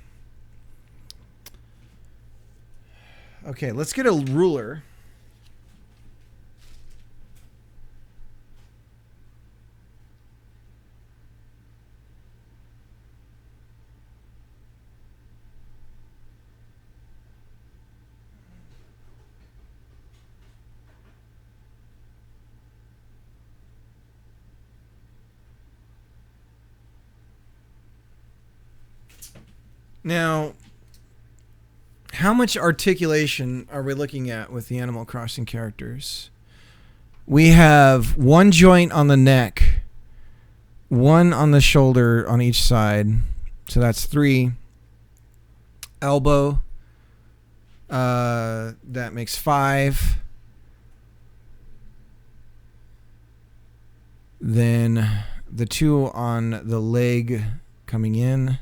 Okay, let's get a ruler. Now, how much articulation are we looking at with the Animal Crossing characters? We have one joint on the neck, one on the shoulder on each side. So that's 3. Elbow. That makes 5. Then the 2 on the leg coming in.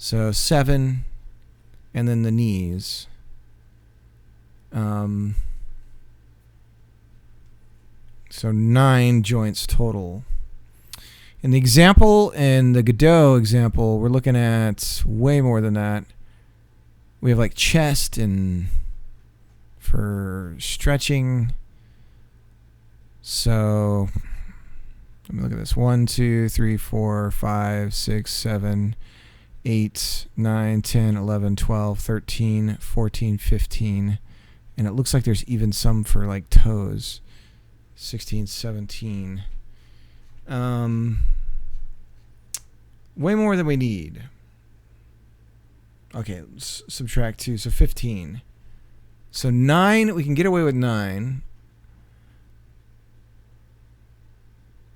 So 7. And then the knees. So 9 joints total. In the example, in the Godot example, we're looking at way more than that. We have like chest and for stretching. So let me look at this. 1, 2, 3, 4, 5, 6, 7, 8, 9, 10, 11, 12, 13, 14, 15. And it looks like there's even some for like toes. 16, 17. Way more than we need. Okay, subtract 2, so 15. So 9, we can get away with 9.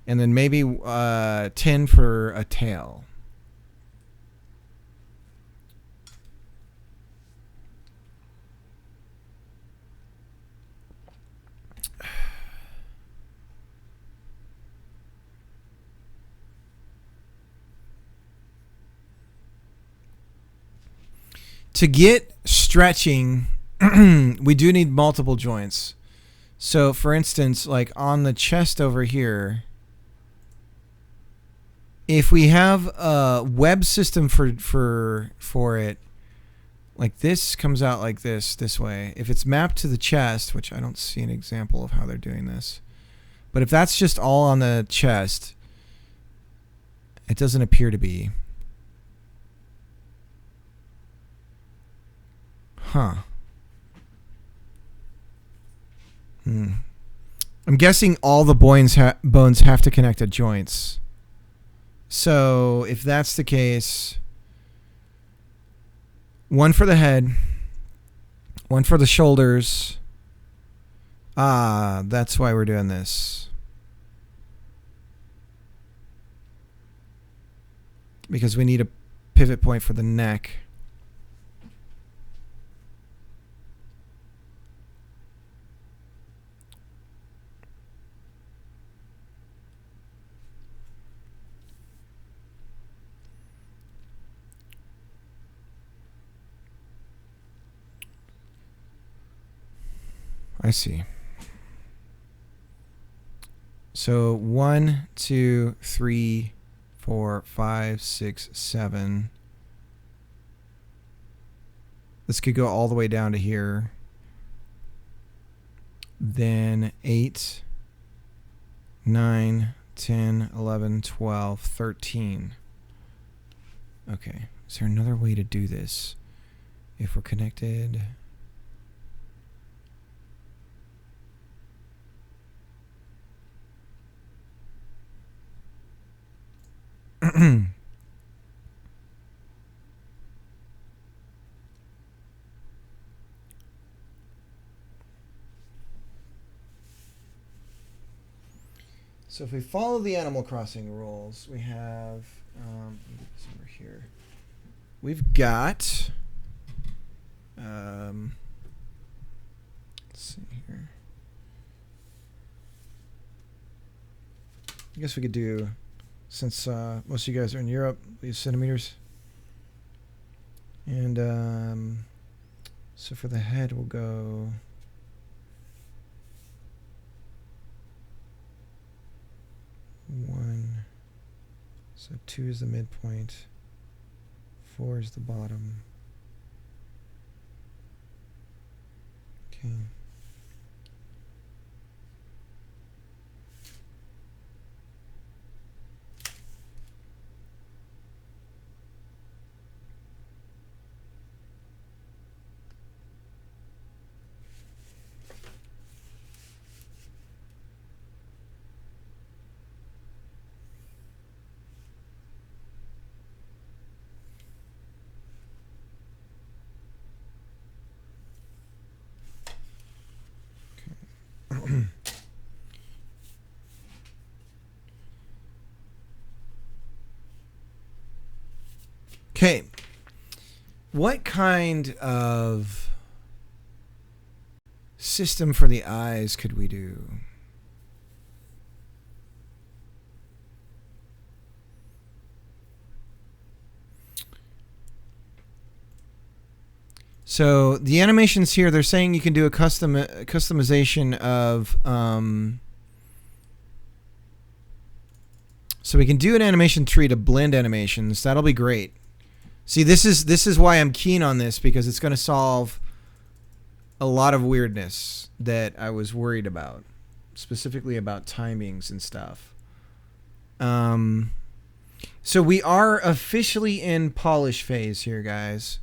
And then maybe 10 for a tail. To get stretching, we do need multiple joints. So, for instance, like on the chest over here, if we have a web system for it, like this comes out like this way. If it's mapped to the chest, which I don't see an example of how they're doing this, but if that's just all on the chest, it doesn't appear to be. Huh. I'm guessing all the bones have to connect at joints. So if that's the case, 1 for the head, 1 for the shoulders. Ah, that's why we're doing this. Because we need a pivot point for the neck. I see. So 1, 2, 3, 4, 5, 6, 7. This could go all the way down to here. Then 8, 9, 10, 11, 12, 13. Okay. Is there another way to do this? If we're connected... So if we follow the Animal Crossing rules, we have let me get this over here. We've got let's see here. I guess we could do, since most of you guys are in Europe, these centimeters. And so for the head, we'll go 1. So 2 is the midpoint. 4 is the bottom. Okay. Okay. What kind of system for the eyes could we do? So the animations here, they're saying you can do a customization of so we can do an animation tree to blend animations. That'll be great. See, this is why I'm keen on this, because it's going to solve a lot of weirdness that I was worried about, specifically about timings and stuff. So we are officially in polish phase here, guys.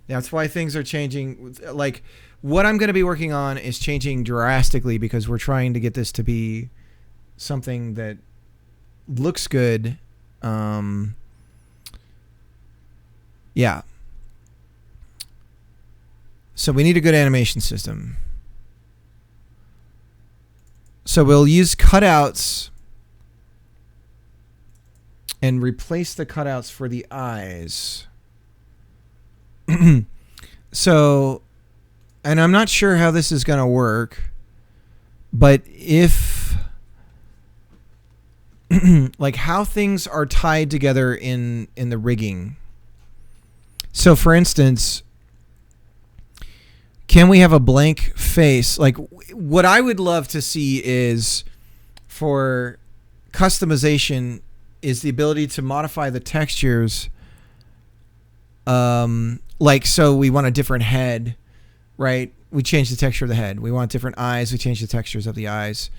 That's why things are changing. Like, what I'm going to be working on is changing drastically, because we're trying to get this to be something that looks good. Yeah. So we need a good animation system. So we'll use cutouts and replace the cutouts for the eyes. So, and I'm not sure how this is going to work, but if like how things are tied together in the rigging. So for instance, can we have a blank face? Like, what I would love to see is, for customization, is the ability to modify the textures. Like, so we want a different head, right? We change the texture of the head. We want different eyes. We change the textures of the eyes.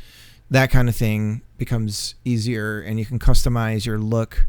That kind of thing becomes easier, and you can customize your look.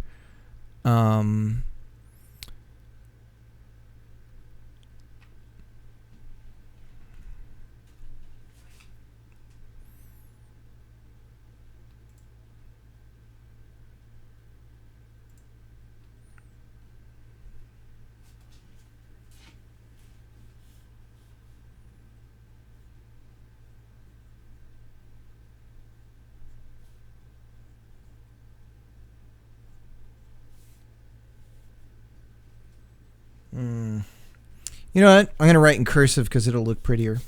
You know what? I'm going to write in cursive because it'll look prettier.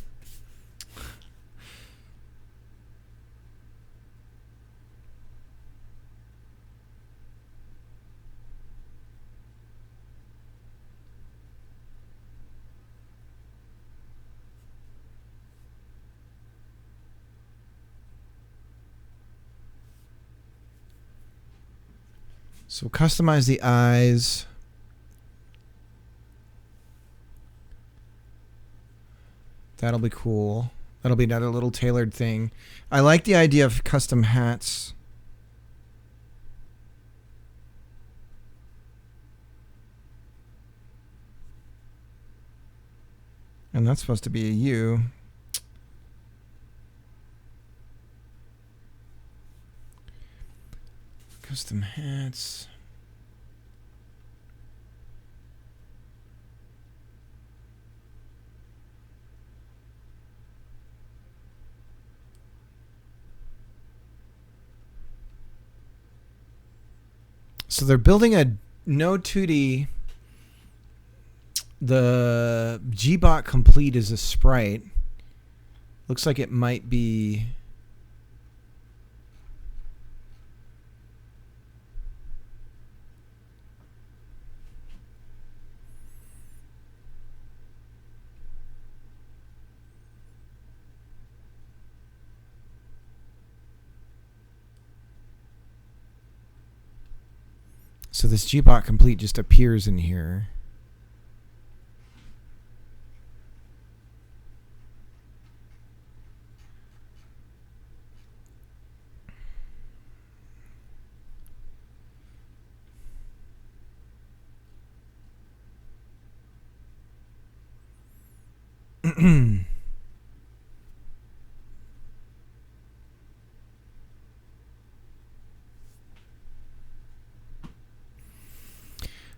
So customize the eyes. That'll be cool. That'll be another little tailored thing. I like the idea of custom hats. And that's supposed to be a U. Custom hats. So they're building a Node 2D. The Gbot complete is a sprite. Looks like it might be. So this Gbot complete just appears in here.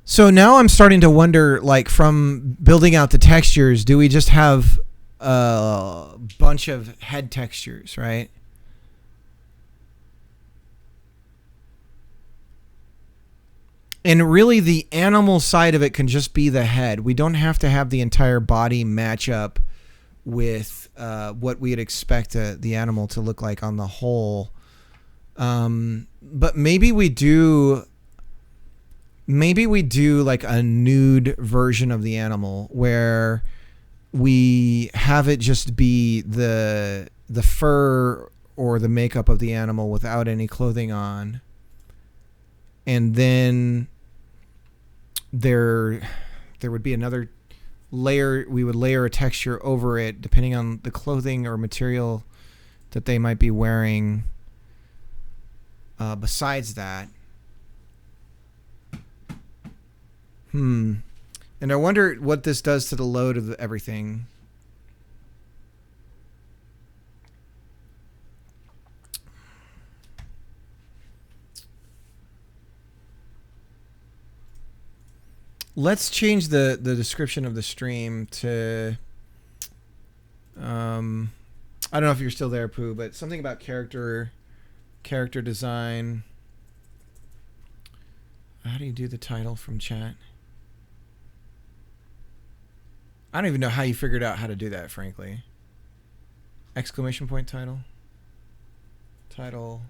So now I'm starting to wonder, like, from building out the textures, do we just have a bunch of head textures, right? And really the animal side of it can just be the head. We don't have to have the entire body match up with what we'd expect the animal to look like on the whole. But maybe we do like a nude version of the animal where we have it just be the fur or the makeup of the animal without any clothing on. And then there would be another layer. We would layer a texture over it depending on the clothing or material that they might be wearing. Besides that, and I wonder what this does to the load of everything. Let's change the description of the stream to I don't know if you're still there, Pooh, but something about character design. How do you do the title from chat? I don't even know how you figured out how to do that, frankly. Exclamation point title. Title.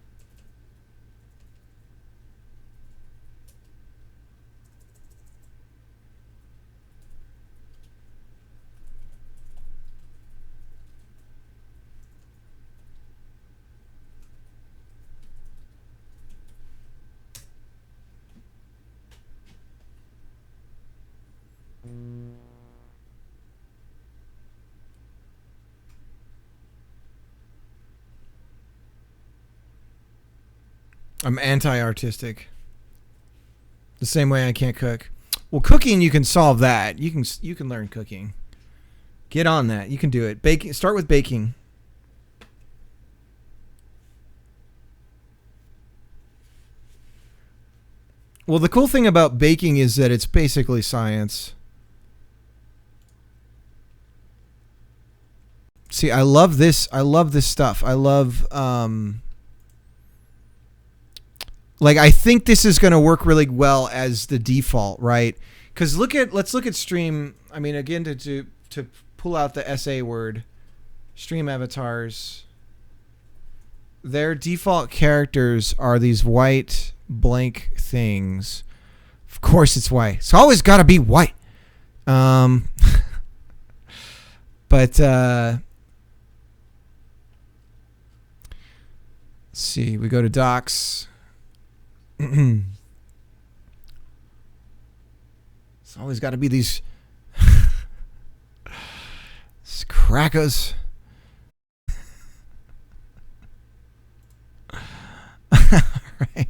I'm anti-artistic. The same way I can't cook. Well, cooking, you can solve that. You can learn cooking. Get on that. You can do it. Baking. Start with baking. Well, the cool thing about baking is that it's basically science. See, I love this. I love this stuff. I love like, I think this is going to work really well as the default, right? Because let's look at stream. I mean, again, to pull out the SA word, stream avatars. Their default characters are these white blank things. Of course, it's white. It's always got to be white. But let's see. We go to docs. It's always got to be these crackers. Right.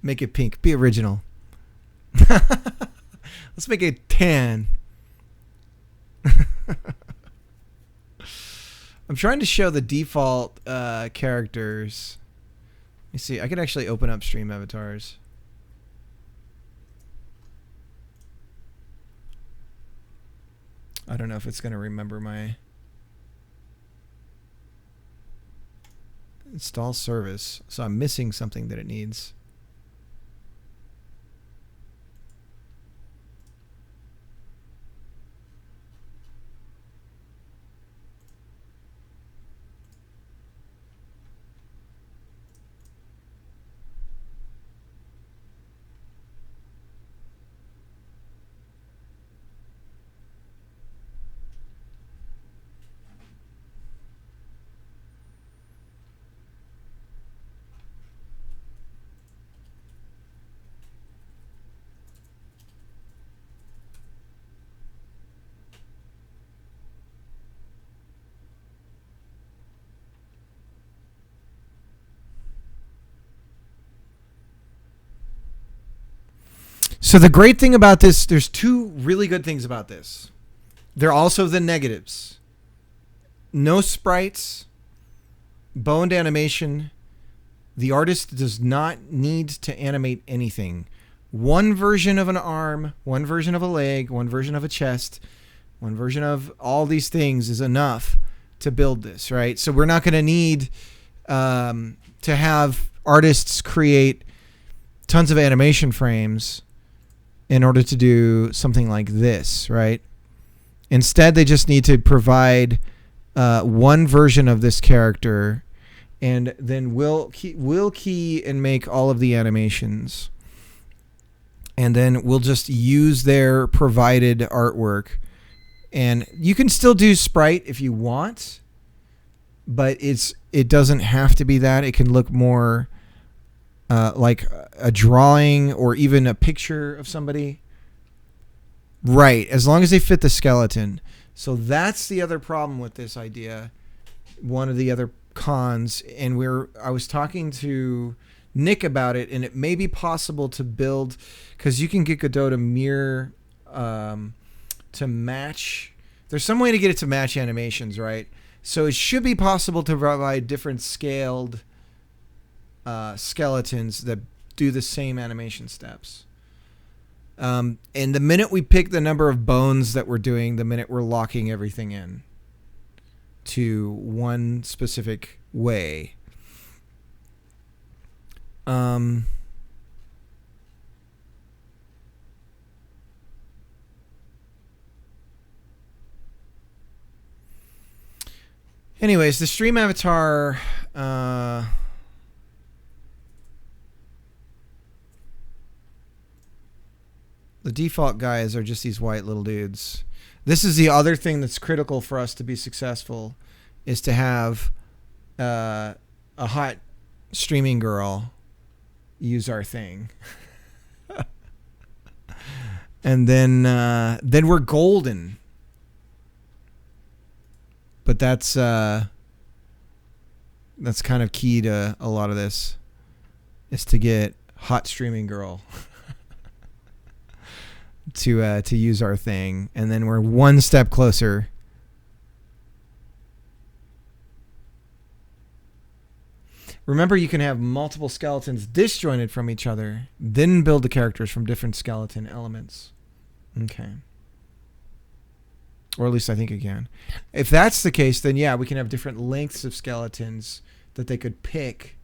Make it pink. Be original. Let's make it tan. I'm trying to show the default characters. Let me see. I can actually open up stream avatars. I don't know if it's going to remember my install service. So I'm missing something that it needs. So the great thing about this, there's two really good things about this. They're also the negatives. No sprites, boned animation. The artist does not need to animate anything. One version of an arm, one version of a leg, one version of a chest, one version of all these things is enough to build this, right? So we're not going to need to have artists create tons of animation frames in order to do something like this, right? Instead, they just need to provide one version of this character, and then we'll key and make all of the animations. And then we'll just use their provided artwork. And you can still do sprite if you want, but it doesn't have to be that. It can look more like a drawing or even a picture of somebody. Right, as long as they fit the skeleton. So that's the other problem with this idea. One of the other cons, and I was talking to Nick about it, and it may be possible to build, because you can get Godot to mirror, to match. There's some way to get it to match animations, right? So it should be possible to provide different scaled skeletons that do the same animation steps. And the minute we pick the number of bones that we're doing, the minute we're locking everything in to one specific way. Anyways, the stream avatar, the default guys are just these white little dudes. This is the other thing that's critical for us to be successful, is to have a hot streaming girl use our thing. And then we're golden. But that's kind of key to a lot of this, is to get hot streaming girl to use our thing, and then we're one step closer. Remember, you can have multiple skeletons disjointed from each other, then build the characters from different skeleton elements. Okay. Or at least I think you can. If that's the case, then yeah, we can have different lengths of skeletons that they could pick.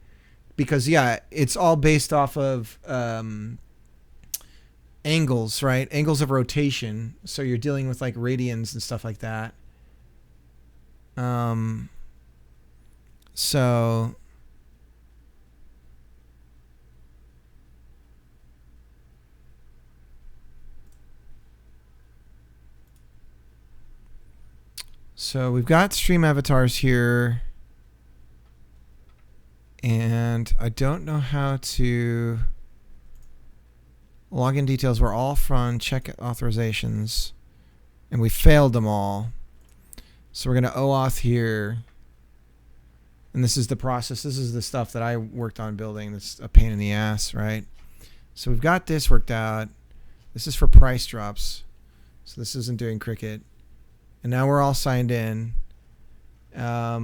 Because yeah, it's all based off of angles, right? Angles of rotation. So you're dealing with like radians and stuff like that. So we've got stream avatars here, and I don't know how to login details. We're all from check authorizations, and we failed them all. So we're going to OAuth here, and this is the process. This is the stuff that I worked on building. That's a pain in the ass, right? So we've got this worked out. This is for price drops, so this isn't doing Cricut. And now we're all signed in. How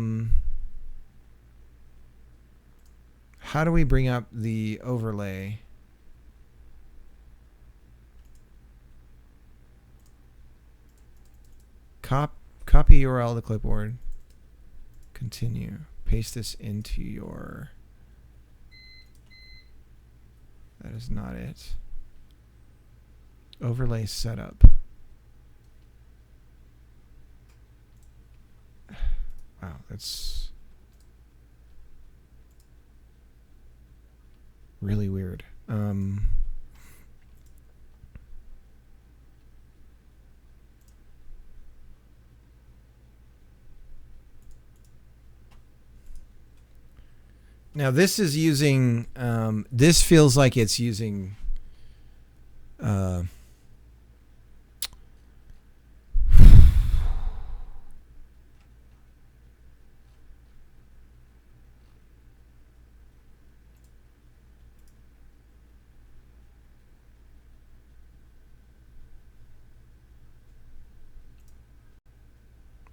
do we bring up the overlay? Copy URL to clipboard. Continue. Paste this into your... That is not it. Overlay setup. Wow, that's really weird. Now this is using, this feels like it's using,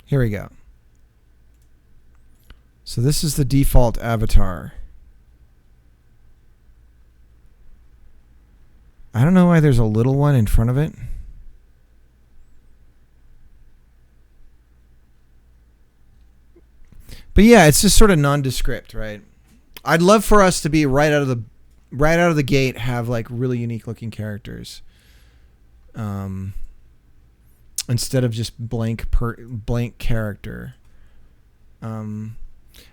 Here we go. So this is the default avatar. I don't know why there's a little one in front of it. But yeah, it's just sort of nondescript, right? I'd love for us to be right out of the gate have like really unique looking characters. Instead of just blank character.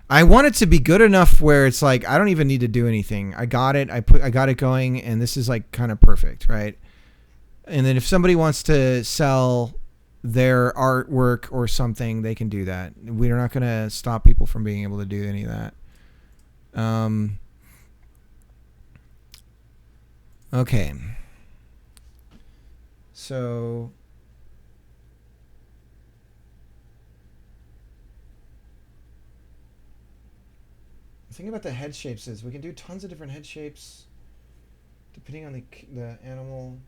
I want it to be good enough where it's like I don't even need to do anything. I got it. I got it going, and this is like kind of perfect, right? And then if somebody wants to sell their artwork or something, they can do that. We're not going to stop people from being able to do any of that. Okay. So the thing about the head shapes is we can do tons of different head shapes depending on the animal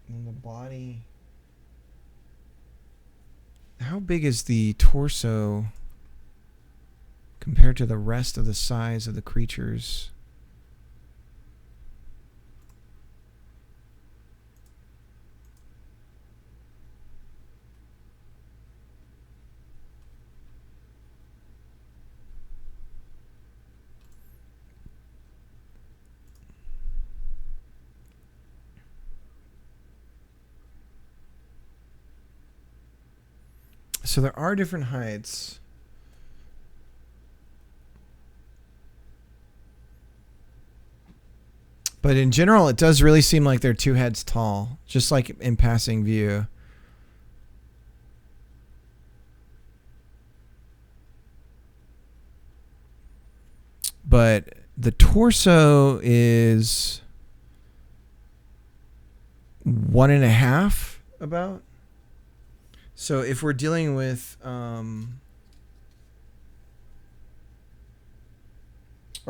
and the body. How big is the torso compared to the rest of the size of the creatures? So there are different heights. But in general, it does really seem like they're 2 heads tall, just like in passing view. But the torso is 1.5 about. So if we're dealing with, or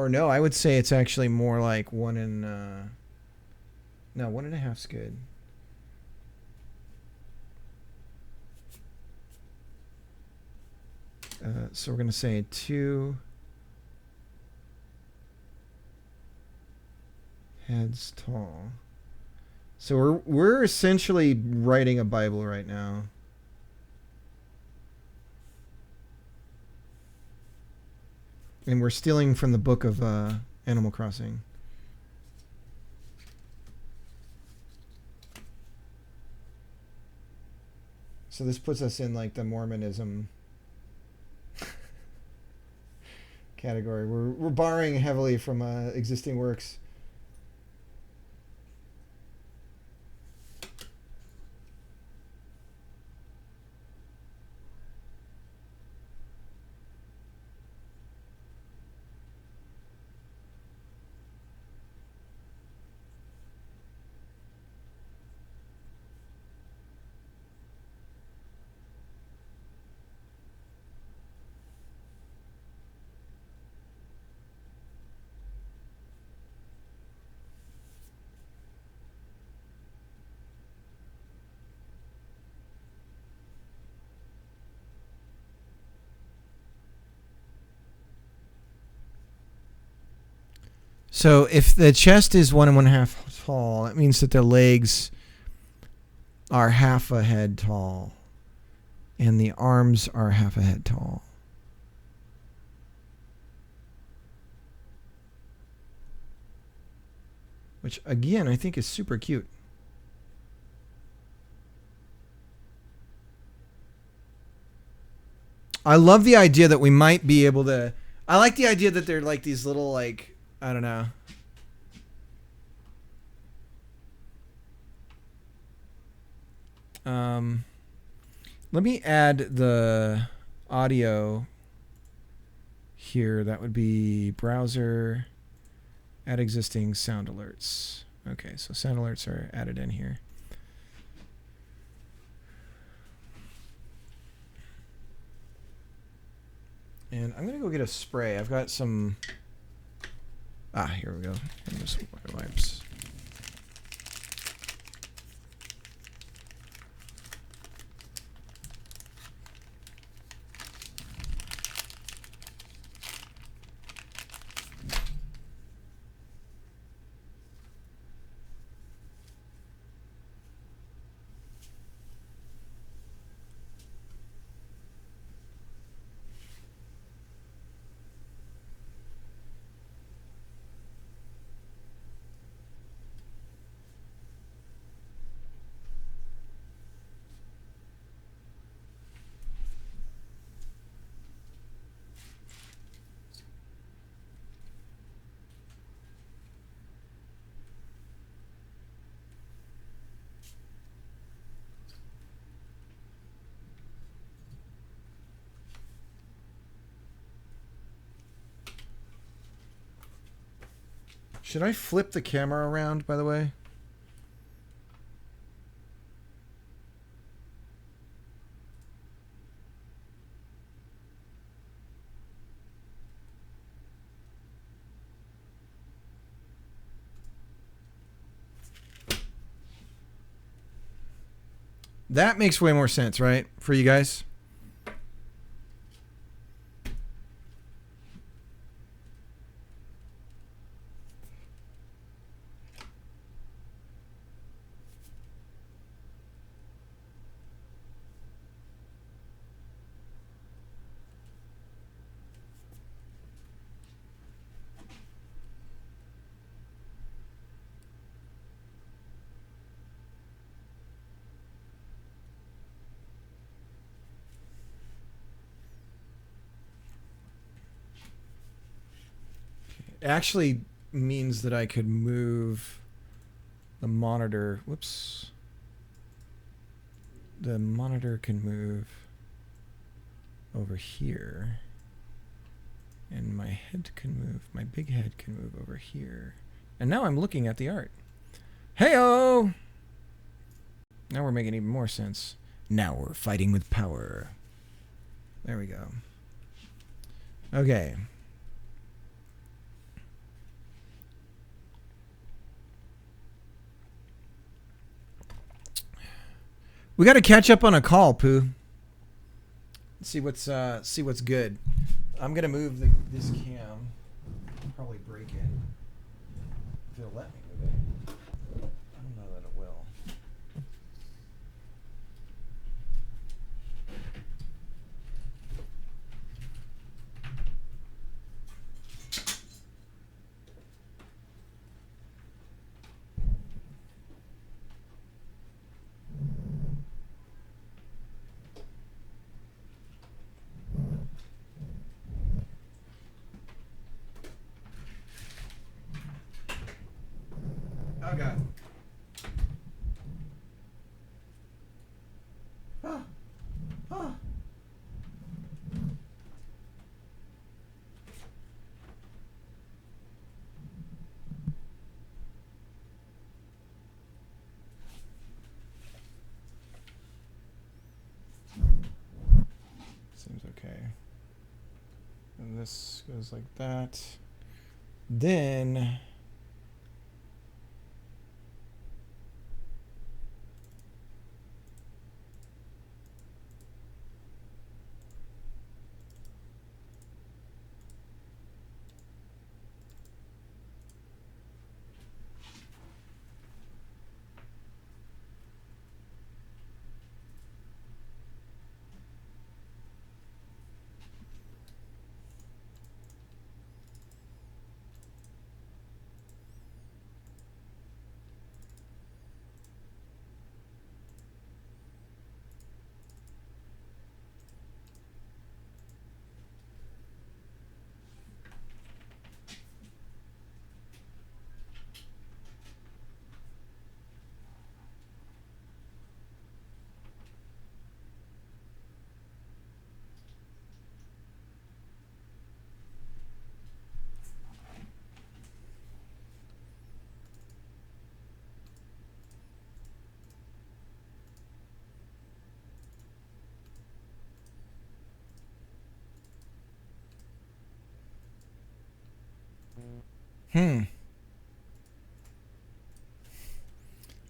no, I would say it's actually more like 1.5's good. So we're going to say 2 heads tall. So we're essentially writing a Bible right now. And we're stealing from the book of Animal Crossing. So this puts us in like the Mormonism category. We're borrowing heavily from existing works. So if the chest is 1.5 tall, that means that the legs are half a head tall, and the arms are half a head tall. Which, again, I think is super cute. I love the idea that we might be able to... I like the idea that they're like these little, like... I don't know. Let me add the audio here. That would be browser, add existing sound alerts. Okay, so sound alerts are added in here. And I'm going to go get a spray. I've got some... here we go. Some wipes. Should I flip the camera around, by the way? That makes way more sense, right? For you guys? Actually means that I could move the monitor. Whoops. The monitor can move over here. And my head can move. My big head can move over here. And now I'm looking at the art. Hey-o! Now we're making even more sense. Now we're fighting with power. There we go. Okay. We got to catch up on a call, Pooh. See what's good. I'm gonna move this cam. Probably break it. If it'll let me move it. I don't know that it will. Oh God. Ah. Ah. Seems okay. And this goes like that. Then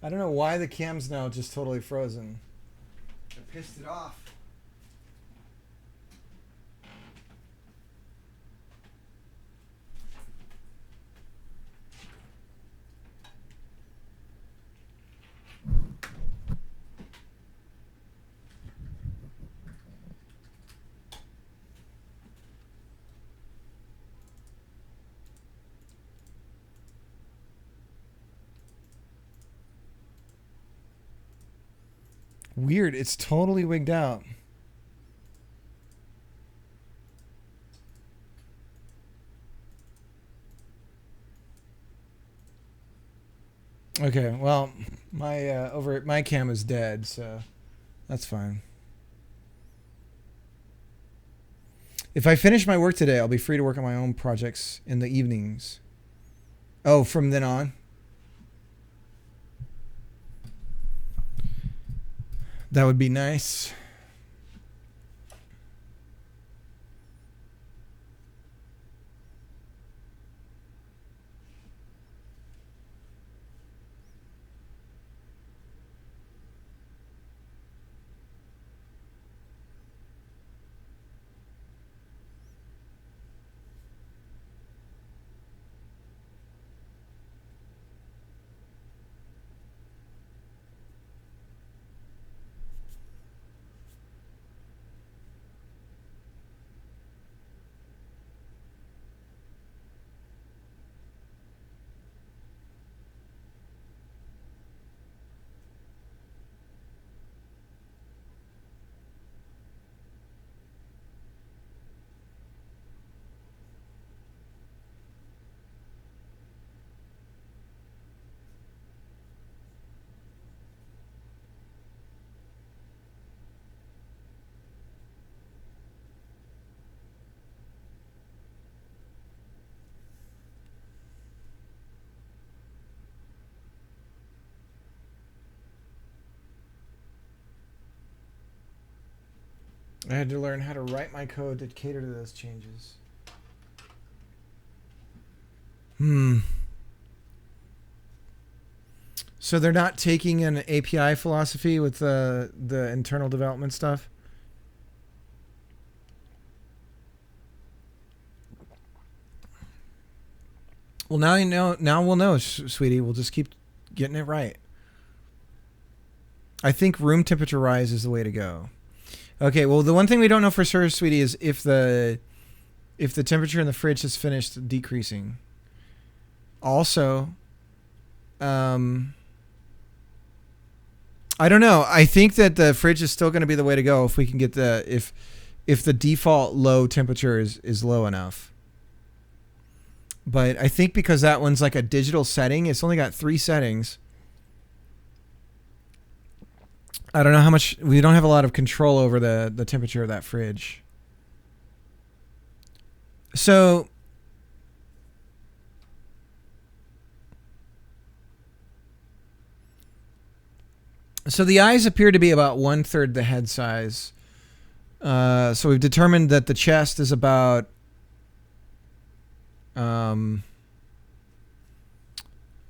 I don't know why the cam's now just totally frozen. I pissed it off. Weird, it's totally wigged out. Okay, well, my cam is dead, so that's fine. If I finish my work today, I'll be free to work on my own projects in the evenings. Oh, from then on? That would be nice. I had to learn how to write my code to cater to those changes. So they're not taking an API philosophy with the internal development stuff? Well, now you know. Now we'll know, sweetie. We'll just keep getting it right. I think room temperature rise is the way to go. Okay. Well, the one thing we don't know for sure, sweetie, is if the temperature in the fridge has finished decreasing. Also, I don't know. I think that the fridge is still going to be the way to go if we can get if the default low temperature is low enough. But I think because that one's like a digital setting, it's only got 3 settings. I don't know how much. We don't have a lot of control over the temperature of that fridge. So the eyes appear to be about 1/3 the head size. So we've determined that the chest is about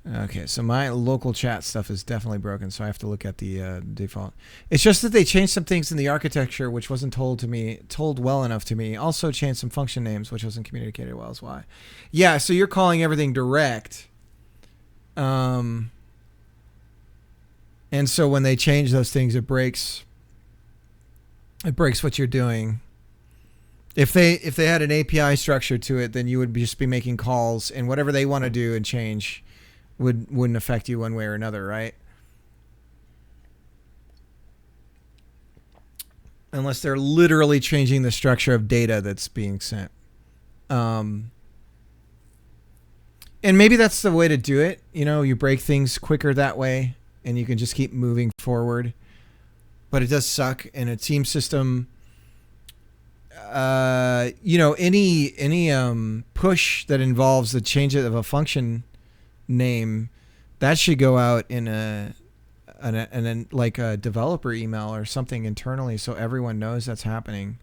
okay, so my local chat stuff is definitely broken, so I have to look at the default. It's just that they changed some things in the architecture which wasn't told well enough to me. Also changed some function names which wasn't communicated well as why. Yeah, so you're calling everything direct. And so when they change those things, it breaks what you're doing. If they had an API structure to it, then you would just be making calls, and whatever they want to do and change wouldn't affect you one way or another, right? Unless they're literally changing the structure of data that's being sent. And maybe that's the way to do it. You know, you break things quicker that way, and you can just keep moving forward. But it does suck, and a team system... any push that involves the change of a function name, that should go out in a like a developer email or something internally, so everyone knows that's happening.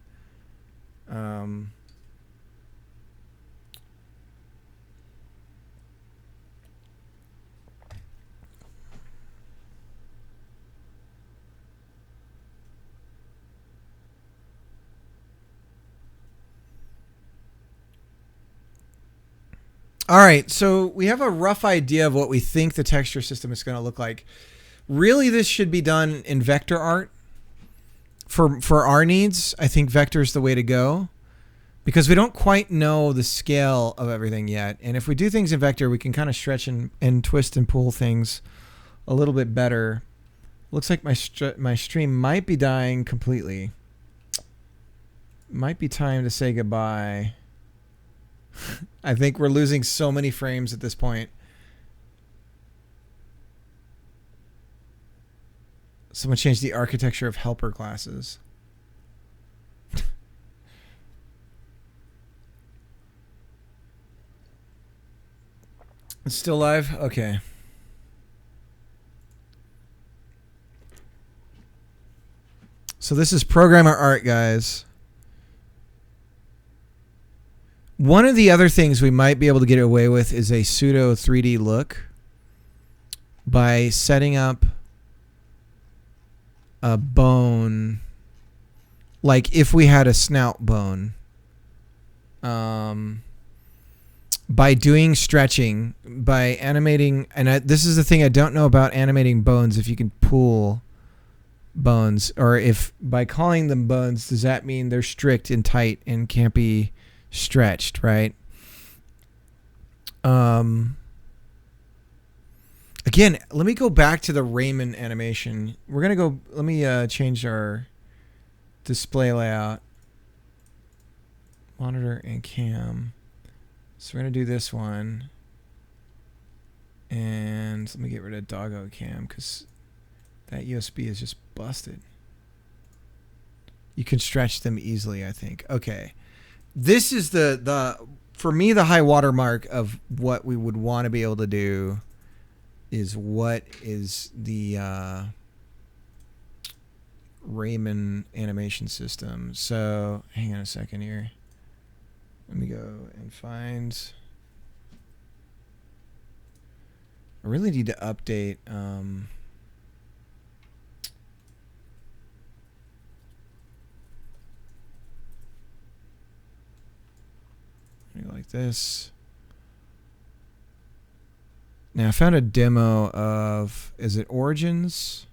All right, so we have a rough idea of what we think the texture system is going to look like. Really, this should be done in vector art. For our needs, I think vector is the way to go, because we don't quite know the scale of everything yet. And if we do things in vector, we can kind of stretch and twist and pull things a little bit better. Looks like my stream might be dying completely. Might be time to say goodbye. I think we're losing so many frames at this point. Someone changed the architecture of helper classes. It's still live? Okay. So this is programmer art, guys. One of the other things we might be able to get away with is a pseudo 3D look by setting up a bone, like if we had a snout bone, by doing stretching, by animating, and this is the thing I don't know about animating bones, if you can pool bones, or if by calling them bones, does that mean they're strict and tight and can't be stretched, right? Again, let me go back to the Raymond animation. We're going to go, let me change our display layout. Monitor and cam. So we're going to do this one. And let me get rid of doggo cam because that USB is just busted. You can stretch them easily, I think. Okay. This is the for me, the high water mark of what we would want to be able to do is what is the Raymond animation system. So hang on a second here. Let me go and find. I really need to update. Like this. Now I found a demo of, is it Origins?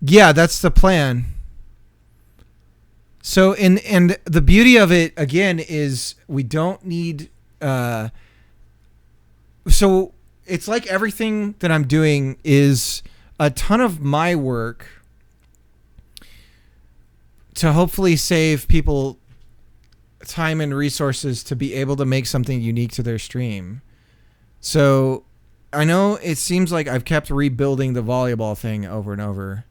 Yeah, that's the plan. So, and the beauty of it, again, is we don't need... so it's like everything that I'm doing is a ton of my work to hopefully save people time and resources to be able to make something unique to their stream. So I know it seems like I've kept rebuilding the volleyball thing over and over.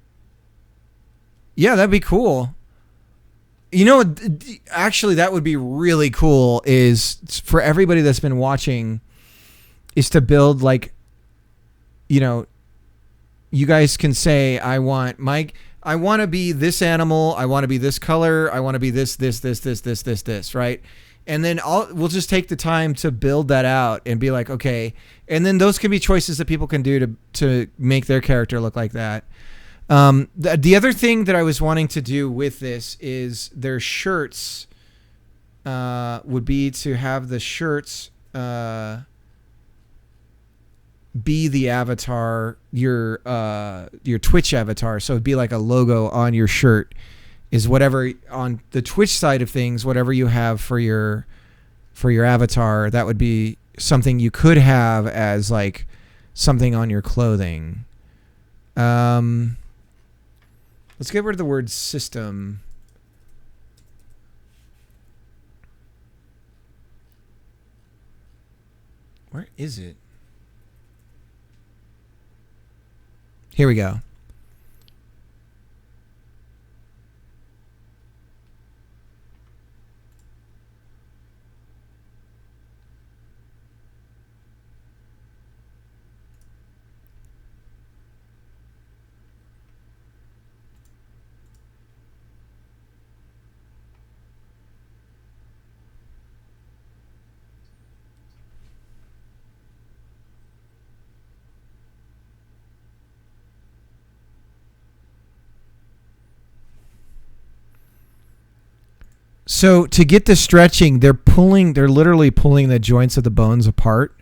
Yeah, that'd be cool. You know, actually, that would be really cool is for everybody that's been watching is to build, like, you know, you guys can say, I want to be this animal. I want to be this color. I want to be this, right? And then we'll just take the time to build that out and be like, okay. And then those can be choices that people can do to make their character look like that. The other thing that I was wanting to do with this is their shirts would be to have the shirts be the avatar, your Twitch avatar. So it'd be like a logo on your shirt is whatever on the Twitch side of things, whatever you have for your avatar, that would be something you could have as like something on your clothing. Let's get rid of the word system. Where is it? Here we go. So to get the stretching, they're literally pulling the joints of the bones apart.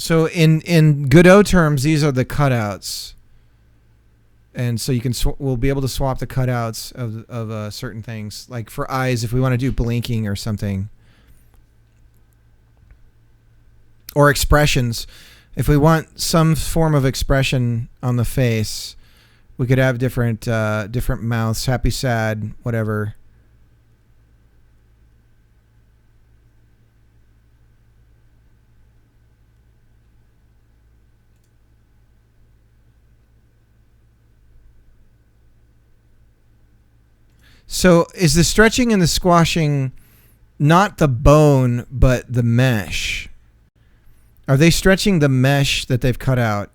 So in Godot terms, these are the cutouts, and so you can we'll be able to swap the cutouts of certain things, like for eyes if we want to do blinking or something, or expressions. If we want some form of expression on the face, we could have different mouths, happy, sad, whatever. So is the stretching and the squashing not the bone, but the mesh? Are they stretching the mesh that they've cut out?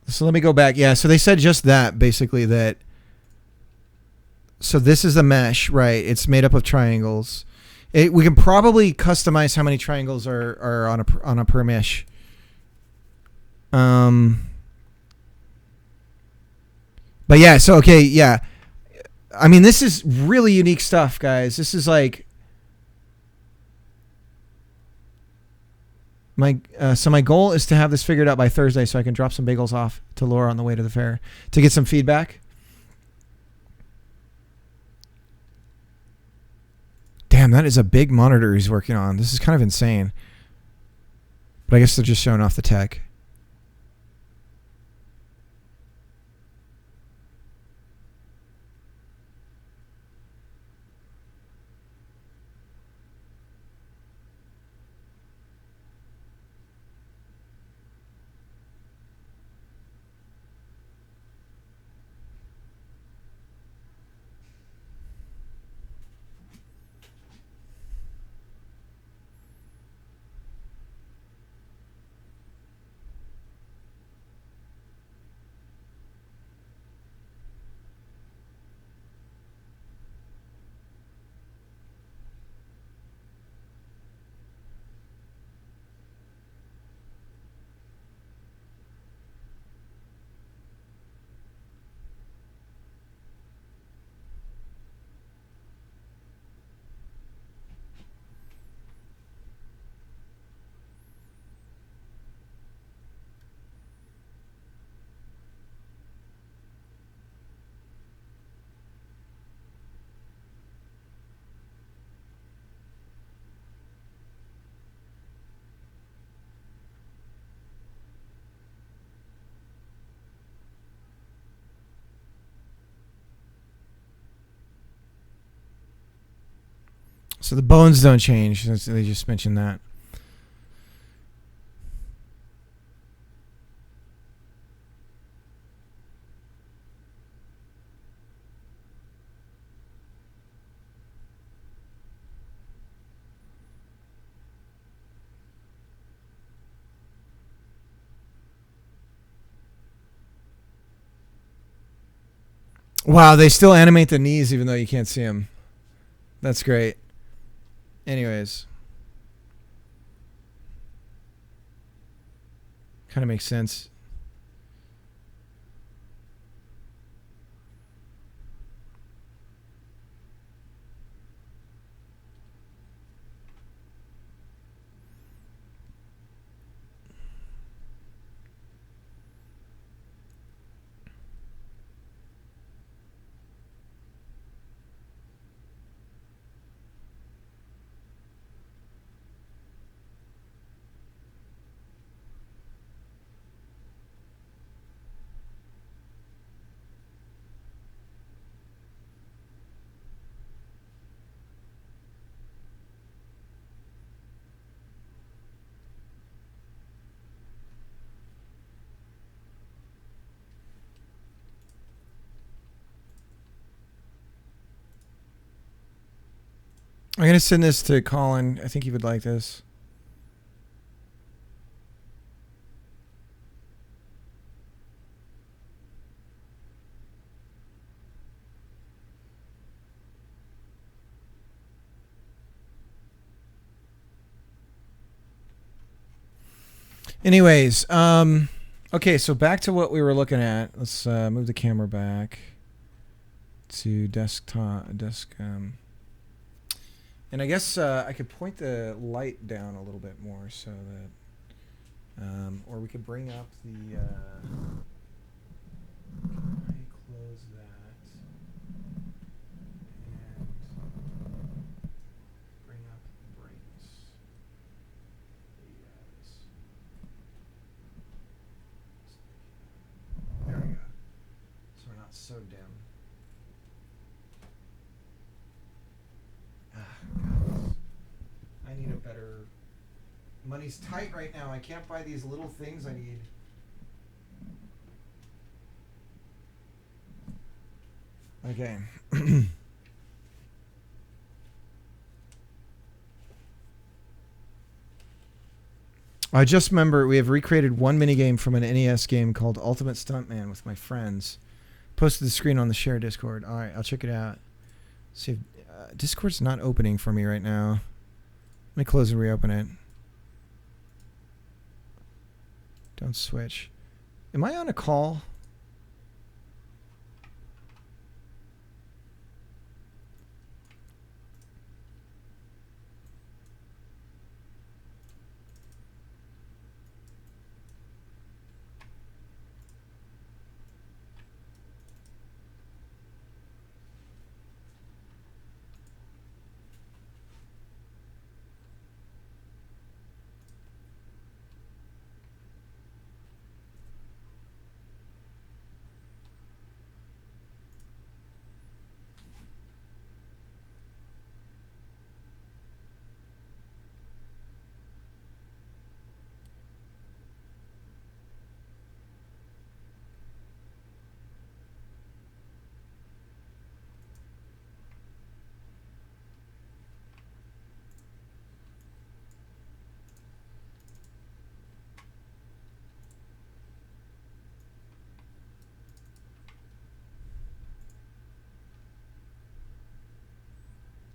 So let me go back. Yeah, so they said just that, basically, that. So this is the mesh, right? It's made up of triangles. We can probably customize how many triangles are on a per mesh. But yeah, so okay, yeah. I mean, this is really unique stuff, guys. This is like so my goal is to have this figured out by Thursday so I can drop some bagels off to Laura on the way to the fair to get some feedback. Damn, that is a big monitor he's working on. This is kind of insane. But I guess they're just showing off the tech. So the bones don't change. They just mentioned that. Wow, they still animate the knees even though you can't see them. That's great. Anyways. Kind of makes sense. I'm going to send this to Colin. I think he would like this. Anyways, okay, so back to what we were looking at. Let's move the camera back to desktop. And I guess I could point the light down a little bit more so that, or we could bring up the. I close that and bring up the brightness. There we go. So we're not so dim. God, I need a better. Money's tight right now. I can't buy these little things I need. Okay. I just remember we have recreated one minigame from an NES game called Ultimate Stuntman with my friends. Posted the screen on the share Discord. All right, I'll check it out. See if Discord's not opening for me right now. Let me close and reopen it. Don't switch. Am I on a call?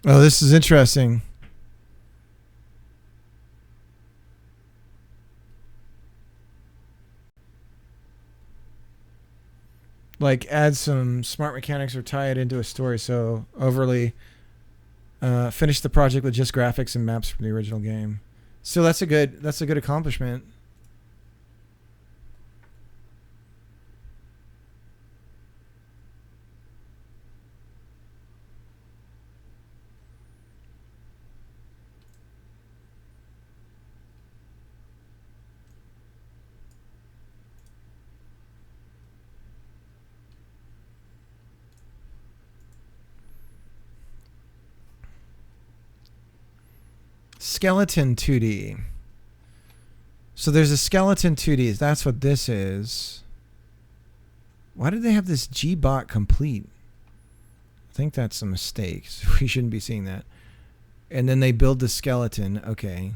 Oh, this is interesting. Like add some smart mechanics or tie it into a story. So overly finish the project with just graphics and maps from the original game. So that's a good accomplishment. Skeleton 2D. So there's a skeleton 2D. That's what this is. Why did they have this Gbot complete? I think that's a mistake. So we shouldn't be seeing that. And then they build the skeleton. Okay.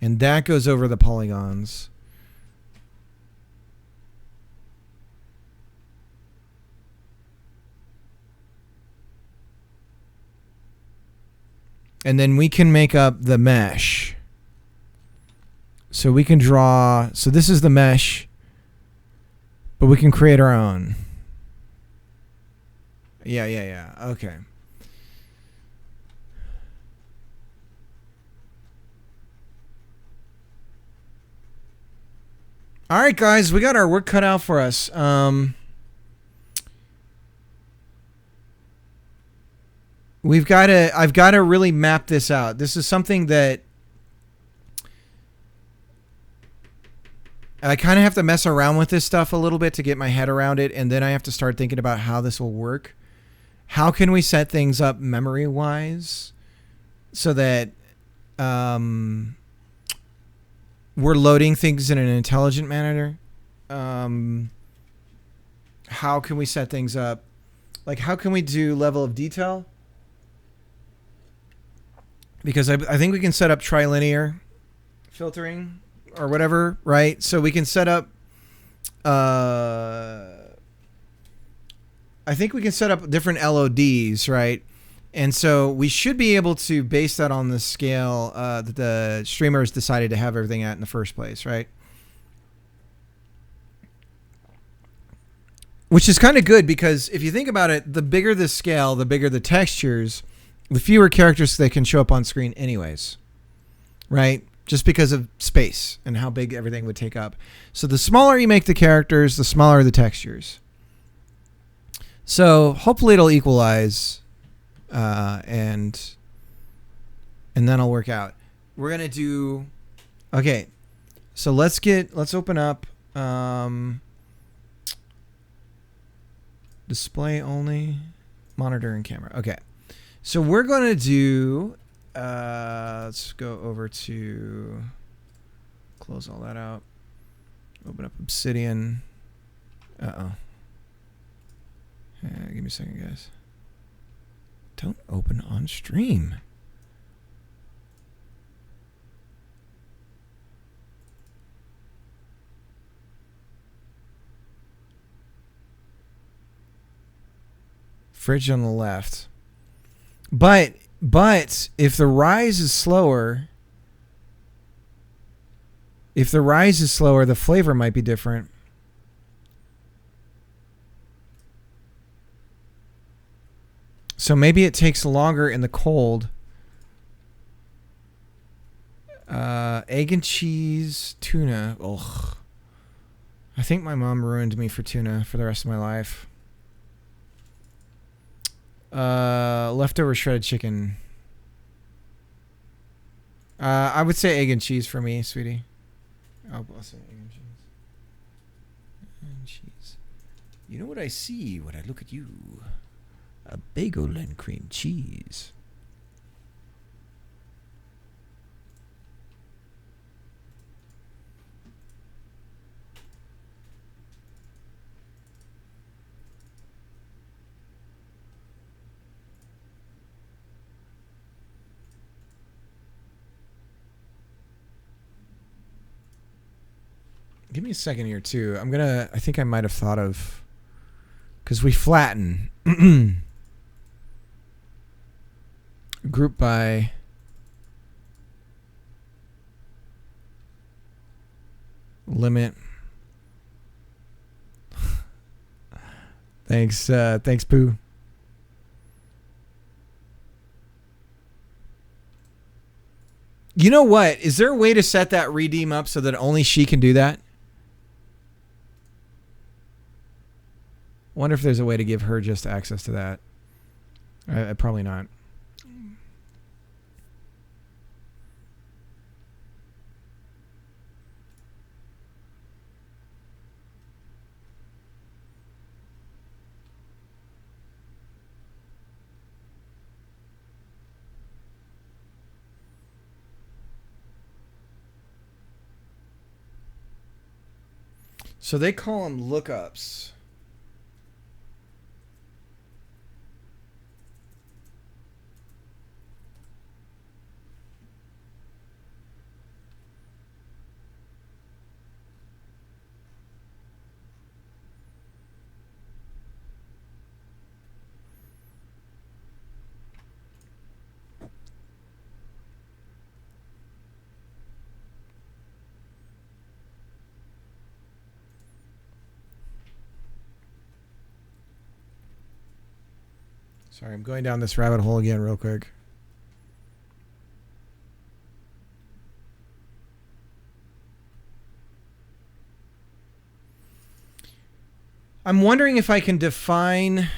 And that goes over the polygons. And then we can make up the mesh. So we can draw. So this is the mesh. But we can create our own. Yeah. Okay. All right, guys. We got our work cut out for us. I've got to really map this out. This is something that I kind of have to mess around with this stuff a little bit to get my head around it. And then I have to start thinking about how this will work. How can we set things up memory wise so that we're loading things in an intelligent manner? How can we set things up? Like, how can we do level of detail? because I think we can set up trilinear filtering or whatever, right? So we can set up. I think we can set up different LODs, right? And so we should be able to base that on the scale that the streamers decided to have everything at in the first place, right? Which is kind of good because if you think about it, the bigger the scale, the bigger the textures, the fewer characters that can show up on screen anyways, right? Just because of space and how big everything would take up. So the smaller you make the characters, the smaller the textures. So hopefully it'll equalize, and then it'll work out. We're gonna do okay. So let's open up display only, monitor and camera. Okay, so we're gonna do. Let's go over to close all that out. Open up Obsidian. Give me a second, guys. Don't open on stream. Fridge on the left. But if the rise is slower, the flavor might be different. So maybe it takes longer in the cold. Egg and cheese, tuna. Ugh. I think my mom ruined me for tuna for the rest of my life. Leftover shredded chicken. I would say egg and cheese for me, sweetie. I'll say egg and cheese. And cheese. You know what I see when I look at you? A bagel and cream cheese. Give me a second here too. I think I might have thought of, because we flatten. Group by limit. Thanks, Pooh. You know what? Is there a way to set that redeem up so that only she can do that? Wonder if there's a way to give her just access to that. Probably not. So they call them lookups. Sorry, I'm going down this rabbit hole again real quick. I'm wondering if I can define...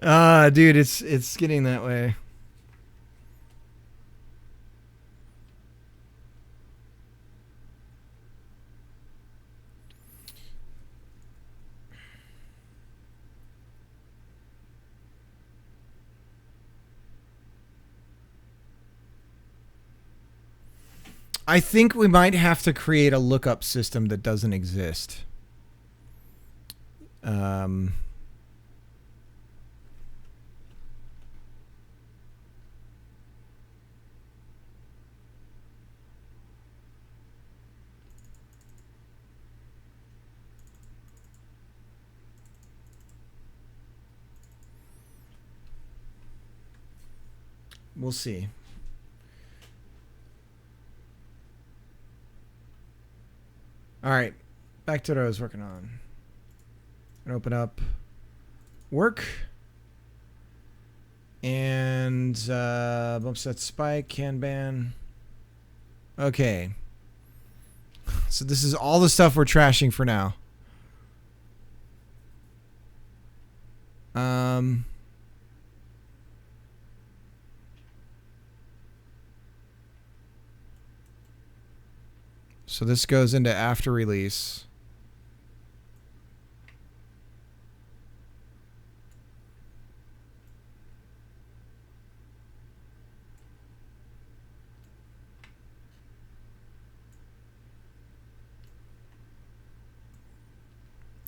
Dude, it's getting that way. I think we might have to create a lookup system that doesn't exist. We'll see. All right, back to what I was working on. And open up work and bump set spike, Kanban. Okay, so this is all the stuff we're trashing for now. So this goes into after release.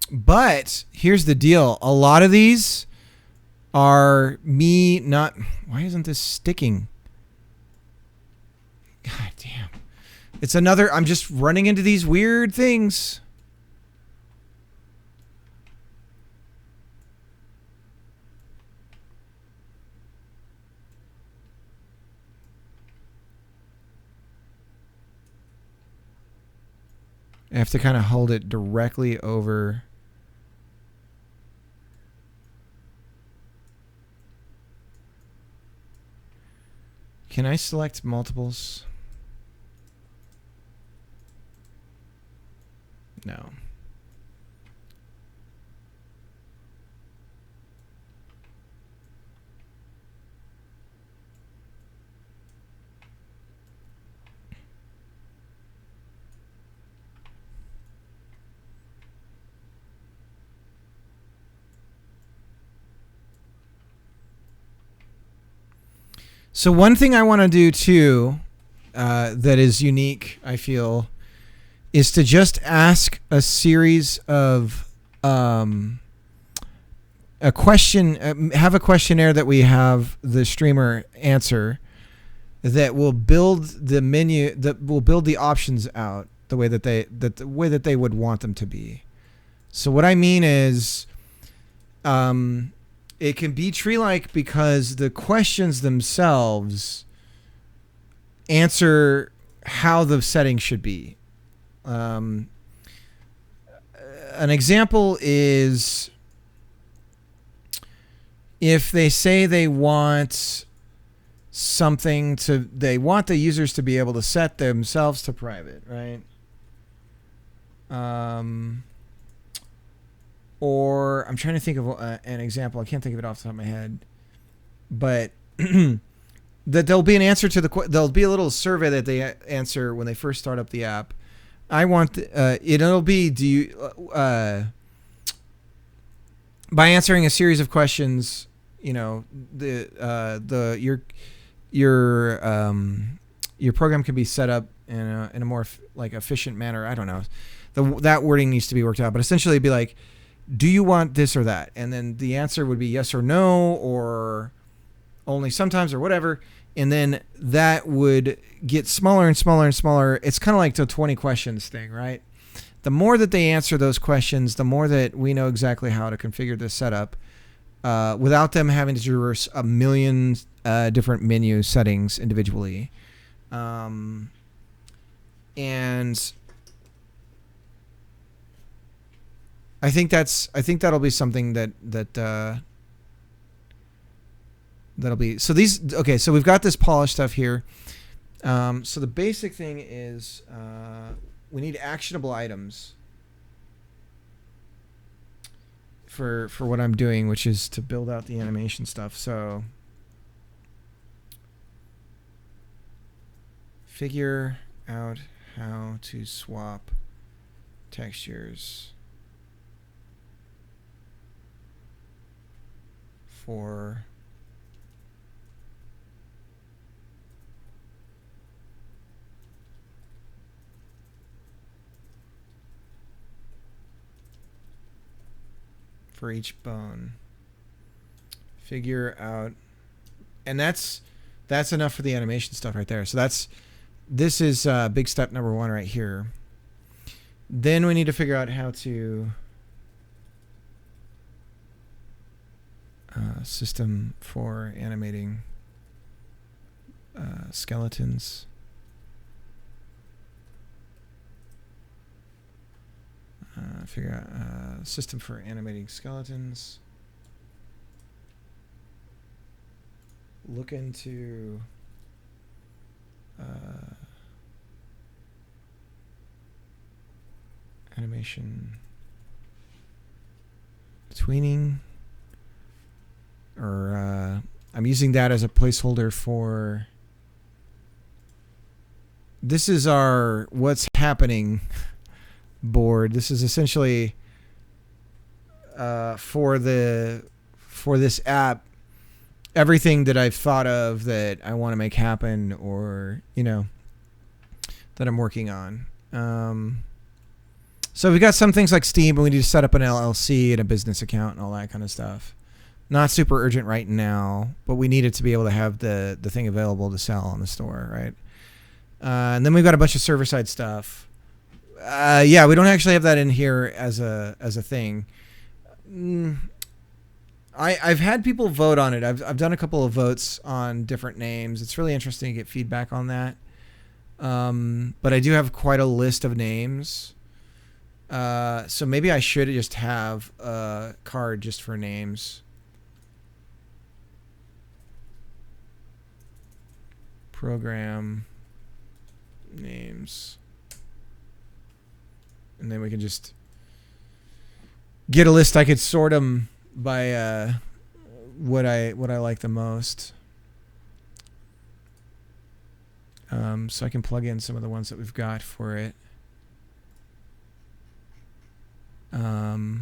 But here's the deal. A lot of these are me not... Why isn't this sticking? God damn. It's another... I'm just running into these weird things. I have to kind of hold it directly over... Can I select multiples? No. So one thing I want to do too, that is unique, I feel, is to just ask a series of a question, have a questionnaire that we have the streamer answer that will build the menu, that will build the options out the way that they would want them to be. So what I mean is, it can be tree-like because the questions themselves answer how the setting should be. An example is if they say they want something to, they want the users to be able to set themselves to private, right? Or I'm trying to think of an example. I can't think of it off the top of my head, but that there'll be an answer to there'll be a little survey that they answer when they first start up the app. I want it'll be by answering a series of questions, you know, your program can be set up in a more like efficient manner. I don't know. That wording needs to be worked out, but essentially it'd be like, do you want this or that? And then the answer would be yes or no, or only sometimes, or whatever. And then that would get smaller and smaller and smaller. It's kind of like the 20 questions thing, right? The more that they answer those questions, the more that we know exactly how to configure this setup without them having to traverse a million different menu settings individually. And I think that'll be something that'll be, so these, okay, so we've got this polished stuff here. So the basic thing is we need actionable items for what I'm doing, which is to build out the animation stuff. So figure out how to swap textures for each bone. Figure out, and that's enough for the animation stuff right there. So this is big step number 1 right here. Then we need to figure out how to system for animating skeletons. Figure out system for animating skeletons. Look into animation tweening, or I'm using that as a placeholder for. This is our what's happening board. This is essentially for this app, everything that I've thought of that I want to make happen, or that I'm working on. So we've got some things like Steam, and we need to set up an LLC and a business account and all that kind of stuff. Not super urgent right now, but we need it to be able to have the thing available to sell on the store, right? And then we've got a bunch of server-side stuff. Yeah, we don't actually have that in here as a thing. I've had people vote on it. I've done a couple of votes on different names. It's really interesting to get feedback on that. But I do have quite a list of names. So maybe I should just have a card just for names. Program names. And then we can just get a list. I could sort them by what I like the most. So I can plug in some of the ones that we've got for it. So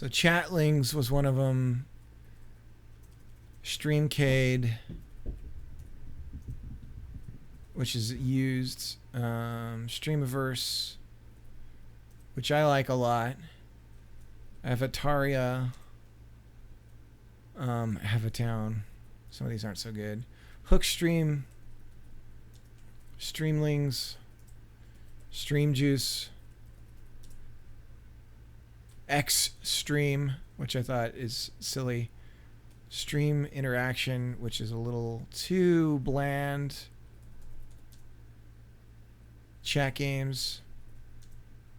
Chatlings was one of them. Streamcade, which is used. Streamiverse, which I like a lot. Avataria. Avatown. Some of these aren't so good. Hookstream. Streamlings. Streamjuice. Xstream, which I thought is silly. Stream Interaction, which is a little too bland. Chat games,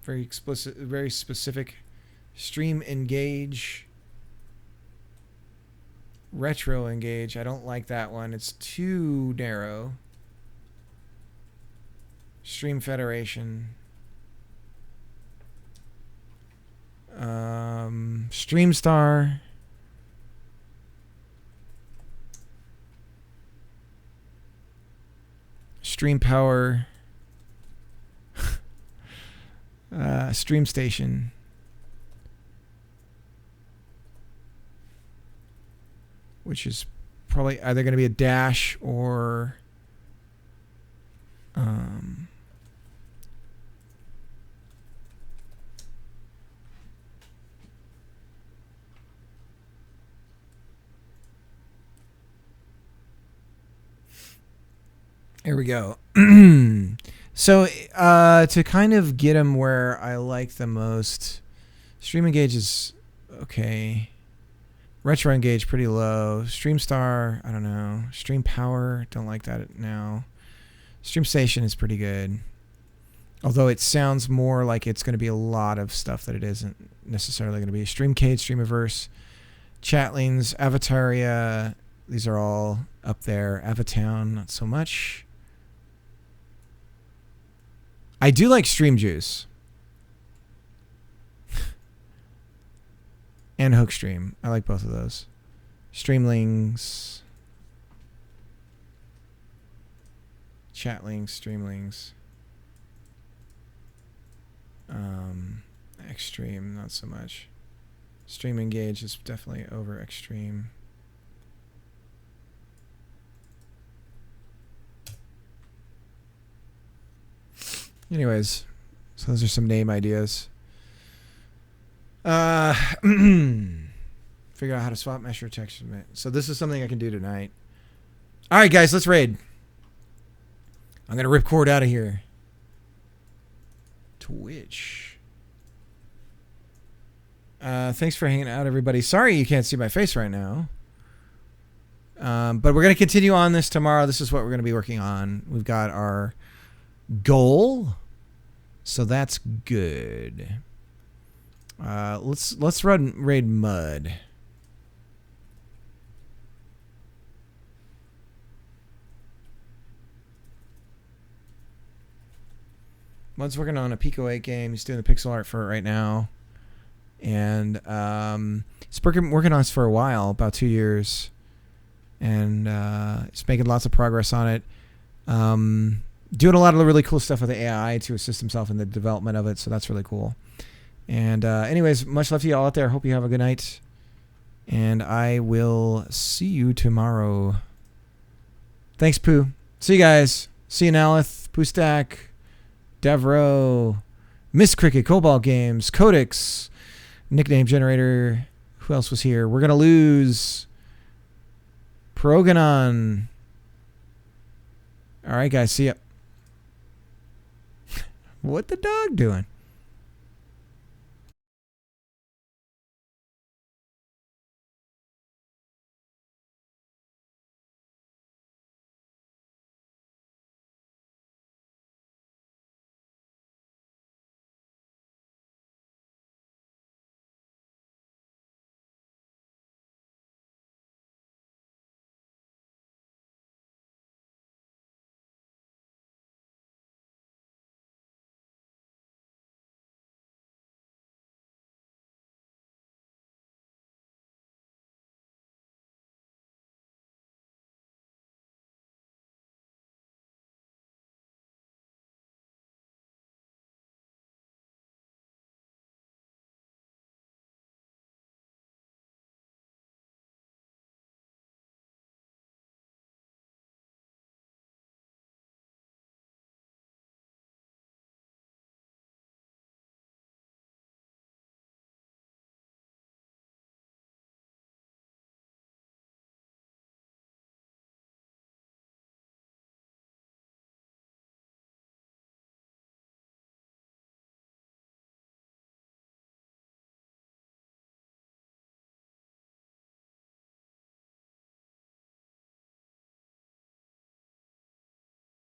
very explicit, very specific. Stream Engage. Retro Engage, I don't like that one. It's too narrow. Stream Federation. StreamStar. Stream Power. Stream Station. Which is probably either going to be a dash or here we go. So to kind of get them where I like the most, Stream Engage is okay. Retro Engage pretty low. StreamStar, I don't know. Stream Power, don't like that now. Stream Station is pretty good. Although it sounds more like it's going to be a lot of stuff that it isn't necessarily going to be. Streamcade, Streamiverse, Chatlings, Avataria, these are all up there. Avatown, not so much. I do like Streamjuice. and Hookstream. I like both of those. Streamlings. Chatlings, Streamlings. Extreme, not so much. Stream Engage is definitely over Extreme. Anyways, so those are some name ideas. Figure out how to swap mesh or text. So this is something I can do tonight. All right, guys, let's raid. I'm going to rip cord out of here. Twitch. Thanks for hanging out, everybody. Sorry you can't see my face right now. But we're going to continue on this tomorrow. This is what we're going to be working on. We've got our goal. So that's good. Let's raid Mud. Mud's working on a Pico 8 game. He's doing the pixel art for it right now. And he's working on this for a while, about 2 years. And he's making lots of progress on it. Doing a lot of really cool stuff with the AI to assist himself in the development of it. So that's really cool. And anyways, much love to you all out there. Hope you have a good night. And I will see you tomorrow. Thanks, Pooh. See you guys. See you, Nalith, Pooh Stack, Devro, Miss Cricket, Cobalt Games, Codex, Nickname Generator. Who else was here? We're going to lose. Proganon. All right, guys. See ya. What the dog doing?